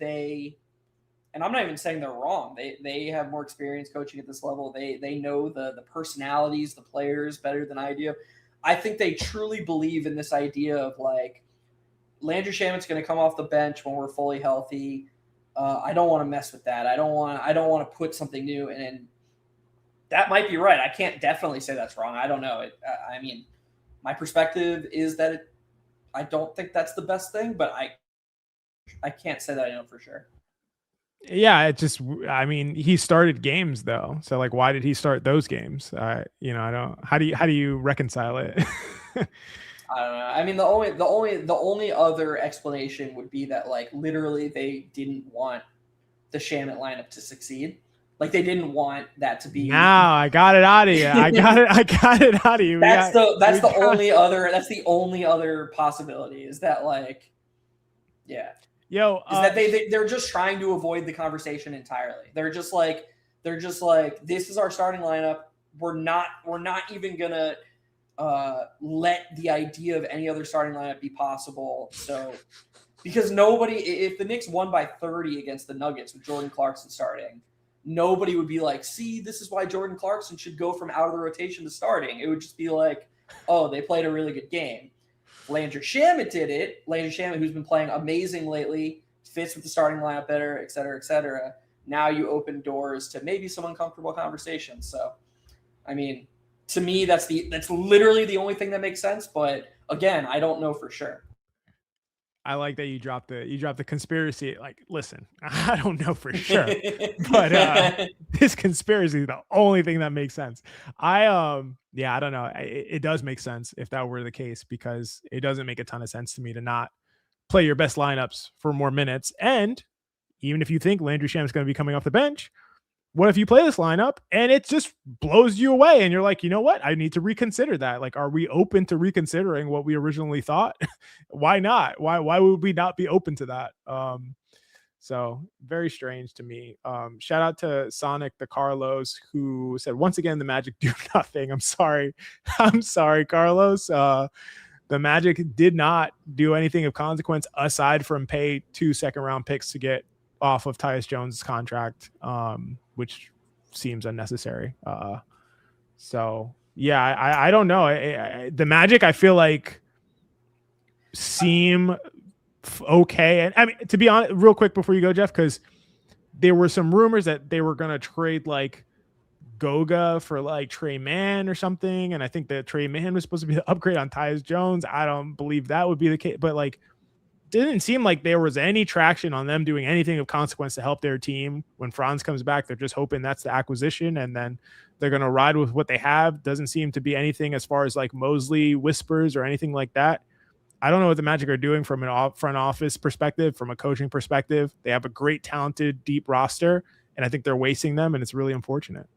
and I'm not even saying they're wrong. They have more experience coaching at this level. They know the personalities, the players better than I do. I think they truly believe in this idea of like, Landry Shamet's going to come off the bench when we're fully healthy. I don't want to mess with that. I don't want to put something new in. And that might be right. I can't definitely say that's wrong. I don't know. My perspective is that I don't think that's the best thing, but I can't say that I know for sure. Yeah, he started games though. So like, why did he start those games? I don't. How do you reconcile it? I don't know. I mean, the only other explanation would be that like literally they didn't want the Shamet lineup to succeed. Like, they didn't want that to be. Now I got it out of you. I got it out of you. That's the only other possibility, is that like, yeah. Yo, is that they're just trying to avoid the conversation entirely. They're just like, this is our starting lineup. We're not even gonna let the idea of any other starting lineup be possible. So, because if the Knicks won by 30 against the Nuggets with Jordan Clarkson starting, nobody would be like, see, this is why Jordan Clarkson should go from out of the rotation to starting. It would just be like, oh, they played a really good game. Landry Shamet did it. Landry Shamet, who's been playing amazing lately, fits with the starting lineup better, et cetera, et cetera. Now you open doors to maybe some uncomfortable conversations. So, I mean, to me, that's literally the only thing that makes sense. But again, I don't know for sure. I like that you dropped the conspiracy. Like, listen, I don't know for sure, but this conspiracy is the only thing that makes sense. Yeah, I don't know. It does make sense if that were the case, because it doesn't make a ton of sense to me to not play your best lineups for more minutes. And even if you think Landry Shamet's going to be coming off the bench, what if you play this lineup and it just blows you away and you're like, you know what? I need to reconsider that. Like, are we open to reconsidering what we originally thought? Why not? Why would we not be open to that? So very strange to me. Shout out to Sonic the Carlos, who said, once again, the Magic do nothing. I'm sorry. I'm sorry, Carlos. The Magic did not do anything of consequence aside from pay 2 second-round picks to get off of Tyus Jones' contract, which seems unnecessary. So yeah, I don't know. The Magic, I feel like, seem okay. And I mean, to be honest, real quick before you go, Geoff, because there were some rumors that they were going to trade like Goga for like Trey Mann or something. And I think that Trey Mann was supposed to be the upgrade on Tyus Jones. I don't believe that would be the case, but like, didn't seem like there was any traction on them doing anything of consequence to help their team. When Franz comes back, they're just hoping that's the acquisition, and then they're going to ride with what they have. Doesn't seem to be anything as far as like Mosley whispers or anything like that. I don't know what the Magic are doing from an front office perspective, from a coaching perspective. They have a great, talented, deep roster, and I think they're wasting them, and it's really unfortunate.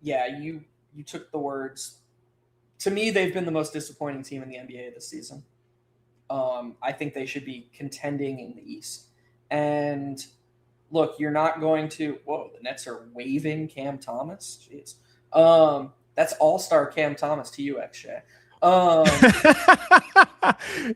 Yeah, you took the words. To me, they've been the most disappointing team in the NBA this season. I think they should be contending in the East. And look, you're not going to – whoa, the Nets are waiving Cam Thomas? Jeez. That's all-star Cam Thomas to you, XJ.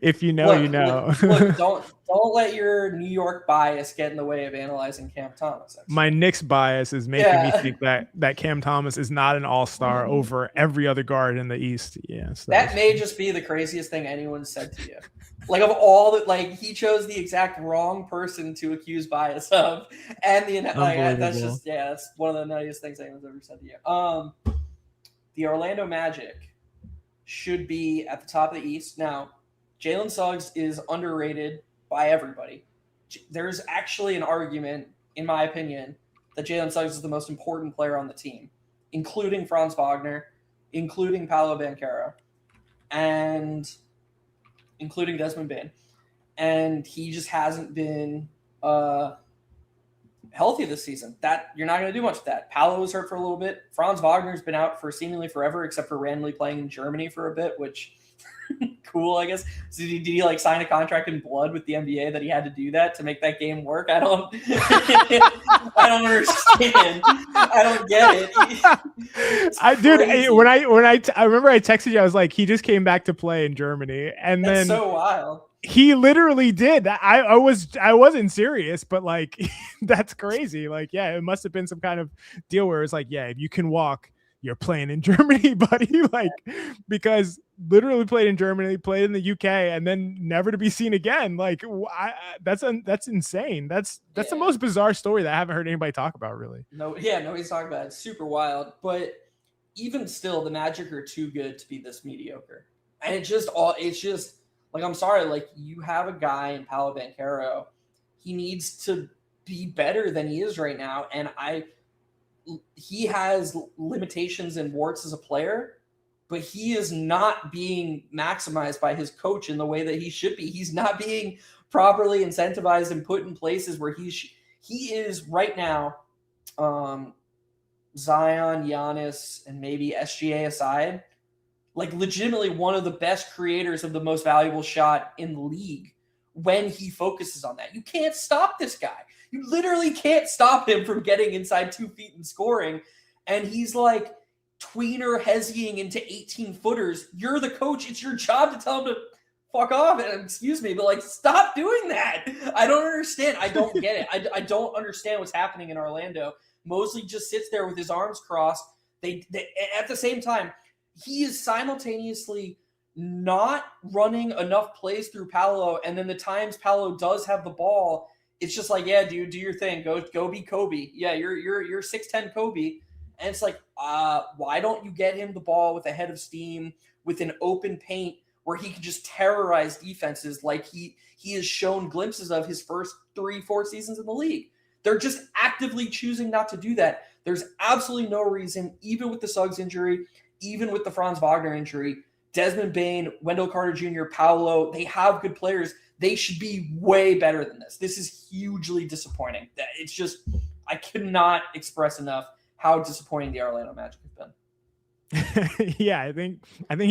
If you know, you know. Look, don't let your New York bias get in the way of analyzing Cam Thomas. Actually. My Knicks bias is making me think that Cam Thomas is not an all-star over every other guard in the East. Yeah, so. That may just be the craziest thing anyone said to you. Like, of all that, like, he chose the exact wrong person to accuse bias of, and that's one of the nuttiest things anyone's ever said to you. The Orlando Magic should be at the top of the East. Now, Jalen Suggs is underrated by everybody. There's actually an argument, in my opinion, that Jalen Suggs is the most important player on the team, including Franz Wagner, including Paolo Banchero, and including Desmond Bane. And he just hasn't been healthy this season. That you're not going to do much with that. Paolo was hurt for a little bit. Franz Wagner's been out for seemingly forever, except for randomly playing in Germany for a bit, which cool, I guess. So did he like sign a contract in blood with the NBA that he had to do that to make that game work? I don't understand. I don't get it. I remember I texted you, I was like, he just came back to play in Germany, and That's then so wild. He literally did. I wasn't serious, but like that's crazy. Like, yeah, it must have been some kind of deal where it's like, yeah, if you can walk, you're playing in Germany, buddy. Like, because literally played in Germany, played in the UK, and then never to be seen again. Like, that's insane. That's the most bizarre story that I haven't heard anybody talk about, really. Nobody's talking about it. It's super wild. But even still, the Magic are too good to be this mediocre. And it's just like, I'm sorry, like, you have a guy in Paolo Banchero. He needs to be better than he is right now. And he has limitations and warts as a player, but he is not being maximized by his coach in the way that he should be. He's not being properly incentivized and put in places where he is right now, Zion, Giannis, and maybe SGA aside, like legitimately one of the best creators of the most valuable shot in the league when he focuses on that. You can't stop this guy. You literally can't stop him from getting inside 2 feet and scoring. And he's like tweener hezzying into 18-footers. You're the coach. It's your job to tell him to fuck off. And excuse me, but like, stop doing that. I don't understand. I don't get it. I don't understand what's happening in Orlando. Mosley just sits there with his arms crossed. They at the same time, he is simultaneously not running enough plays through Paolo, and then the times Paolo does have the ball, it's just like, yeah, dude, do your thing. Go be Kobe. Yeah, you're 6'10" Kobe. And it's like, why don't you get him the ball with a head of steam, with an open paint, where he can just terrorize defenses like he has shown glimpses of his first 3-4 seasons in the league. They're just actively choosing not to do that. There's absolutely no reason, even with the Suggs injury, even with the Franz Wagner injury, Desmond Bane, Wendell Carter Jr., Paolo, they have good players. They should be way better than this. This is hugely disappointing. It's just, I cannot express enough how disappointing the Orlando Magic have been. Yeah, I think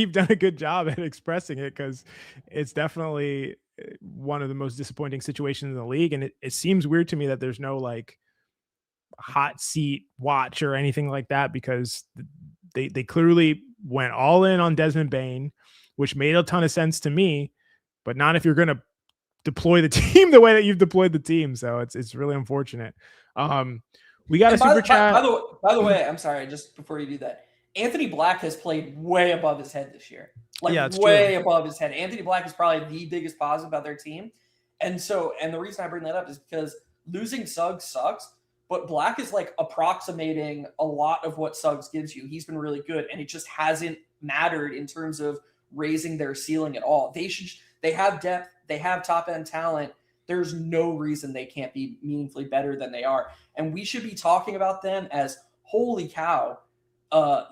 you've done a good job at expressing it, because it's definitely one of the most disappointing situations in the league. And it seems weird to me that there's no like hot seat watch or anything like that, because they clearly went all in on Desmond Bane, which made a ton of sense to me, but not if you're going to deploy the team the way that you've deployed the team. So it's really unfortunate. We got a super chat. By the way, I'm sorry, just before you do that, Anthony Black has played way above his head this year. Way above his head. Anthony Black is probably the biggest positive about their team. And the reason I bring that up is because losing Suggs sucks, but Black is like approximating a lot of what Suggs gives you. He's been really good, and it just hasn't mattered in terms of raising their ceiling at all. They have depth, they have top-end talent. There's no reason they can't be meaningfully better than they are. And we should be talking about them as, holy cow,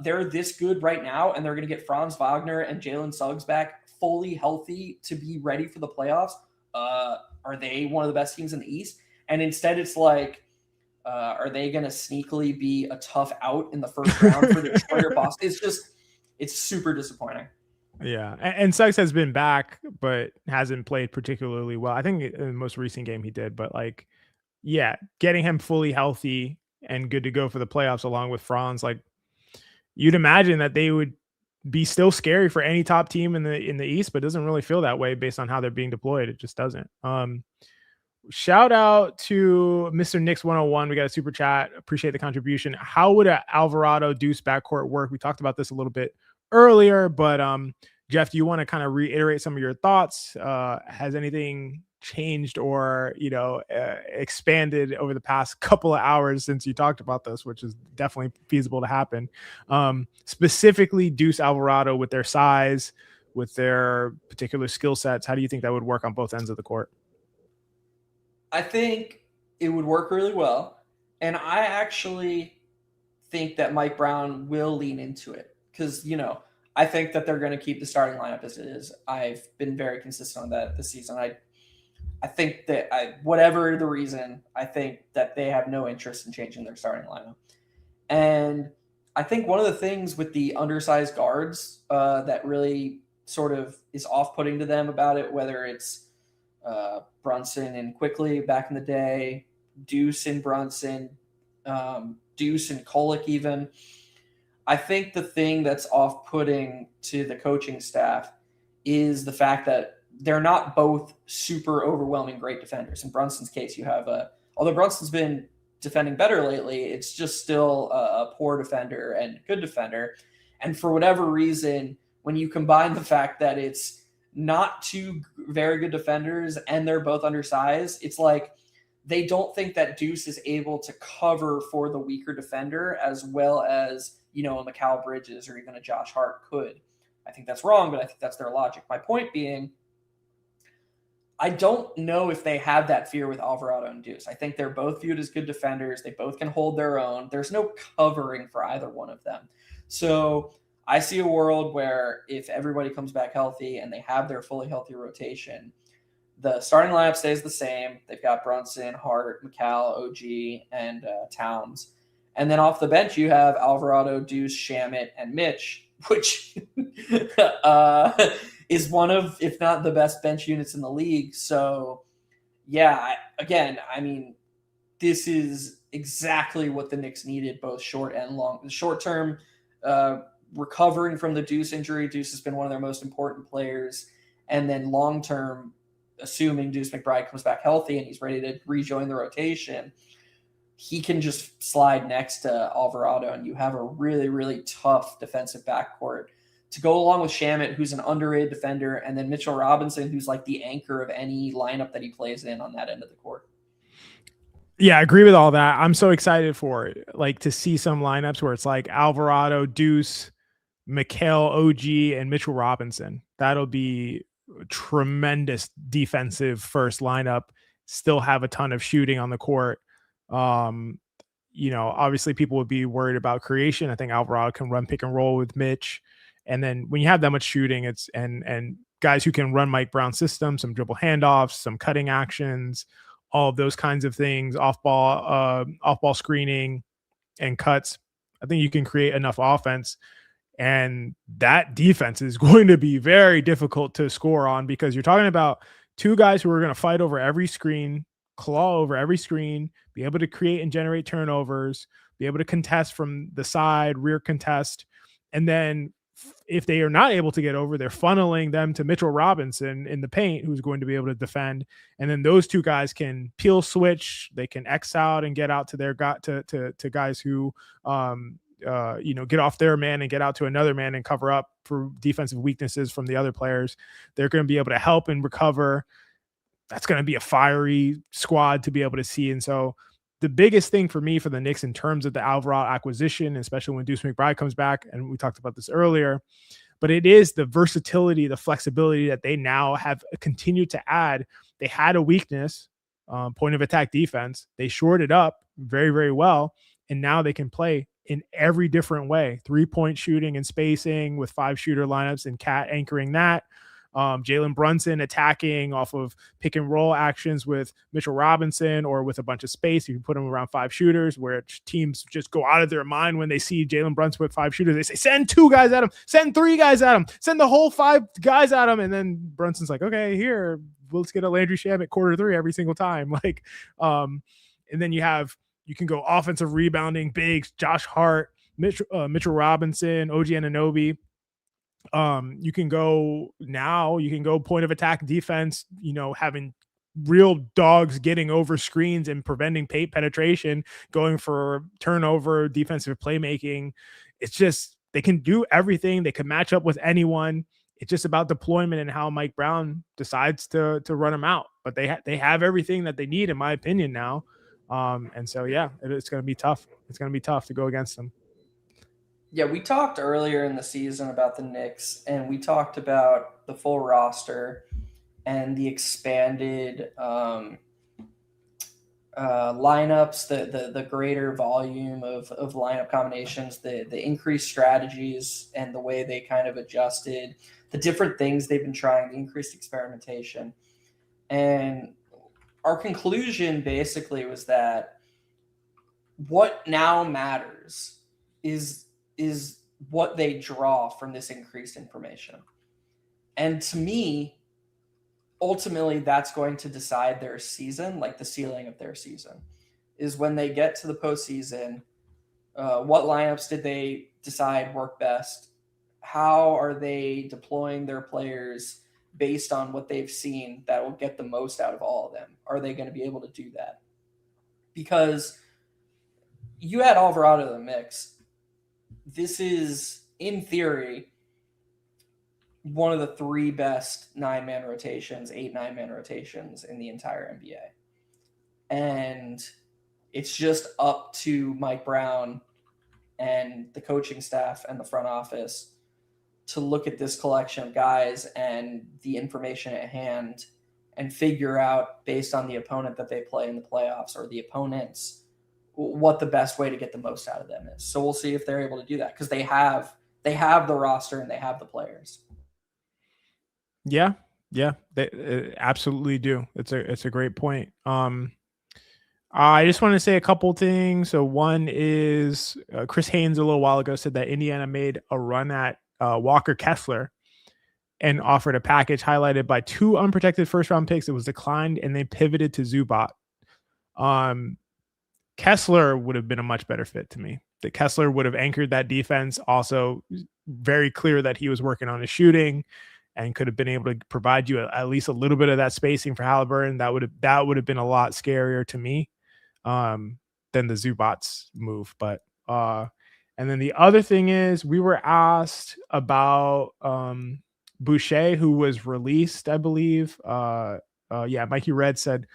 they're this good right now, and they're going to get Franz Wagner and Jalen Suggs back fully healthy to be ready for the playoffs. Are they one of the best teams in the East? And instead it's like, are they going to sneakily be a tough out in the first round for the Detroit boss? It's super disappointing. Yeah, and Suggs has been back, but hasn't played particularly well. I think in the most recent game he did, but like, yeah, getting him fully healthy and good to go for the playoffs along with Franz, like, you'd imagine that they would be still scary for any top team in the East, but it doesn't really feel that way based on how they're being deployed. It just doesn't. Shout out to Mr. Knicks 101. We got a super chat. Appreciate the contribution. How would a Alvarado Deuce backcourt work? We talked about this a little bit earlier, but Geoff, do you want to kind of reiterate some of your thoughts? Has anything changed or expanded over the past couple of hours since you talked about this, which is definitely feasible to happen? Specifically Deuce Alvarado, with their size, with their particular skill sets, how do you think that would work on both ends of the court? I think it would work really well, and I actually think that Mike Brown will lean into it, because I think that they're going to keep the starting lineup as it is. I've been very consistent on that this season. I think that whatever the reason, I think that they have no interest in changing their starting lineup. And I think one of the things with the undersized guards that really sort of is off-putting to them about it, whether it's Brunson and Quickly back in the day, Deuce and Brunson, Deuce and Kolek even, I think the thing that's off-putting to the coaching staff is the fact that they're not both super overwhelming great defenders. In Brunson's case, you have although Brunson's been defending better lately, it's just still a poor defender and good defender. And for whatever reason, when you combine the fact that it's not two very good defenders and they're both undersized, it's like they don't think that Deuce is able to cover for the weaker defender as well as, a Mikal Bridges or even a Josh Hart could. I think that's wrong, but I think that's their logic. My point being, I don't know if they have that fear with Alvarado and Deuce. I think they're both viewed as good defenders. They both can hold their own. There's no covering for either one of them. So I see a world where if everybody comes back healthy and they have their fully healthy rotation, the starting lineup stays the same. They've got Brunson, Hart, McCall, OG, and Towns. And then off the bench, you have Alvarado, Deuce, Shamet, and Mitch, which is one of, if not the best bench units in the league. So, yeah, this is exactly what the Knicks needed, both short and long. The short term, recovering from the Deuce injury. Deuce has been one of their most important players. And then long term, assuming Deuce McBride comes back healthy and he's ready to rejoin the rotation, he can just slide next to Alvarado, and you have a really, really tough defensive backcourt to go along with Shamet, who's an underrated defender, and then Mitchell Robinson, who's like the anchor of any lineup that he plays in on that end of the court. Yeah, I agree with all that. I'm so excited for it, like to see some lineups where it's like Alvarado, Deuce, Mikal, OG, and Mitchell Robinson. That'll be a tremendous defensive first lineup. Still have a ton of shooting on the court. Obviously people would be worried about creation. I think Alvarado can run pick and roll with Mitch. And then when you have that much shooting, it's and guys who can run Mike Brown's system, some dribble handoffs, some cutting actions, all of those kinds of things, off ball screening and cuts. I think you can create enough offense. And that defense is going to be very difficult to score on because you're talking about two guys who are going to fight over every screen, claw over every screen, be able to create and generate turnovers, be able to contest from the side, rear contest. And then if they are not able to get over, they're funneling them to Mitchell Robinson in the paint, who's going to be able to defend. And then those two guys can peel switch. They can X out and get out to their to guys who, get off their man and get out to another man and cover up for defensive weaknesses from the other players. They're going to be able to help and recover. That's going to be a fiery squad to be able to see. And so the biggest thing for me for the Knicks in terms of the Alvarado acquisition, especially when Deuce McBride comes back, and we talked about this earlier, but it is the versatility, the flexibility that they now have continued to add. They had a weakness, point of attack defense. They shored it up very, very well. And now they can play in every different way, 3-point shooting and spacing with 5 shooter lineups and Cat anchoring that. Jalen Brunson attacking off of pick and roll actions with Mitchell Robinson or with a bunch of space. You can put them around 5 shooters where teams just go out of their mind when they see Jalen Brunson with 5 shooters. They say, send 2 guys at him, send 3 guys at him, send the whole 5 guys at him. And then Brunson's like, okay, here, let's get a Landry Shamet quarter 3 every single time. And then you can go offensive rebounding bigs, Josh Hart, Mitchell Robinson, OG Anunoby. You can go point of attack defense, having real dogs getting over screens and preventing paint penetration, going for turnover, defensive playmaking. It's just, they can do everything. They can match up with anyone. It's just about deployment and how Mike Brown decides to run them out. But they have everything that they need, in my opinion, now. And so, yeah, it's going to be tough. It's going to be tough to go against them. Yeah, we talked earlier in the season about the Knicks, and we talked about the full roster and the expanded lineups, the greater volume of lineup combinations, the increased strategies, and the way they kind of adjusted, the different things they've been trying, the increased experimentation. And our conclusion basically was that what now matters is what they draw from this increased information. And to me, ultimately, that's going to decide their season, like the ceiling of their season, is when they get to the postseason, what lineups did they decide work best? How are they deploying their players based on what they've seen that will get the most out of all of them? Are they going to be able to do that? Because you add Alvarado to the mix. This is, in theory, one of the 3 best 9-man rotations, 8 9-man rotations in the entire NBA. And it's just up to Mike Brown and the coaching staff and the front office to look at this collection of guys and the information at hand and figure out, based on the opponent that they play in the playoffs or the opponents, what the best way to get the most out of them is. So we'll see if they're able to do that, because they have the roster and they have the players. Yeah, they absolutely do. It's a great point. I just want to say a couple things. So one is Chris Haynes a little while ago said that Indiana made a run at Walker Kessler and offered a package highlighted by 2 unprotected first-round picks. It was declined, and they pivoted to Zubac. Kessler would have been a much better fit to me. That Kessler would have anchored that defense. Also, very clear that he was working on his shooting and could have been able to provide you at least a little bit of that spacing for Halliburton. That would have been a lot scarier to me than the Zubac's move. But and then the other thing is, we were asked about Boucher, who was released, I believe. Mikey Red said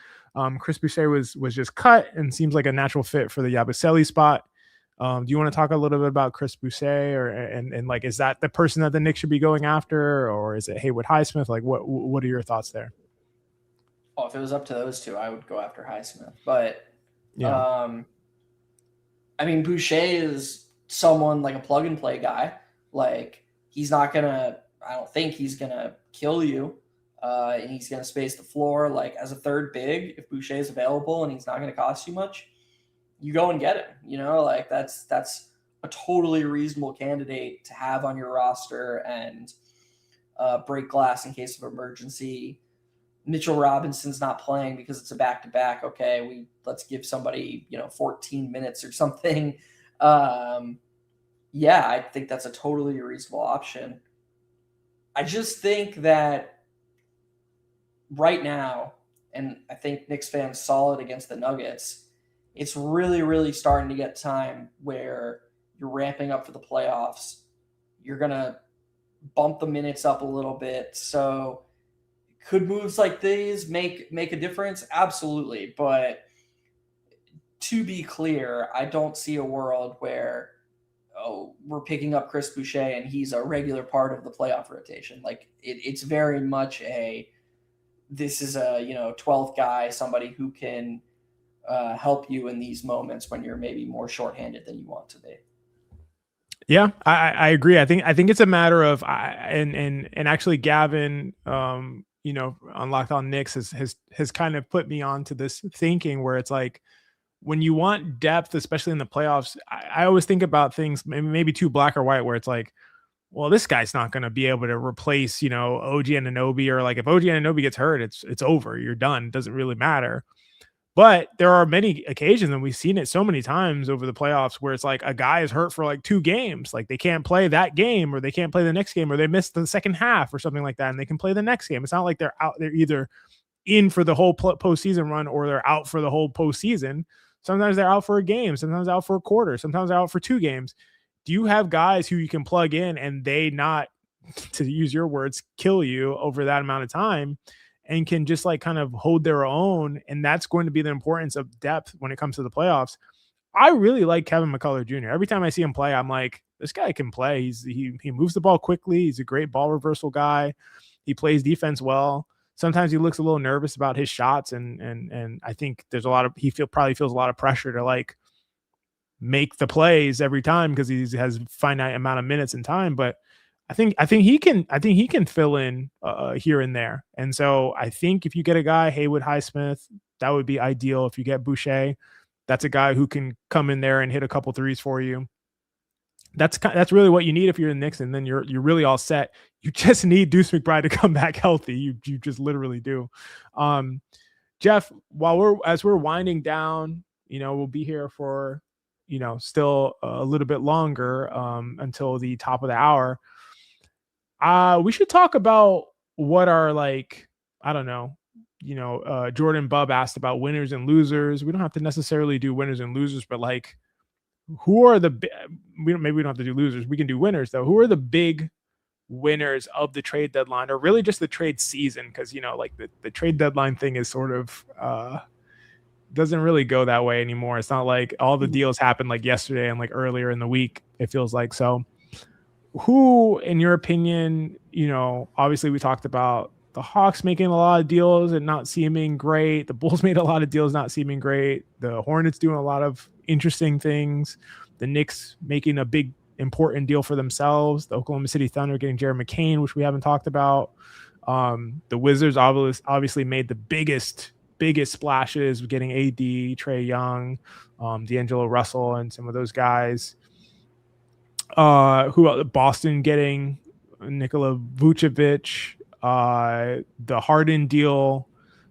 Chris Boucher was just cut and seems like a natural fit for the Yabusele spot. Do you want to talk a little bit about Chris Boucher, and like, is that the person that the Knicks should be going after, or is it Haywood Highsmith? Like, what are your thoughts there? Oh, if it was up to those two, I would go after Highsmith. But Yeah. I mean, Boucher is someone like a plug and play guy. Like he's not gonna. I don't think he's gonna kill you, and he's gonna space the floor. Like as a third big, if Boucher is available and he's not gonna cost you much, you go and get him. You know, like that's a totally reasonable candidate to have on your roster and break glass in case of emergency. Mitchell Robinson's not playing because it's a back-to-back. Okay, let's give somebody 14 minutes or something. Yeah, I think that's a totally reasonable option. I just think that right now, and I think Knicks fans saw it against the Nuggets, it's really, really starting to get time where you're ramping up for the playoffs. You're gonna bump the minutes up a little bit. So could moves like these make a difference? Absolutely. But to be clear, I don't see a world where we're picking up Chris Boucher and he's a regular part of the playoff rotation. Like it's very much this is a 12th guy, somebody who can help you in these moments when you're maybe more shorthanded than you want to be. Yeah, I agree. I think it's a matter of and actually Gavin, on Locked On Knicks has kind of put me onto this thinking where it's like, when you want depth, especially in the playoffs, I always think about things maybe too black or white, where it's like, well, this guy's not going to be able to replace, OG Anunoby, or like if OG Anunoby gets hurt, it's over. You're done. It doesn't really matter. But there are many occasions, and we've seen it so many times over the playoffs, where it's like a guy is hurt for like 2 games. Like they can't play that game, or they can't play the next game, or they missed the second half or something like that, and they can play the next game. It's not like they're out. They're either in for the whole postseason run or they're out for the whole postseason. Sometimes they're out for a game, sometimes out for a quarter, sometimes they're out for 2 games. Do you have guys who you can plug in and they not, to use your words, kill you over that amount of time, and can just like kind of hold their own? And that's going to be the importance of depth when it comes to the playoffs. I really like Kevin McCullough Jr. Every time I see him play, I'm like, this guy can play. He moves the ball quickly. He's a great ball reversal guy. He plays defense well. Sometimes he looks a little nervous about his shots, and I think there's probably feels a lot of pressure to like make the plays every time because he has finite amount of minutes and time. But I think he can fill in here and there. And so I think if you get a guy, Haywood Highsmith, that would be ideal. If you get Boucher, that's a guy who can come in there and hit a couple threes for you. That's really what you need if you're in Knicks, and then you're really all set. You just need Deuce McBride to come back healthy. You just literally do. Geoff, as we're winding down, we'll be here for still a little bit longer until the top of the hour. We should talk about what are like, I don't know, Jordan Bubb asked about winners and losers. We don't have to necessarily do winners and losers, but like, who are maybe we don't have to do losers. We can do winners though. Who are the big winners of the trade deadline, or really just the trade season? Because like the trade deadline thing is sort of doesn't really go that way anymore. It's not like all the deals happened like yesterday and like earlier in the week, it feels like. So who, in your opinion, obviously we talked about the Hawks making a lot of deals and not seeming great. The Bulls made a lot of deals not seeming great. The Hornets doing a lot of interesting things. The Knicks making a big important deal for themselves. The Oklahoma City Thunder getting Jared McCain, which we haven't talked about. The Wizards obviously made the biggest splashes with getting AD, Trae Young, D'Angelo Russell, and some of those guys. Boston getting Nikola Vucevic, the Harden deal,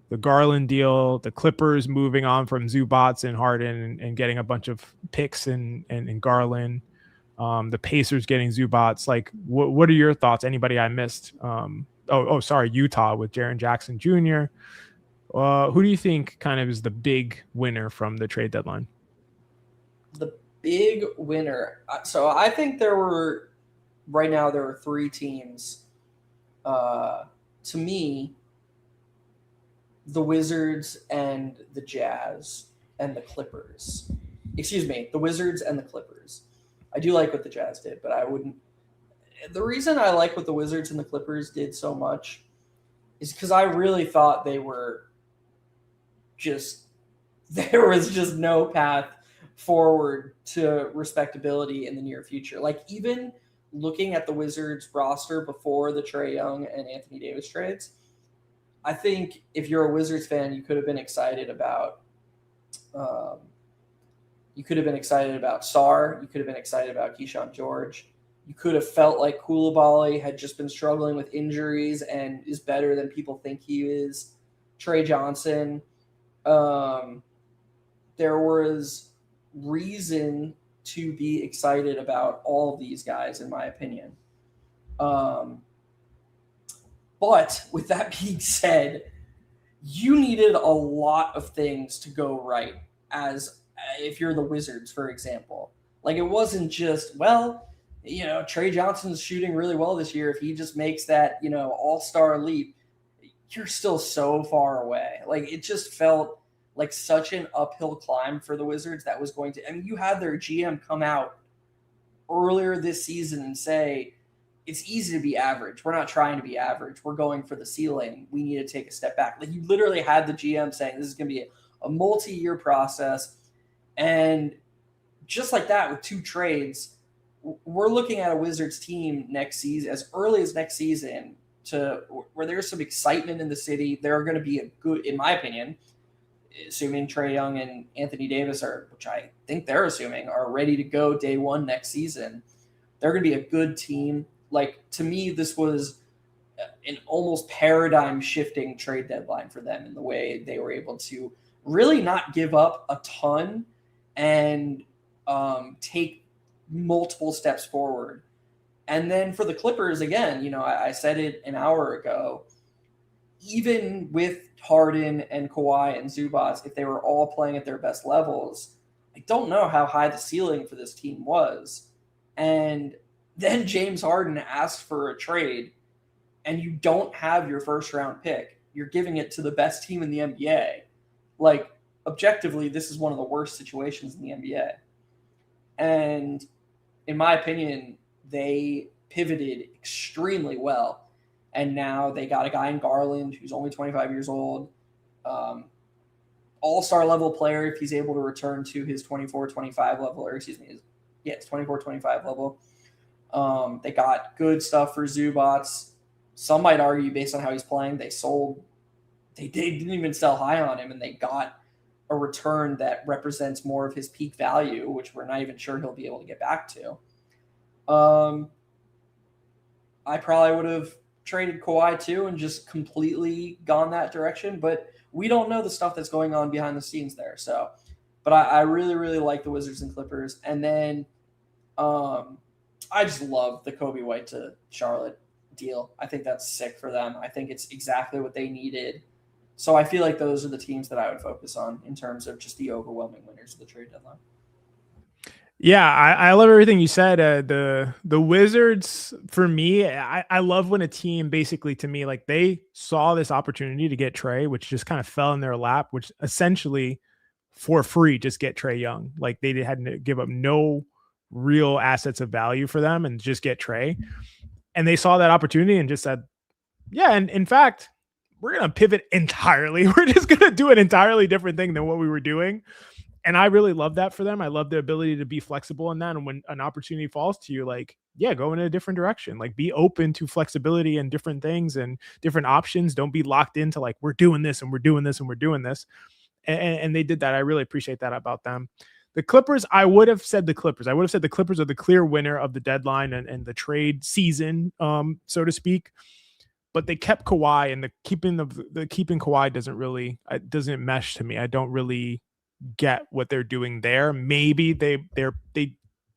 the Garland deal, the Clippers moving on from Zubac and Harden and getting a bunch of picks and Garland, the Pacers getting Zubac. Like, what are your thoughts? Anybody I missed? Sorry, Utah with Jaren Jackson Jr. Who do you think kind of is the big winner from the trade deadline? The big winner. So I think there were 3 teams. To me, the Wizards and the Jazz and the Clippers. excuse me, the Wizards and the Clippers. I do like what the Jazz did, but I wouldn't. The reason I like what the Wizards and the Clippers did so much is because I really thought they were just, there was just no path forward to respectability in the near future. Like, even looking at the Wizards roster before the Trae Young and Anthony Davis trades, I think if you're a Wizards fan, you could have been excited about Sarr. You could have been excited about Keyshawn George. You could have felt like Koulibaly had just been struggling with injuries and is better than people think he is. Trey Johnson. There was reason to be excited about all of these guys, in my opinion. But with that being said, you needed a lot of things to go right as if you're the Wizards, for example. Like, it wasn't just, well, Trey Johnson's shooting really well this year. If he just makes that, all-star leap, you're still so far away. Like, it just felt like such an uphill climb for the Wizards that was going to, you had their GM come out earlier this season and say, it's easy to be average. We're not trying to be average. We're going for the ceiling. We need to take a step back. Like, you literally had the GM saying this is going to be a multi-year process. And just like that, with 2 trades, we're looking at a Wizards team next season, as early as next season, where there's some excitement in the city. They're going to be a good, in my opinion, assuming Trae Young and Anthony Davis which I think they're assuming, are ready to go day one next season. They're going to be a good team. Like, to me, this was an almost paradigm shifting trade deadline for them in the way they were able to really not give up a ton and take multiple steps forward. And then for the Clippers, again, I said it an hour ago, even with Harden and Kawhi and Zubac, if they were all playing at their best levels, I don't know how high the ceiling for this team was. And then James Harden asked for a trade, and you don't have your first-round pick. You're giving it to the best team in the NBA. Like, objectively, this is one of the worst situations in the NBA. And in my opinion, they pivoted extremely well. And now they got a guy in Garland who's only 25 years old, all-star level player if he's able to return to his 24-25 level, or excuse me, his 24-25 level. They got good stuff for Zubac. Some might argue, based on how he's playing, they didn't even sell high on him, and they got a return that represents more of his peak value, which we're not even sure he'll be able to get back to. I probably would have traded Kawhi too and just completely gone that direction, but we don't know the stuff that's going on behind the scenes there. So, but I really, really like the Wizards and Clippers. And then I just love the Kobe White to Charlotte deal. I think that's sick for them. I think it's exactly what they needed. So I feel like those are the teams that I would focus on in terms of just the overwhelming winners of the trade deadline. Yeah, I love everything you said. The Wizards, for me, I love when a team, basically, to me, like, they saw this opportunity to get Trae, which just kind of fell in their lap, which essentially for free just get Trae Young. Like, they had to give up no real assets of value for them and just get Trae. And they saw that opportunity and just said, yeah, and in fact, we're going to pivot entirely. We're just going to do an entirely different thing than what we were doing. And I really love that for them. I love the ability to be flexible in that. And when an opportunity falls to you, like, yeah, go in a different direction. Like, be open to flexibility and different things and different options. Don't be locked into, like, we're doing this and we're doing this and we're doing this. And they did that. I really appreciate that about them. The Clippers, I would have said the Clippers. I would have said the Clippers are the clear winner of the deadline and the trade season, so to speak. But they kept Kawhi, and the keeping Kawhi doesn't mesh to me. I don't really get what they're doing there. Maybe they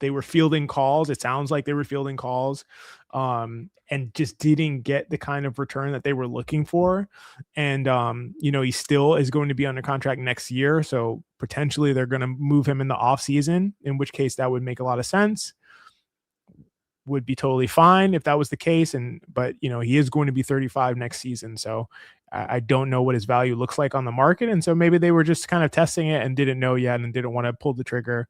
were fielding calls. It sounds like they were fielding calls, and just didn't get the kind of return that they were looking for. And he still is going to be under contract next year, so potentially they're going to move him in the off season, in which case that would make a lot of sense. Would be totally fine if that was the case. But he is going to be 35 next season. So I don't know what his value looks like on the market. And so maybe they were just kind of testing it and didn't know yet and didn't want to pull the trigger.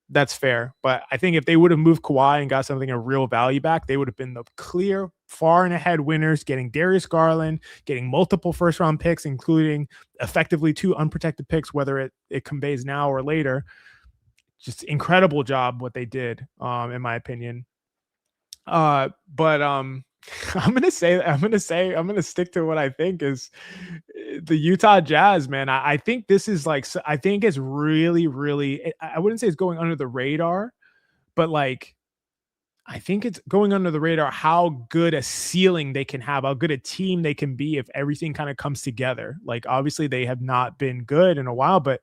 That's fair. But I think if they would have moved Kawhi and got something of real value back, they would have been the clear, far and ahead winners, getting Darius Garland, getting multiple first round picks, including effectively 2 unprotected picks, whether it conveys now or later. Just incredible job what they did, in my opinion. But I'm gonna stick to what I think is the Utah Jazz, man. I think this is like, I think it's really, really, I wouldn't say it's going under the radar, but like, I think it's going under the radar how good a ceiling they can have, how good a team they can be if everything kind of comes together. Like, obviously they have not been good in a while, but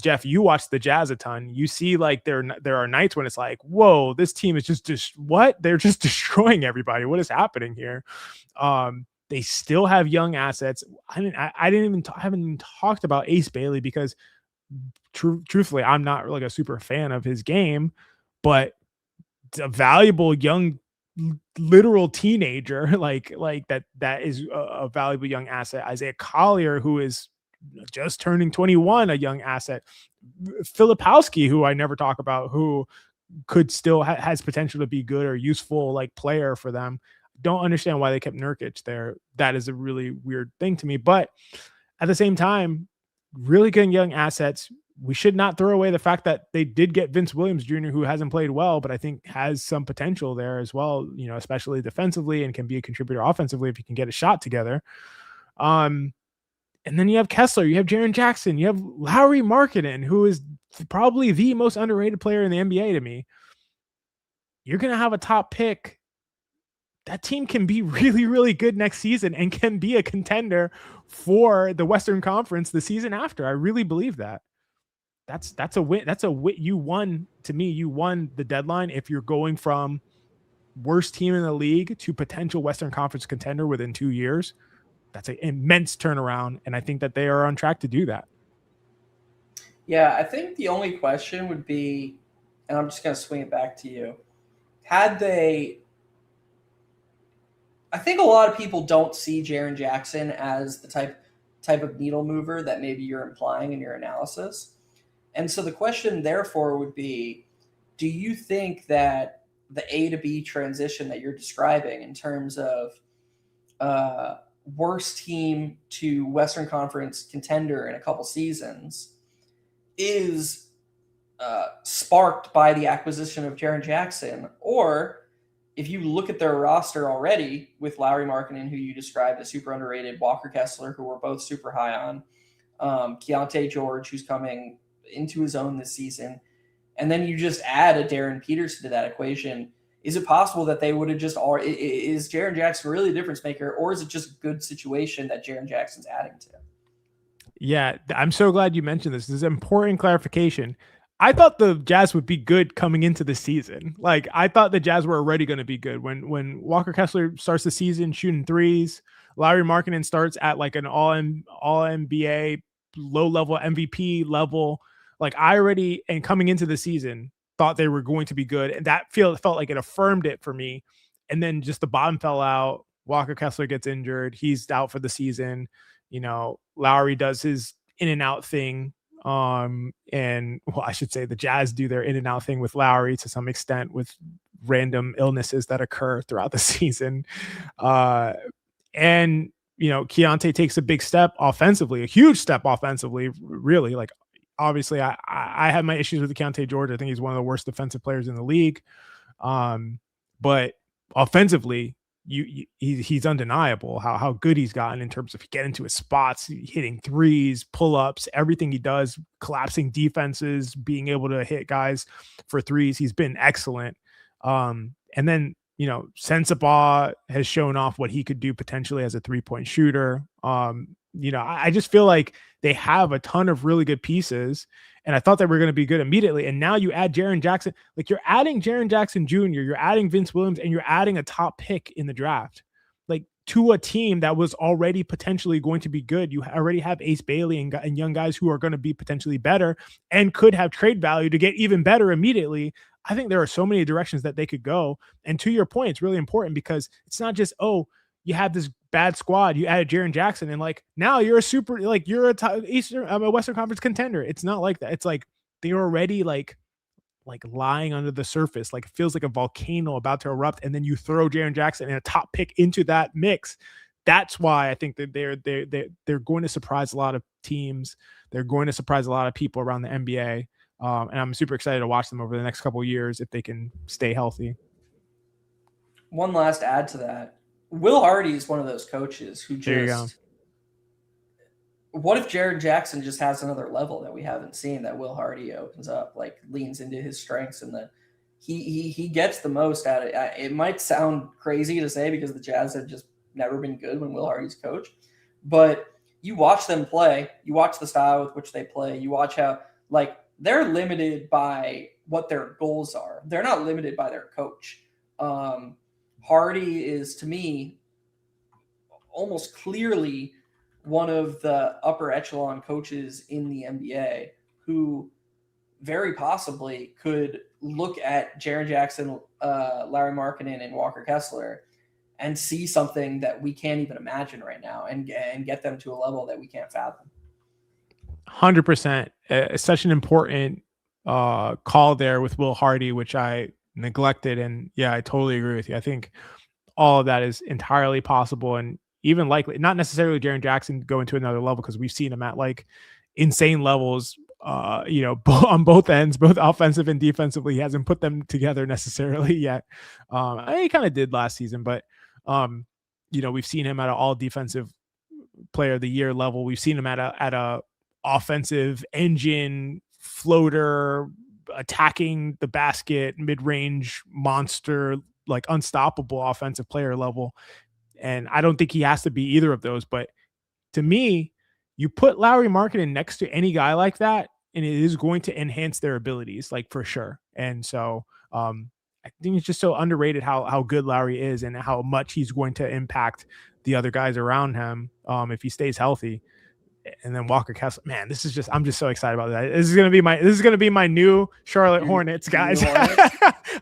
Geoff, you watch the Jazz a ton. You see, like, there are nights when it's like, whoa, this team is just what? They're just destroying everybody. What is happening here? They still have young assets. I haven't even talked about Ace Bailey because truthfully, I'm not like a super fan of his game, but a valuable young literal teenager like that is a valuable young asset. Isaiah Collier, who is just turning 21, a young asset. Filipowski, who I never talk about, who could still has potential to be good or useful like player for them. Don't understand why they kept Nurkic there. That is a really weird thing to me. But at the same time, really good young assets. We should not throw away the fact that they did get Vince Williams Jr., who hasn't played well, but I think has some potential there as well, you know, especially defensively, and can be a contributor offensively if you can get a shot together. And then you have Kessler, you have Jaren Jackson, you have Lauri Markkanen, who is probably the most underrated player in the NBA to me. You're going to have a top pick. That team can be really, really good next season and can be a contender for the Western Conference the season after. I really believe that. That's a win. That's a win. You won, to me, you won the deadline if you're going from worst team in the league to potential Western Conference contender within 2 years. That's an immense turnaround, and I think that they are on track to do that. Yeah, I think the only question would be, and I'm just going to swing it back to you, had they – I think a lot of people don't see Jaren Jackson as the type of needle mover that maybe you're implying in your analysis. And so the question, therefore, would be, do you think that the A to B transition that you're describing in terms of worst team to Western Conference contender in a couple seasons is sparked by the acquisition of Jaren Jackson? Or if you look at their roster already with Lauri Markkanen, who you described as super underrated, Walker Kessler, who we're both super high on, Keontae George, who's coming into his own this season, and then you just add a Darren Peterson to that equation, is it possible that they would have just – is Jaren Jackson really a difference maker, or is it just a good situation that Jaren Jackson's adding to? Yeah, I'm so glad you mentioned this. This is important clarification. I thought the Jazz would be good coming into the season. Like, I thought the Jazz were already going to be good. When Walker Kessler starts the season shooting threes, Lauri Markkanen starts at like an all-NBA, low-level MVP level. Like, I already, and coming into the season, thought they were going to be good. And that felt like it affirmed it for me. And then just the bottom fell out. Walker Kessler gets injured. He's out for the season. You know, Lauri does his in and out thing. And well, I should say the Jazz do their in and out thing with Lauri to some extent with random illnesses that occur throughout the season. And, you know, Keontae takes a big step offensively, a huge step offensively, really. Like, obviously I have my issues with Keontae George. I think he's one of the worst defensive players in the league. But offensively, he's undeniable how good he's gotten in terms of getting to his spots, hitting threes, pull-ups, everything he does, collapsing defenses, being able to hit guys for threes. He's been excellent. And then, you know, Sensabaugh has shown off what he could do potentially as a three-point shooter. You know, I just feel like they have a ton of really good pieces, and I thought they were going to be good immediately. And now you add Jaren Jackson, like you're adding Jaren Jackson Jr., you're adding Vince Williams, and you're adding a top pick in the draft, like to a team that was already potentially going to be good. You already have Ace Bailey and young guys who are going to be potentially better and could have trade value to get even better immediately. I think there are so many directions that they could go. And to your point, it's really important because it's not just, oh, you had this bad squad. You added Jaren Jackson, and like now you're a super, like you're a Western Conference contender. It's not like that. It's like they're already like lying under the surface. Like it feels like a volcano about to erupt, and then you throw Jaren Jackson and a top pick into that mix. That's why I think that they're going to surprise a lot of teams. They're going to surprise a lot of people around the NBA. And I'm super excited to watch them over the next couple of years if they can stay healthy. One last add to that. Will Hardy is one of those coaches who just, what if Jaren Jackson just has another level that we haven't seen that Will Hardy opens up, like leans into his strengths, and that he gets the most out of it. It might sound crazy to say because the Jazz have just never been good when Will Hardy's coach, but you watch them play, you watch the style with which they play, you watch how like they're limited by what their goals are. They're not limited by their coach. Hardy is, to me, almost clearly one of the upper echelon coaches in the NBA who very possibly could look at Jaren Jackson, Larry Markkinen, and Walker Kessler and see something that we can't even imagine right now and get them to a level that we can't fathom. 100%. Such an important call there with Will Hardy, which I neglected. And yeah, I totally agree with you. I think all of that is entirely possible, and even likely, not necessarily Jaren Jackson going to another level, because we've seen him at like insane levels, on both ends, both offensive and defensively. He hasn't put them together necessarily yet. He kind of did last season, but we've seen him at an all defensive player of the year level. We've seen him at a offensive engine floater, attacking the basket, mid-range monster, like unstoppable offensive player level. And I don't think he has to be either of those. But to me, you put Lauri Markkinen next to any guy like that, and it is going to enhance their abilities, like for sure. And so I think it's just so underrated how good Lauri is and how much he's going to impact the other guys around him if he stays healthy. And then Walker Kessler, man, I'm just so excited about that. This is gonna be my new Charlotte Hornets, guys.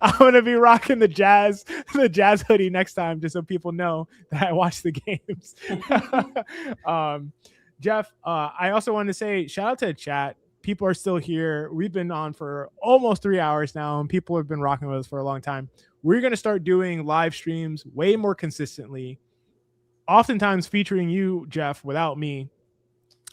I'm gonna be rocking the Jazz hoodie next time, just so people know that I watch the games. Geoff, I also wanted to say shout out to the chat. People are still here. We've been on for almost 3 hours now, and people have been rocking with us for a long time. We're gonna start doing live streams way more consistently, oftentimes featuring you, Geoff, without me,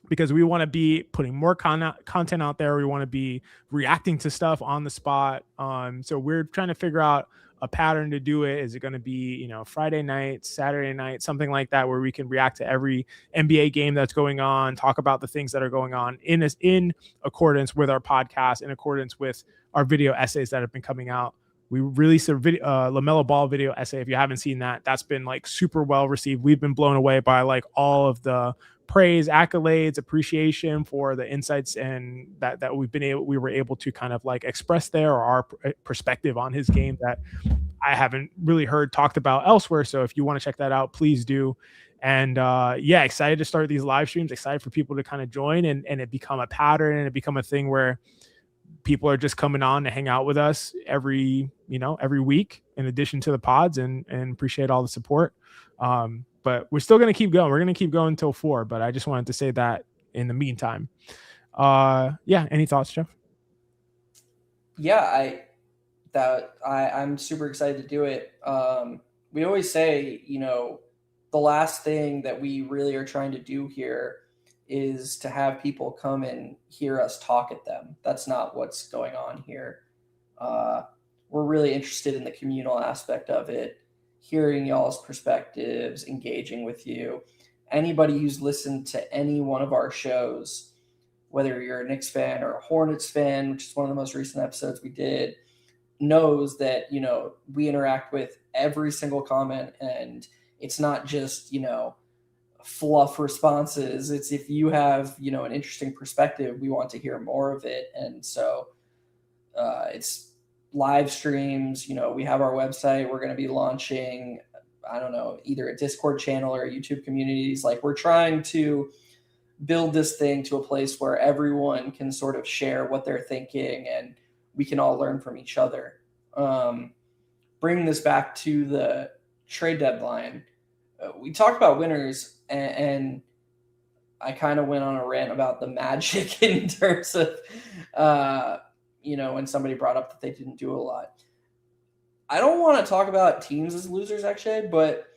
because we want to be putting more content out there. We want to be reacting to stuff on the spot. So we're trying to figure out a pattern to do it. Is it going to be, Friday night, Saturday night, something like that, where we can react to every NBA game that's going on, talk about the things that are going on in accordance with our podcast, in accordance with our video essays that have been coming out. We released a video, LaMelo Ball video essay. If you haven't seen that, that's been like super well received. We've been blown away by like all of the praise, accolades, appreciation for the insights and that we were able to kind of like express there, or our perspective on his game that I haven't really heard talked about elsewhere. So if you want to check that out, please do. And excited to start these live streams, excited for people to kind of join and it become a pattern, and it become a thing where people are just coming on to hang out with us every week, in addition to the pods, and appreciate all the support. But we're still going to keep going. We're going to keep going until 4, but I just wanted to say that in the meantime. Any thoughts, Geoff? Yeah, I'm super excited to do it. We always say, the last thing that we really are trying to do here is to have people come and hear us talk at them. That's not what's going on here. We're really interested in the communal aspect of it, hearing y'all's perspectives, engaging with you. Anybody who's listened to any one of our shows, whether you're a Knicks fan or a Hornets fan, which is one of the most recent episodes we did, knows that, we interact with every single comment, and it's not just, fluff responses. It's if you have, an interesting perspective, we want to hear more of it. And so it's live streams. We have our website. We're going to be launching, I don't know, either a Discord channel or YouTube communities. Like, we're trying to build this thing to a place where everyone can sort of share what they're thinking, and we can all learn from each other. Bringing this back to the trade deadline, we talked about winners, and I kind of went on a rant about the Magic in terms of, when somebody brought up that they didn't do a lot. I don't want to talk about teams as losers, actually, but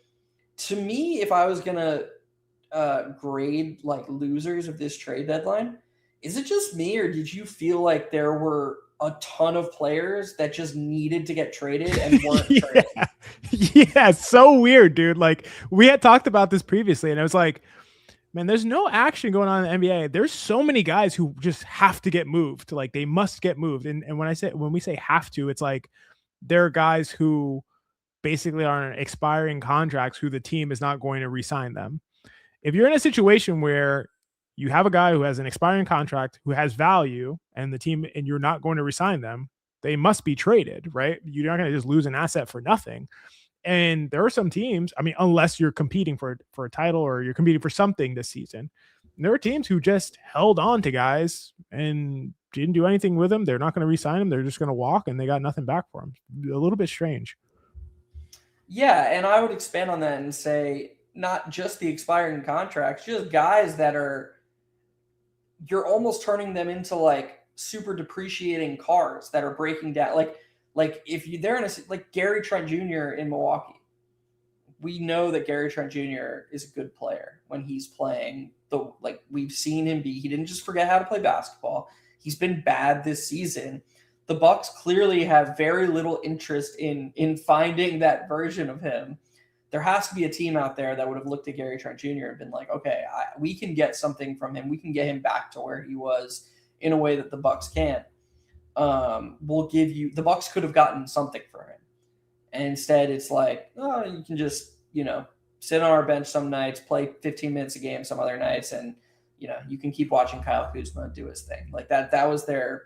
to me, if I was going to grade like losers of this trade deadline, is it just me, or did you feel like there were a ton of players that just needed to get traded and weren't traded? Yeah, so weird, dude. Like, we had talked about this previously, and I was like, man, there's no action going on in the NBA. There's so many guys who just have to get moved. Like, they must get moved. And when we say have to, it's like there are guys who basically are on expiring contracts who the team is not going to re-sign them. If you're in a situation where you have a guy who has an expiring contract, who has value, and the team, and you're not going to resign them, they must be traded, right? You're not going to just lose an asset for nothing. And there are some teams, I mean, unless you're competing for a title or you're competing for something this season, there are teams who just held on to guys and didn't do anything with them. They're not going to re-sign them. They're just going to walk, and they got nothing back for them. A little bit strange. Yeah, and I would expand on that and say not just the expiring contracts, just guys that you're almost turning them into like super depreciating cars that are breaking down. Like if they're in like Gary Trent Jr. in Milwaukee, we know that Gary Trent Jr. is a good player when he's playing. We've seen him be. He didn't just forget how to play basketball. He's been bad this season. The Bucks clearly have very little interest in finding that version of him. There has to be a team out there that would have looked at Gary Trent Jr. and been like, okay, we can get something from him. We can get him back to where he was in a way that the Bucks can't. We'll give you. The Bucks could have gotten something for him, and instead it's like, oh, you can just sit on our bench some nights, play 15 minutes a game some other nights, and you can keep watching Kyle Kuzma do his thing. Like that was their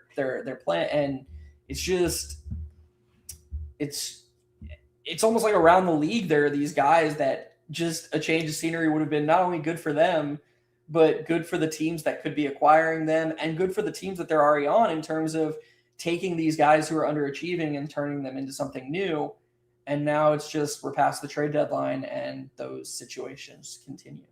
plan, and it's almost like around the league there are these guys that just a change of scenery would have been not only good for them, but good for the teams that could be acquiring them, and good for the teams that they're already on in terms of taking these guys who are underachieving and turning them into something new. And now it's just we're past the trade deadline and those situations continue.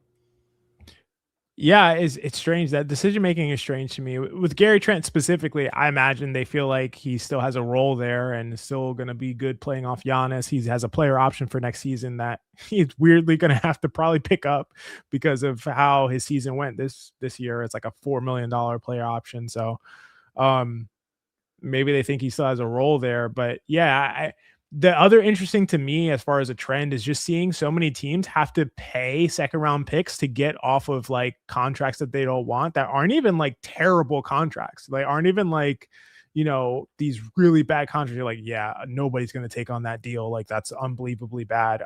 Yeah, it's strange. That decision making is strange to me. With Gary Trent specifically, I imagine they feel like he still has a role there and is still going to be good playing off Giannis. He has a player option for next season that he's weirdly going to have to probably pick up because of how his season went this year. It's like a $4 million player option. So maybe they think he still has a role there. But yeah, the other interesting to me as far as a trend is just seeing so many teams have to pay second round picks to get off of like contracts that they don't want, that aren't even like terrible contracts. They aren't even like, these really bad contracts. You're like, yeah, nobody's going to take on that deal. Like that's unbelievably bad.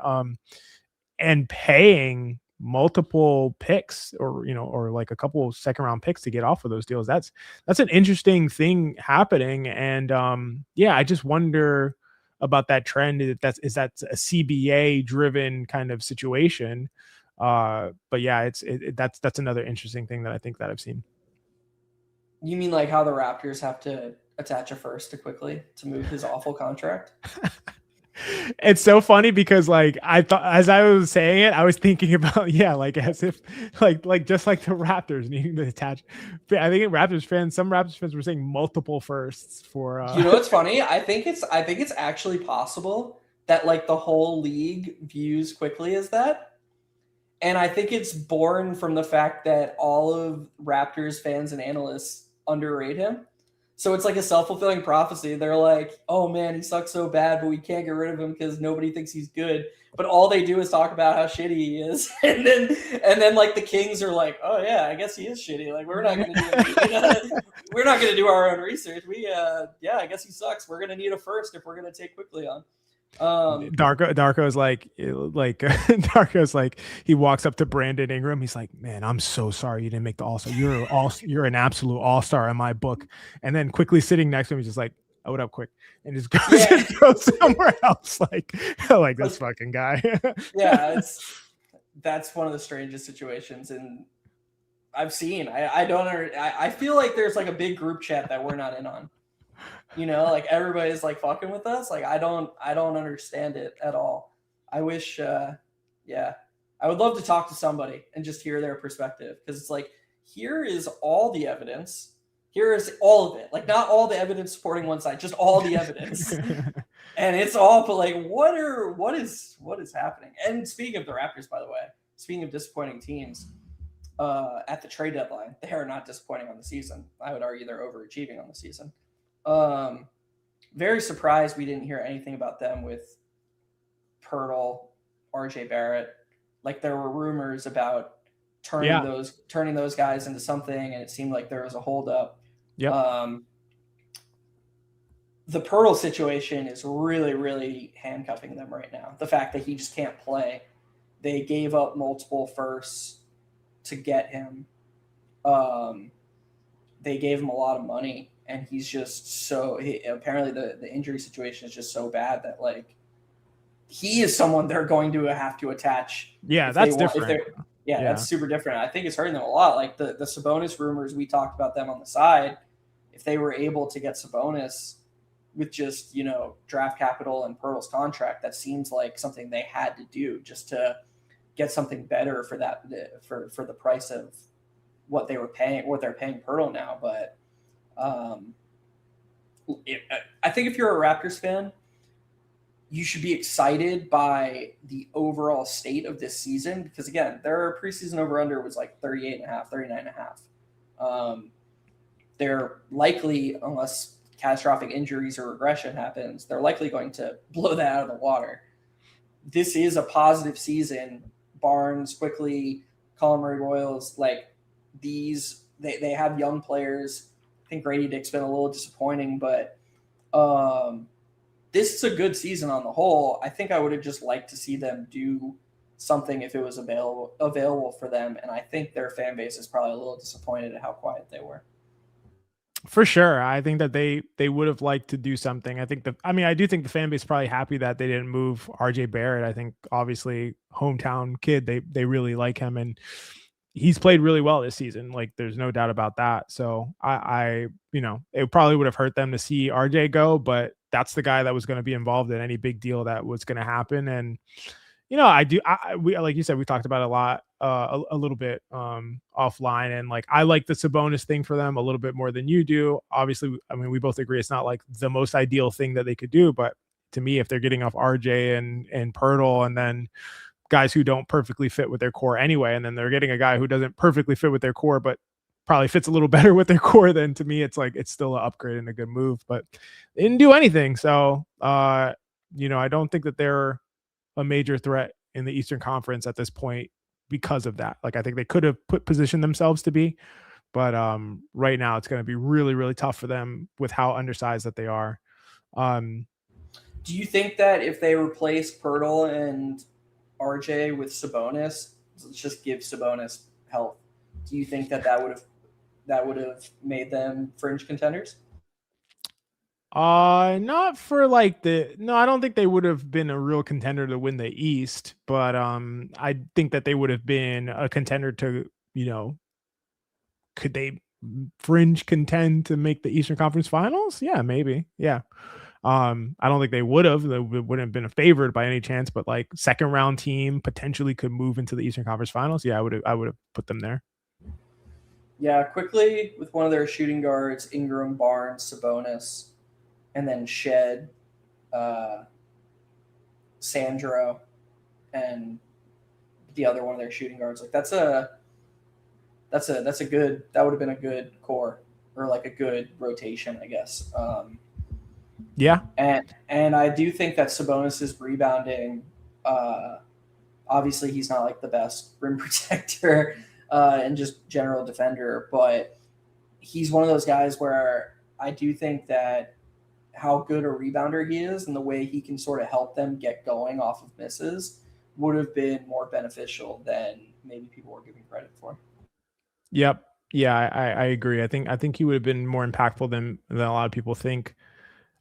And paying multiple picks or like a couple of second round picks to get off of those deals. That's an interesting thing happening. And yeah, I just wonder about that trend. Is that a CBA driven kind of situation? But yeah, that's another interesting thing that I think that I've seen. You mean like how the Raptors have to attach a first to quickly to move his awful contract? It's so funny because like I thought as I was saying it, I was thinking about like as if like just like the Raptors needing to attach. I think some Raptors fans were saying multiple firsts for. What's funny? I think it's actually possible that like the whole league views quickly as that, and I think it's born from the fact that all of Raptors fans and analysts underrate him. So it's like a self-fulfilling prophecy. They're like, oh man, he sucks so bad, but we can't get rid of him because nobody thinks he's good. But all they do is talk about how shitty he is. And then like the Kings are like, oh yeah, I guess he is shitty. Like we're not gonna do our own research. I guess he sucks. We're gonna need a first if we're gonna take quickly on. Darko's like he walks up to Brandon Ingram. He's like, man, I'm so sorry you didn't make the All-Star. You're an absolute All-Star in my book. And then quickly sitting next to him, he's just like, oh, what up, quick, and just goes somewhere else. Like this fucking guy. Yeah, that's one of the strangest situations, and I've seen. I feel like there's like a big group chat that we're not in on. Like everybody's like fucking with us. Like I don't understand it at all. I wish, I I would love to talk to somebody and just hear their perspective, because it's like, here is all the evidence. Here is all of it. Like, not all the evidence supporting one side, just all the evidence. And it's all, but like, what is happening? And speaking of the Raptors, by the way, speaking of disappointing teams, at the trade deadline, they are not disappointing on the season. I would argue they're overachieving on the season. Very surprised we didn't hear anything about them with Pirtle, RJ Barrett. Like, there were rumors about turning those guys into something, and it seemed like there was a holdup. Yep. The Pirtle situation is really, really handcuffing them right now. The fact that he just can't play. They gave up multiple firsts to get him. They gave him a lot of money, and he's just apparently the injury situation is just so bad that, like, he is someone they're going to have to attach. Yeah, that's different. Yeah, that's super different. I think it's hurting them a lot. Like, the Sabonis rumors, we talked about them on the side. If they were able to get Sabonis with just, draft capital and Pirtle's contract, that seems like something they had to do just to get something better for that, for the price of what they're paying Pirtle now. But I think if you're a Raptors fan, you should be excited by the overall state of this season, because, again, their preseason over-under was like 38.5, 39.5. They're likely, unless catastrophic injuries or regression happens, they're likely going to blow that out of the water. This is a positive season. Barnes, Quickly, Colin Murray-Boyles, like, these, they have young players. I think Grady Dick's been a little disappointing, but this is a good season on the whole. I think I would have just liked to see them do something if it was available for them, and I think their fan base is probably a little disappointed at how quiet they were. For sure. I think that they would have liked to do something. I do think the fan base is probably happy that they didn't move RJ Barrett. I think, obviously, hometown kid, they really like him, and he's played really well this season. Like, there's no doubt about that. So it probably would have hurt them to see RJ go, but that's the guy that was going to be involved in any big deal that was going to happen. And, we, like you said, we talked about it a lot, a little bit offline, and, like, I like the Sabonis thing for them a little bit more than you do. Obviously, I mean, we both agree it's not like the most ideal thing that they could do, but to me, if they're getting off RJ and Pirtle, and then guys who don't perfectly fit with their core anyway, and then they're getting a guy who doesn't perfectly fit with their core but probably fits a little better with their core, then to me it's like, it's still an upgrade and a good move. But they didn't do anything, so I don't think that they're a major threat in the Eastern Conference at this point because of that. Like, I think they could have positioned themselves to be, but right now it's going to be really, really tough for them with how undersized that they are. Do you think that if they replace Pirtle and RJ with Sabonis, let's just give Sabonis health, do you think that would have made them fringe contenders? Not for like no, I don't think they would have been a real contender to win the East, but I think that they would have been a contender to, could they fringe contend to make the Eastern Conference Finals? Yeah, maybe. Yeah. I don't think they would have. They wouldn't have been favored by any chance, but like second round team potentially could move into the Eastern Conference Finals. Yeah, I would have put them there. Yeah, quickly with one of their shooting guards, Ingram, Barnes, Sabonis, and then Shed, Sandro, and the other one of their shooting guards. Like, that would have been a good core, or like a good rotation, I guess. Yeah. And I do think that Sabonis is rebounding. Obviously, he's not like the best rim protector and just general defender, but he's one of those guys where I do think that how good a rebounder he is and the way he can sort of help them get going off of misses would have been more beneficial than maybe people were giving credit for. Yep. Yeah, I agree. I think he would have been more impactful than a lot of people think.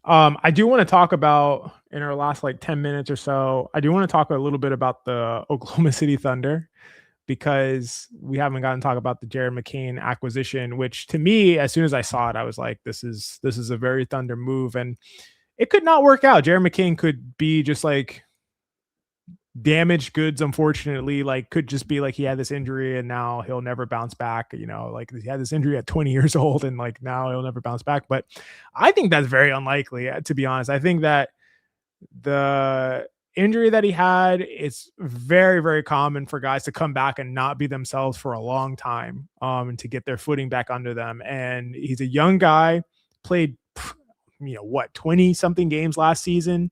I do want to talk about, in our last like 10 minutes or so, I do want to talk a little bit about the Oklahoma City Thunder, because we haven't gotten to talk about the Jared McCain acquisition, which to me, as soon as I saw it, I was like, this is a very Thunder move, and it could not work out. Jared McCain could be just like damaged goods, unfortunately. Like, could just be like he had this injury and now he'll never bounce back. You know, like he had this injury at 20 years old and like now he'll never bounce back. But I think that's very unlikely, to be honest. I think that the injury that he had, it's very, very common for guys to come back and not be themselves for a long time, and to get their footing back under them. And he's a young guy, played, you know, what, 20 something games last season.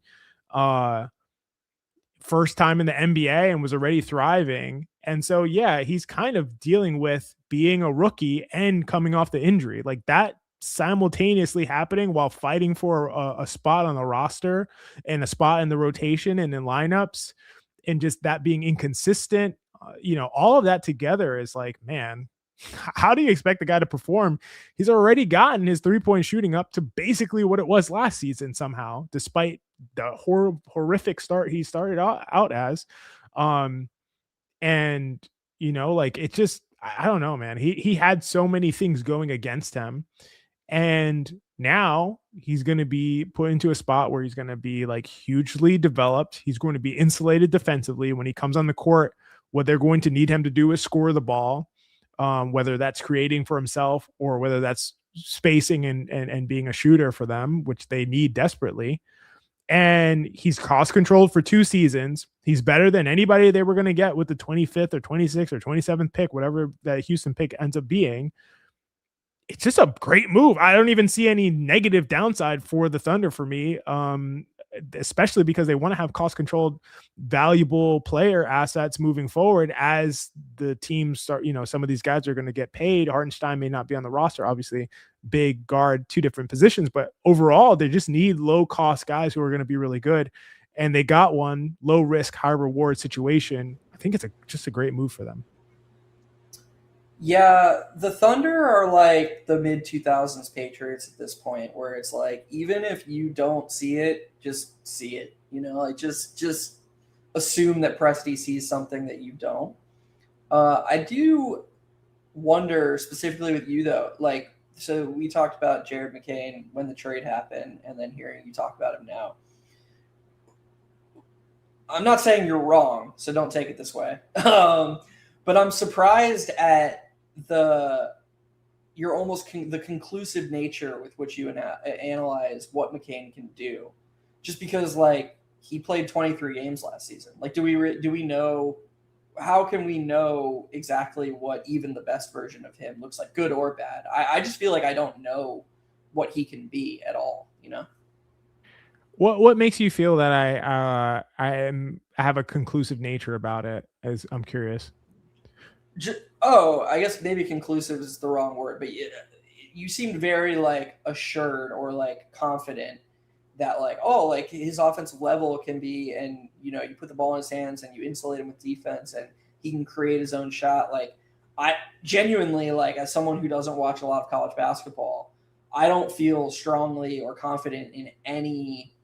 First time in the NBA and was already thriving. And so, yeah, he's kind of dealing with being a rookie and coming off the injury like that simultaneously happening while fighting for a spot on the roster and a spot in the rotation and in lineups, and just that being inconsistent. You know, all of that together is like, man, how do you expect the guy to perform? He's already gotten his 3-point shooting up to basically what it was last season somehow, despite the horrific start he started out as. And you know, like, it just, I don't know, man. He had so many things going against him, and now he's going to be put into a spot where he's going to be like hugely developed. He's going to be insulated defensively when he comes on the court. What they're going to need him to do is score the ball, whether that's creating for himself or whether that's spacing and being a shooter for them, which they need desperately. And he's cost controlled for 2 seasons. He's better than anybody they were going to get with the 25th or 26th or 27th pick, whatever that Houston pick ends up being. It's just a great move. I don't even see any negative downside for the Thunder for me, especially because they want to have cost controlled, valuable player assets moving forward as the teams start. You know, some of these guys are going to get paid. Hartenstein may not be on the roster, obviously, big guard, 2 different positions, but overall they just need low cost guys who are going to be really good. And they got one low risk, high reward situation. I think it's just a great move for them. Yeah, the Thunder are like the mid 2000s Patriots at this point, where it's like, even if you don't see it, just see it. You know, like just assume that Presti sees something that you don't. I do wonder specifically with you though, like, so we talked about Jared McCain when the trade happened, and then hearing you talk about him now. I'm not saying you're wrong, so don't take it this way. But I'm surprised at the conclusive nature with which you analyze what McCain can do, just because like he played 23 games last season. Like, do we know? How can we know exactly what even the best version of him looks like, good or bad? I just feel like I don't know what he can be at all. You know. What makes you feel that I have a conclusive nature about it? As I'm curious. I guess maybe conclusive is the wrong word, but you seemed very like assured or like confident that like, oh, like his offensive level can be, and you know, you put the ball in his hands and you insulate him with defense and he can create his own shot. Like, I genuinely, like, as someone who doesn't watch a lot of college basketball, I don't feel strongly or confident in any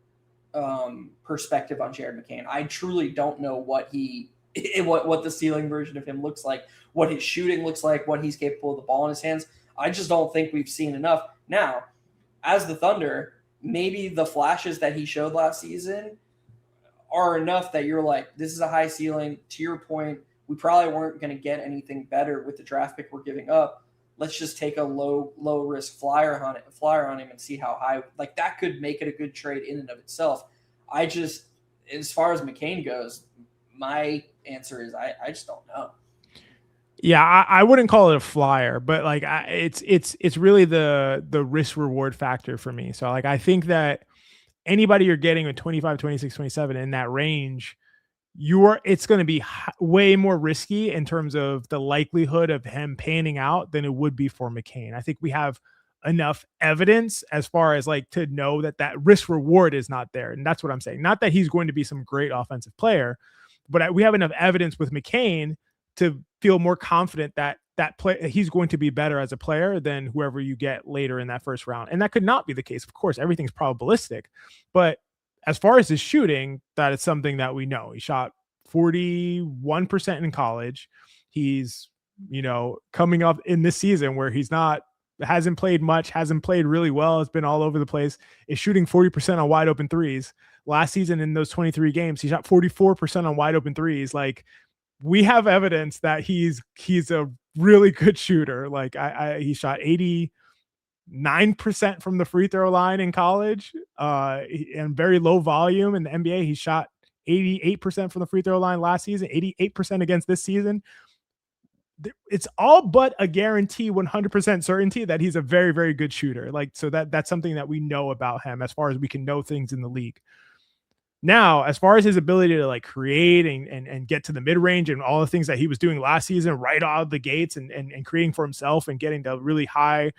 perspective on Jared McCain. I truly don't know what the ceiling version of him looks like, what his shooting looks like, what he's capable of the ball in his hands. I just don't think we've seen enough. Now, as the Thunder, maybe the flashes that he showed last season are enough that you're like, this is a high ceiling. To your point, we probably weren't going to get anything better with the draft pick we're giving up. Let's just take a low risk flyer on him and see how high. Like, that could make it a good trade in and of itself. As far as McCain goes, my answer is I just don't know. Yeah, I wouldn't call it a flyer, but like it's really the risk reward factor for me. So like, I think that anybody you're getting with 25, 26, 27 in that range, it's going to be way more risky in terms of the likelihood of him panning out than it would be for McCain. I think we have enough evidence as far as like to know that risk reward is not there. And that's what I'm saying. Not that he's going to be some great offensive player, but we have enough evidence with McCain to feel more confident that he's going to be better as a player than whoever you get later in that first round. And that could not be the case. Of course, everything's probabilistic, but as far as his shooting, that is something that we know. He shot 41% in college. He's, you know, coming up in this season where he's not hasn't played much, hasn't played really well, it's been all over the place, is shooting 40% on wide open threes. Last season in those 23 games, he shot 44% on wide open threes. Like, we have evidence that he's a really good shooter. Like, he shot 89% from the free throw line in college, and very low volume in the NBA. He shot 88% from the free throw line last season, 88% against this season. It's all but a guarantee, 100% certainty that he's a very, very good shooter. Like, so that's something that we know about him as far as we can know things in the league. Now, as far as his ability to like create and get to the mid range and all the things that he was doing last season right out of the gates, and creating for himself and getting the really high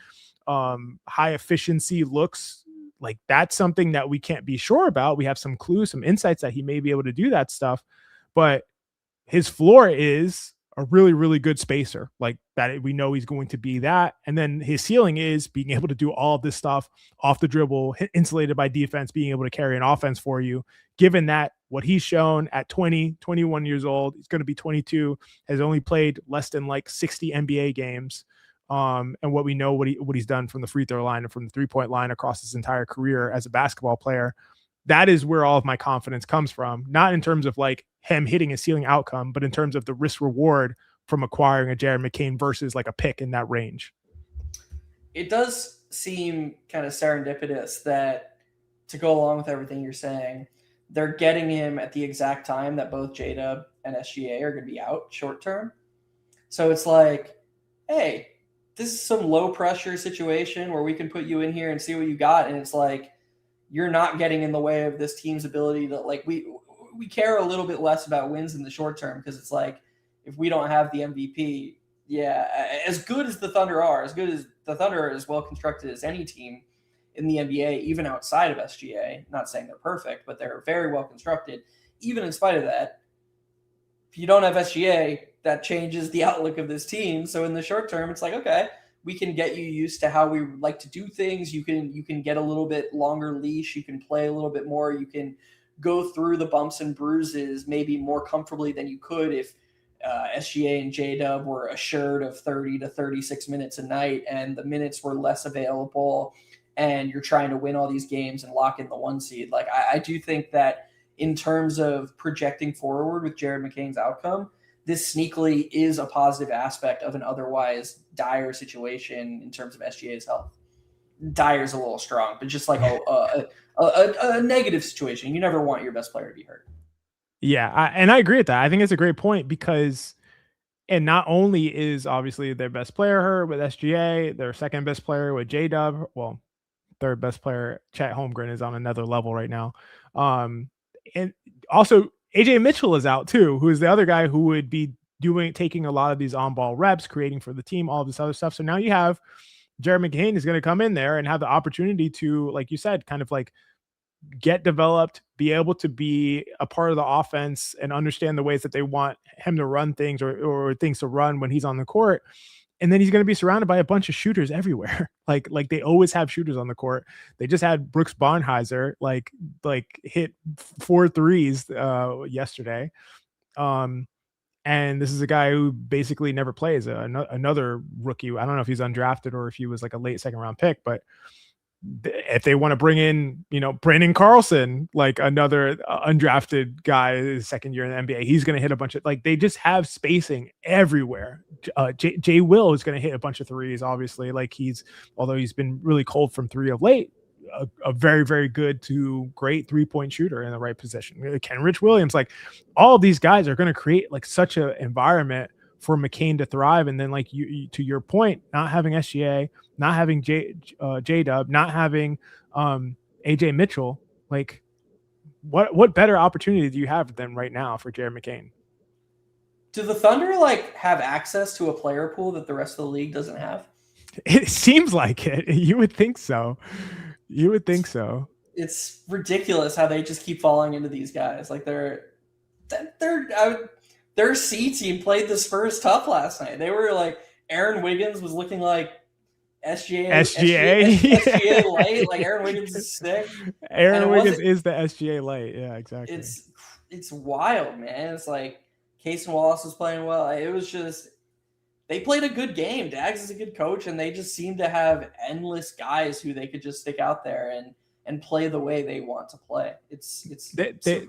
efficiency looks, like, that's something that we can't be sure about. We have some clues, some insights that he may be able to do that stuff, but his floor is a really, really good spacer. Like, that we know he's going to be that. And then his ceiling is being able to do all of this stuff off the dribble, insulated by defense, being able to carry an offense for you. Given that what he's shown at 20, 21 years old, he's going to be 22, has only played less than like 60 NBA games. And what we know, what he's done from the free throw line and from the 3-point line across his entire career as a basketball player, that is where all of my confidence comes from. Not in terms of like him hitting a ceiling outcome, but in terms of the risk reward from acquiring a Jared McCain versus like a pick in that range. It does seem kind of serendipitous that, to go along with everything you're saying, they're getting him at the exact time that both J-Dub and SGA are going to be out short term. So it's like, hey, this is some low pressure situation where we can put you in here and see what you got. And it's like, you're not getting in the way of this team's ability to, like, we care a little bit less about wins in the short term, because it's like, if we don't have the MVP, yeah, as good as the Thunder are, as good as the Thunder are, as well constructed as any team in the NBA, even outside of SGA, not saying they're perfect, but they're very well constructed. Even in spite of that, if you don't have SGA, that changes the outlook of this team. So in the short term, it's like, okay, we can get you used to how we like to do things. You can get a little bit longer leash. You can play a little bit more. You can go through the bumps and bruises maybe more comfortably than you could if SGA and J-Dub were assured of 30 to 36 minutes a night and the minutes were less available and you're trying to win all these games and lock in the 1 seed. Like, I do think that in terms of projecting forward with Jared McCain's outcome, this sneakily is a positive aspect of an otherwise dire situation in terms of SGA's health. Dire is a little strong, but just like a negative situation. You never want your best player to be hurt. Yeah, I agree with that. I think it's a great point because, and not only is obviously their best player hurt with SGA, their second best player with J-Dub, well, third best player, Chet Holmgren, is on another level right now. And also AJ Mitchell is out too, who is the other guy who would be taking a lot of these on-ball reps, creating for the team, all this other stuff. So now you have Jared McCain is going to come in there and have the opportunity to, like you said, kind of like get developed, be able to be a part of the offense and understand the ways that they want him to run things or things to run when he's on the court. And then he's going to be surrounded by a bunch of shooters everywhere. like they always have shooters on the court. They just had Brooks Bonheiser like hit 4 threes yesterday. And this is a guy who basically never plays. Another rookie. I don't know if he's undrafted or if he was like a late second round pick, but if they want to bring in, Brandon Carlson, like another undrafted guy, his second year in the NBA, he's going to hit a bunch of, like, they just have spacing everywhere. Jay Will is going to hit a bunch of threes, obviously. Like, although he's been really cold from 3 of late, a very, very good to great 3-point shooter in the right position. Kenrich Williams, like, all of these guys are going to create like such an environment for McCain to thrive. And then, like, you to your point, not having SGA, not having J-Dub, not having AJ Mitchell, like, what better opportunity do you have than right now for Jared McCain? Do the Thunder like have access to a player pool that the rest of the league doesn't have? It seems like it. You would think so. You would think so. It's ridiculous how they just keep falling into these guys. Like, their C team played the Spurs tough last night. They were like, Aaron Wiggins was looking like SGA light. Like, Aaron Wiggins is sick. Aaron Wiggins is the SGA light. Yeah, exactly. It's wild, man. It's like Casey Wallace was playing well. It was just, they played a good game. Dags is a good coach, and they just seem to have endless guys who they could just stick out there and play the way they want to play.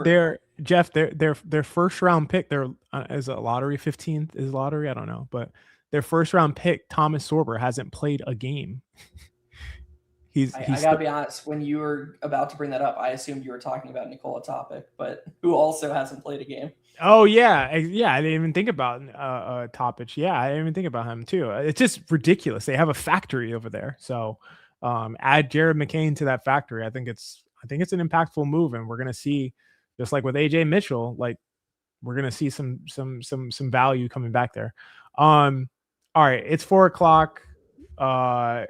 They're Geoff. Their first round pick. They're is a lottery 15th is lottery. I don't know, but their first round pick Thomas Sorber hasn't played a game. I gotta be honest. When you were about to bring that up, I assumed you were talking about Nikola Topic, but who also hasn't played a game. Oh yeah. I didn't even think about Topic. Yeah, I didn't even think about him too. It's just ridiculous. They have a factory over there. So add Jared McCain to that factory. I think it's an impactful move, and we're gonna see, just like with AJ Mitchell, like we're gonna see some value coming back there. All right, it's 4:00.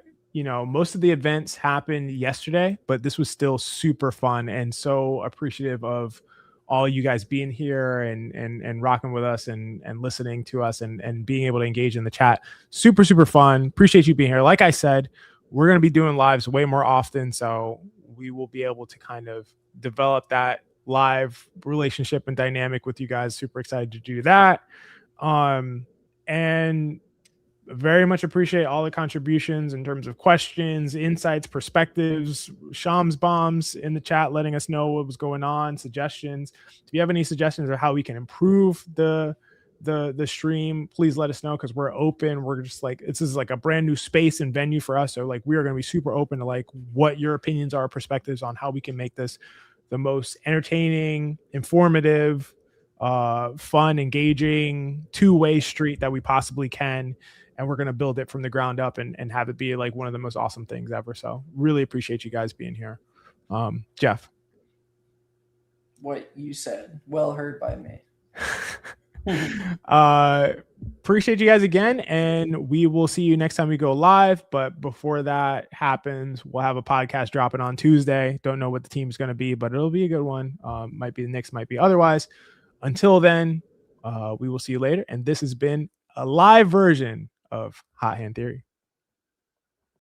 Most of the events happened yesterday, but this was still super fun, and so appreciative of all you guys being here and rocking with us and listening to us and being able to engage in the chat. Super, super fun. Appreciate you being here. Like I said, we're going to be doing lives way more often, so we will be able to kind of develop that live relationship and dynamic with you guys. Super excited to do that. And very much appreciate all the contributions in terms of questions, insights, perspectives, Shams bombs in the chat, letting us know what was going on, suggestions. If you have any suggestions of how we can improve the stream, please let us know, because we're open. We're just like, this is like a brand new space and venue for us. So like, we are going to be super open to like what your opinions are, perspectives on how we can make this the most entertaining, informative, fun, engaging, two-way street that we possibly can. And we're going to build it from the ground up and have it be like one of the most awesome things ever. So really appreciate you guys being here. Geoff. What you said, well heard by me. Appreciate you guys again. And we will see you next time we go live. But before that happens, we'll have a podcast dropping on Tuesday. Don't know what the team's going to be, but it'll be a good one. Might be the Knicks, might be otherwise. Until then, we will see you later. And this has been a live version of Hot Hand Theory.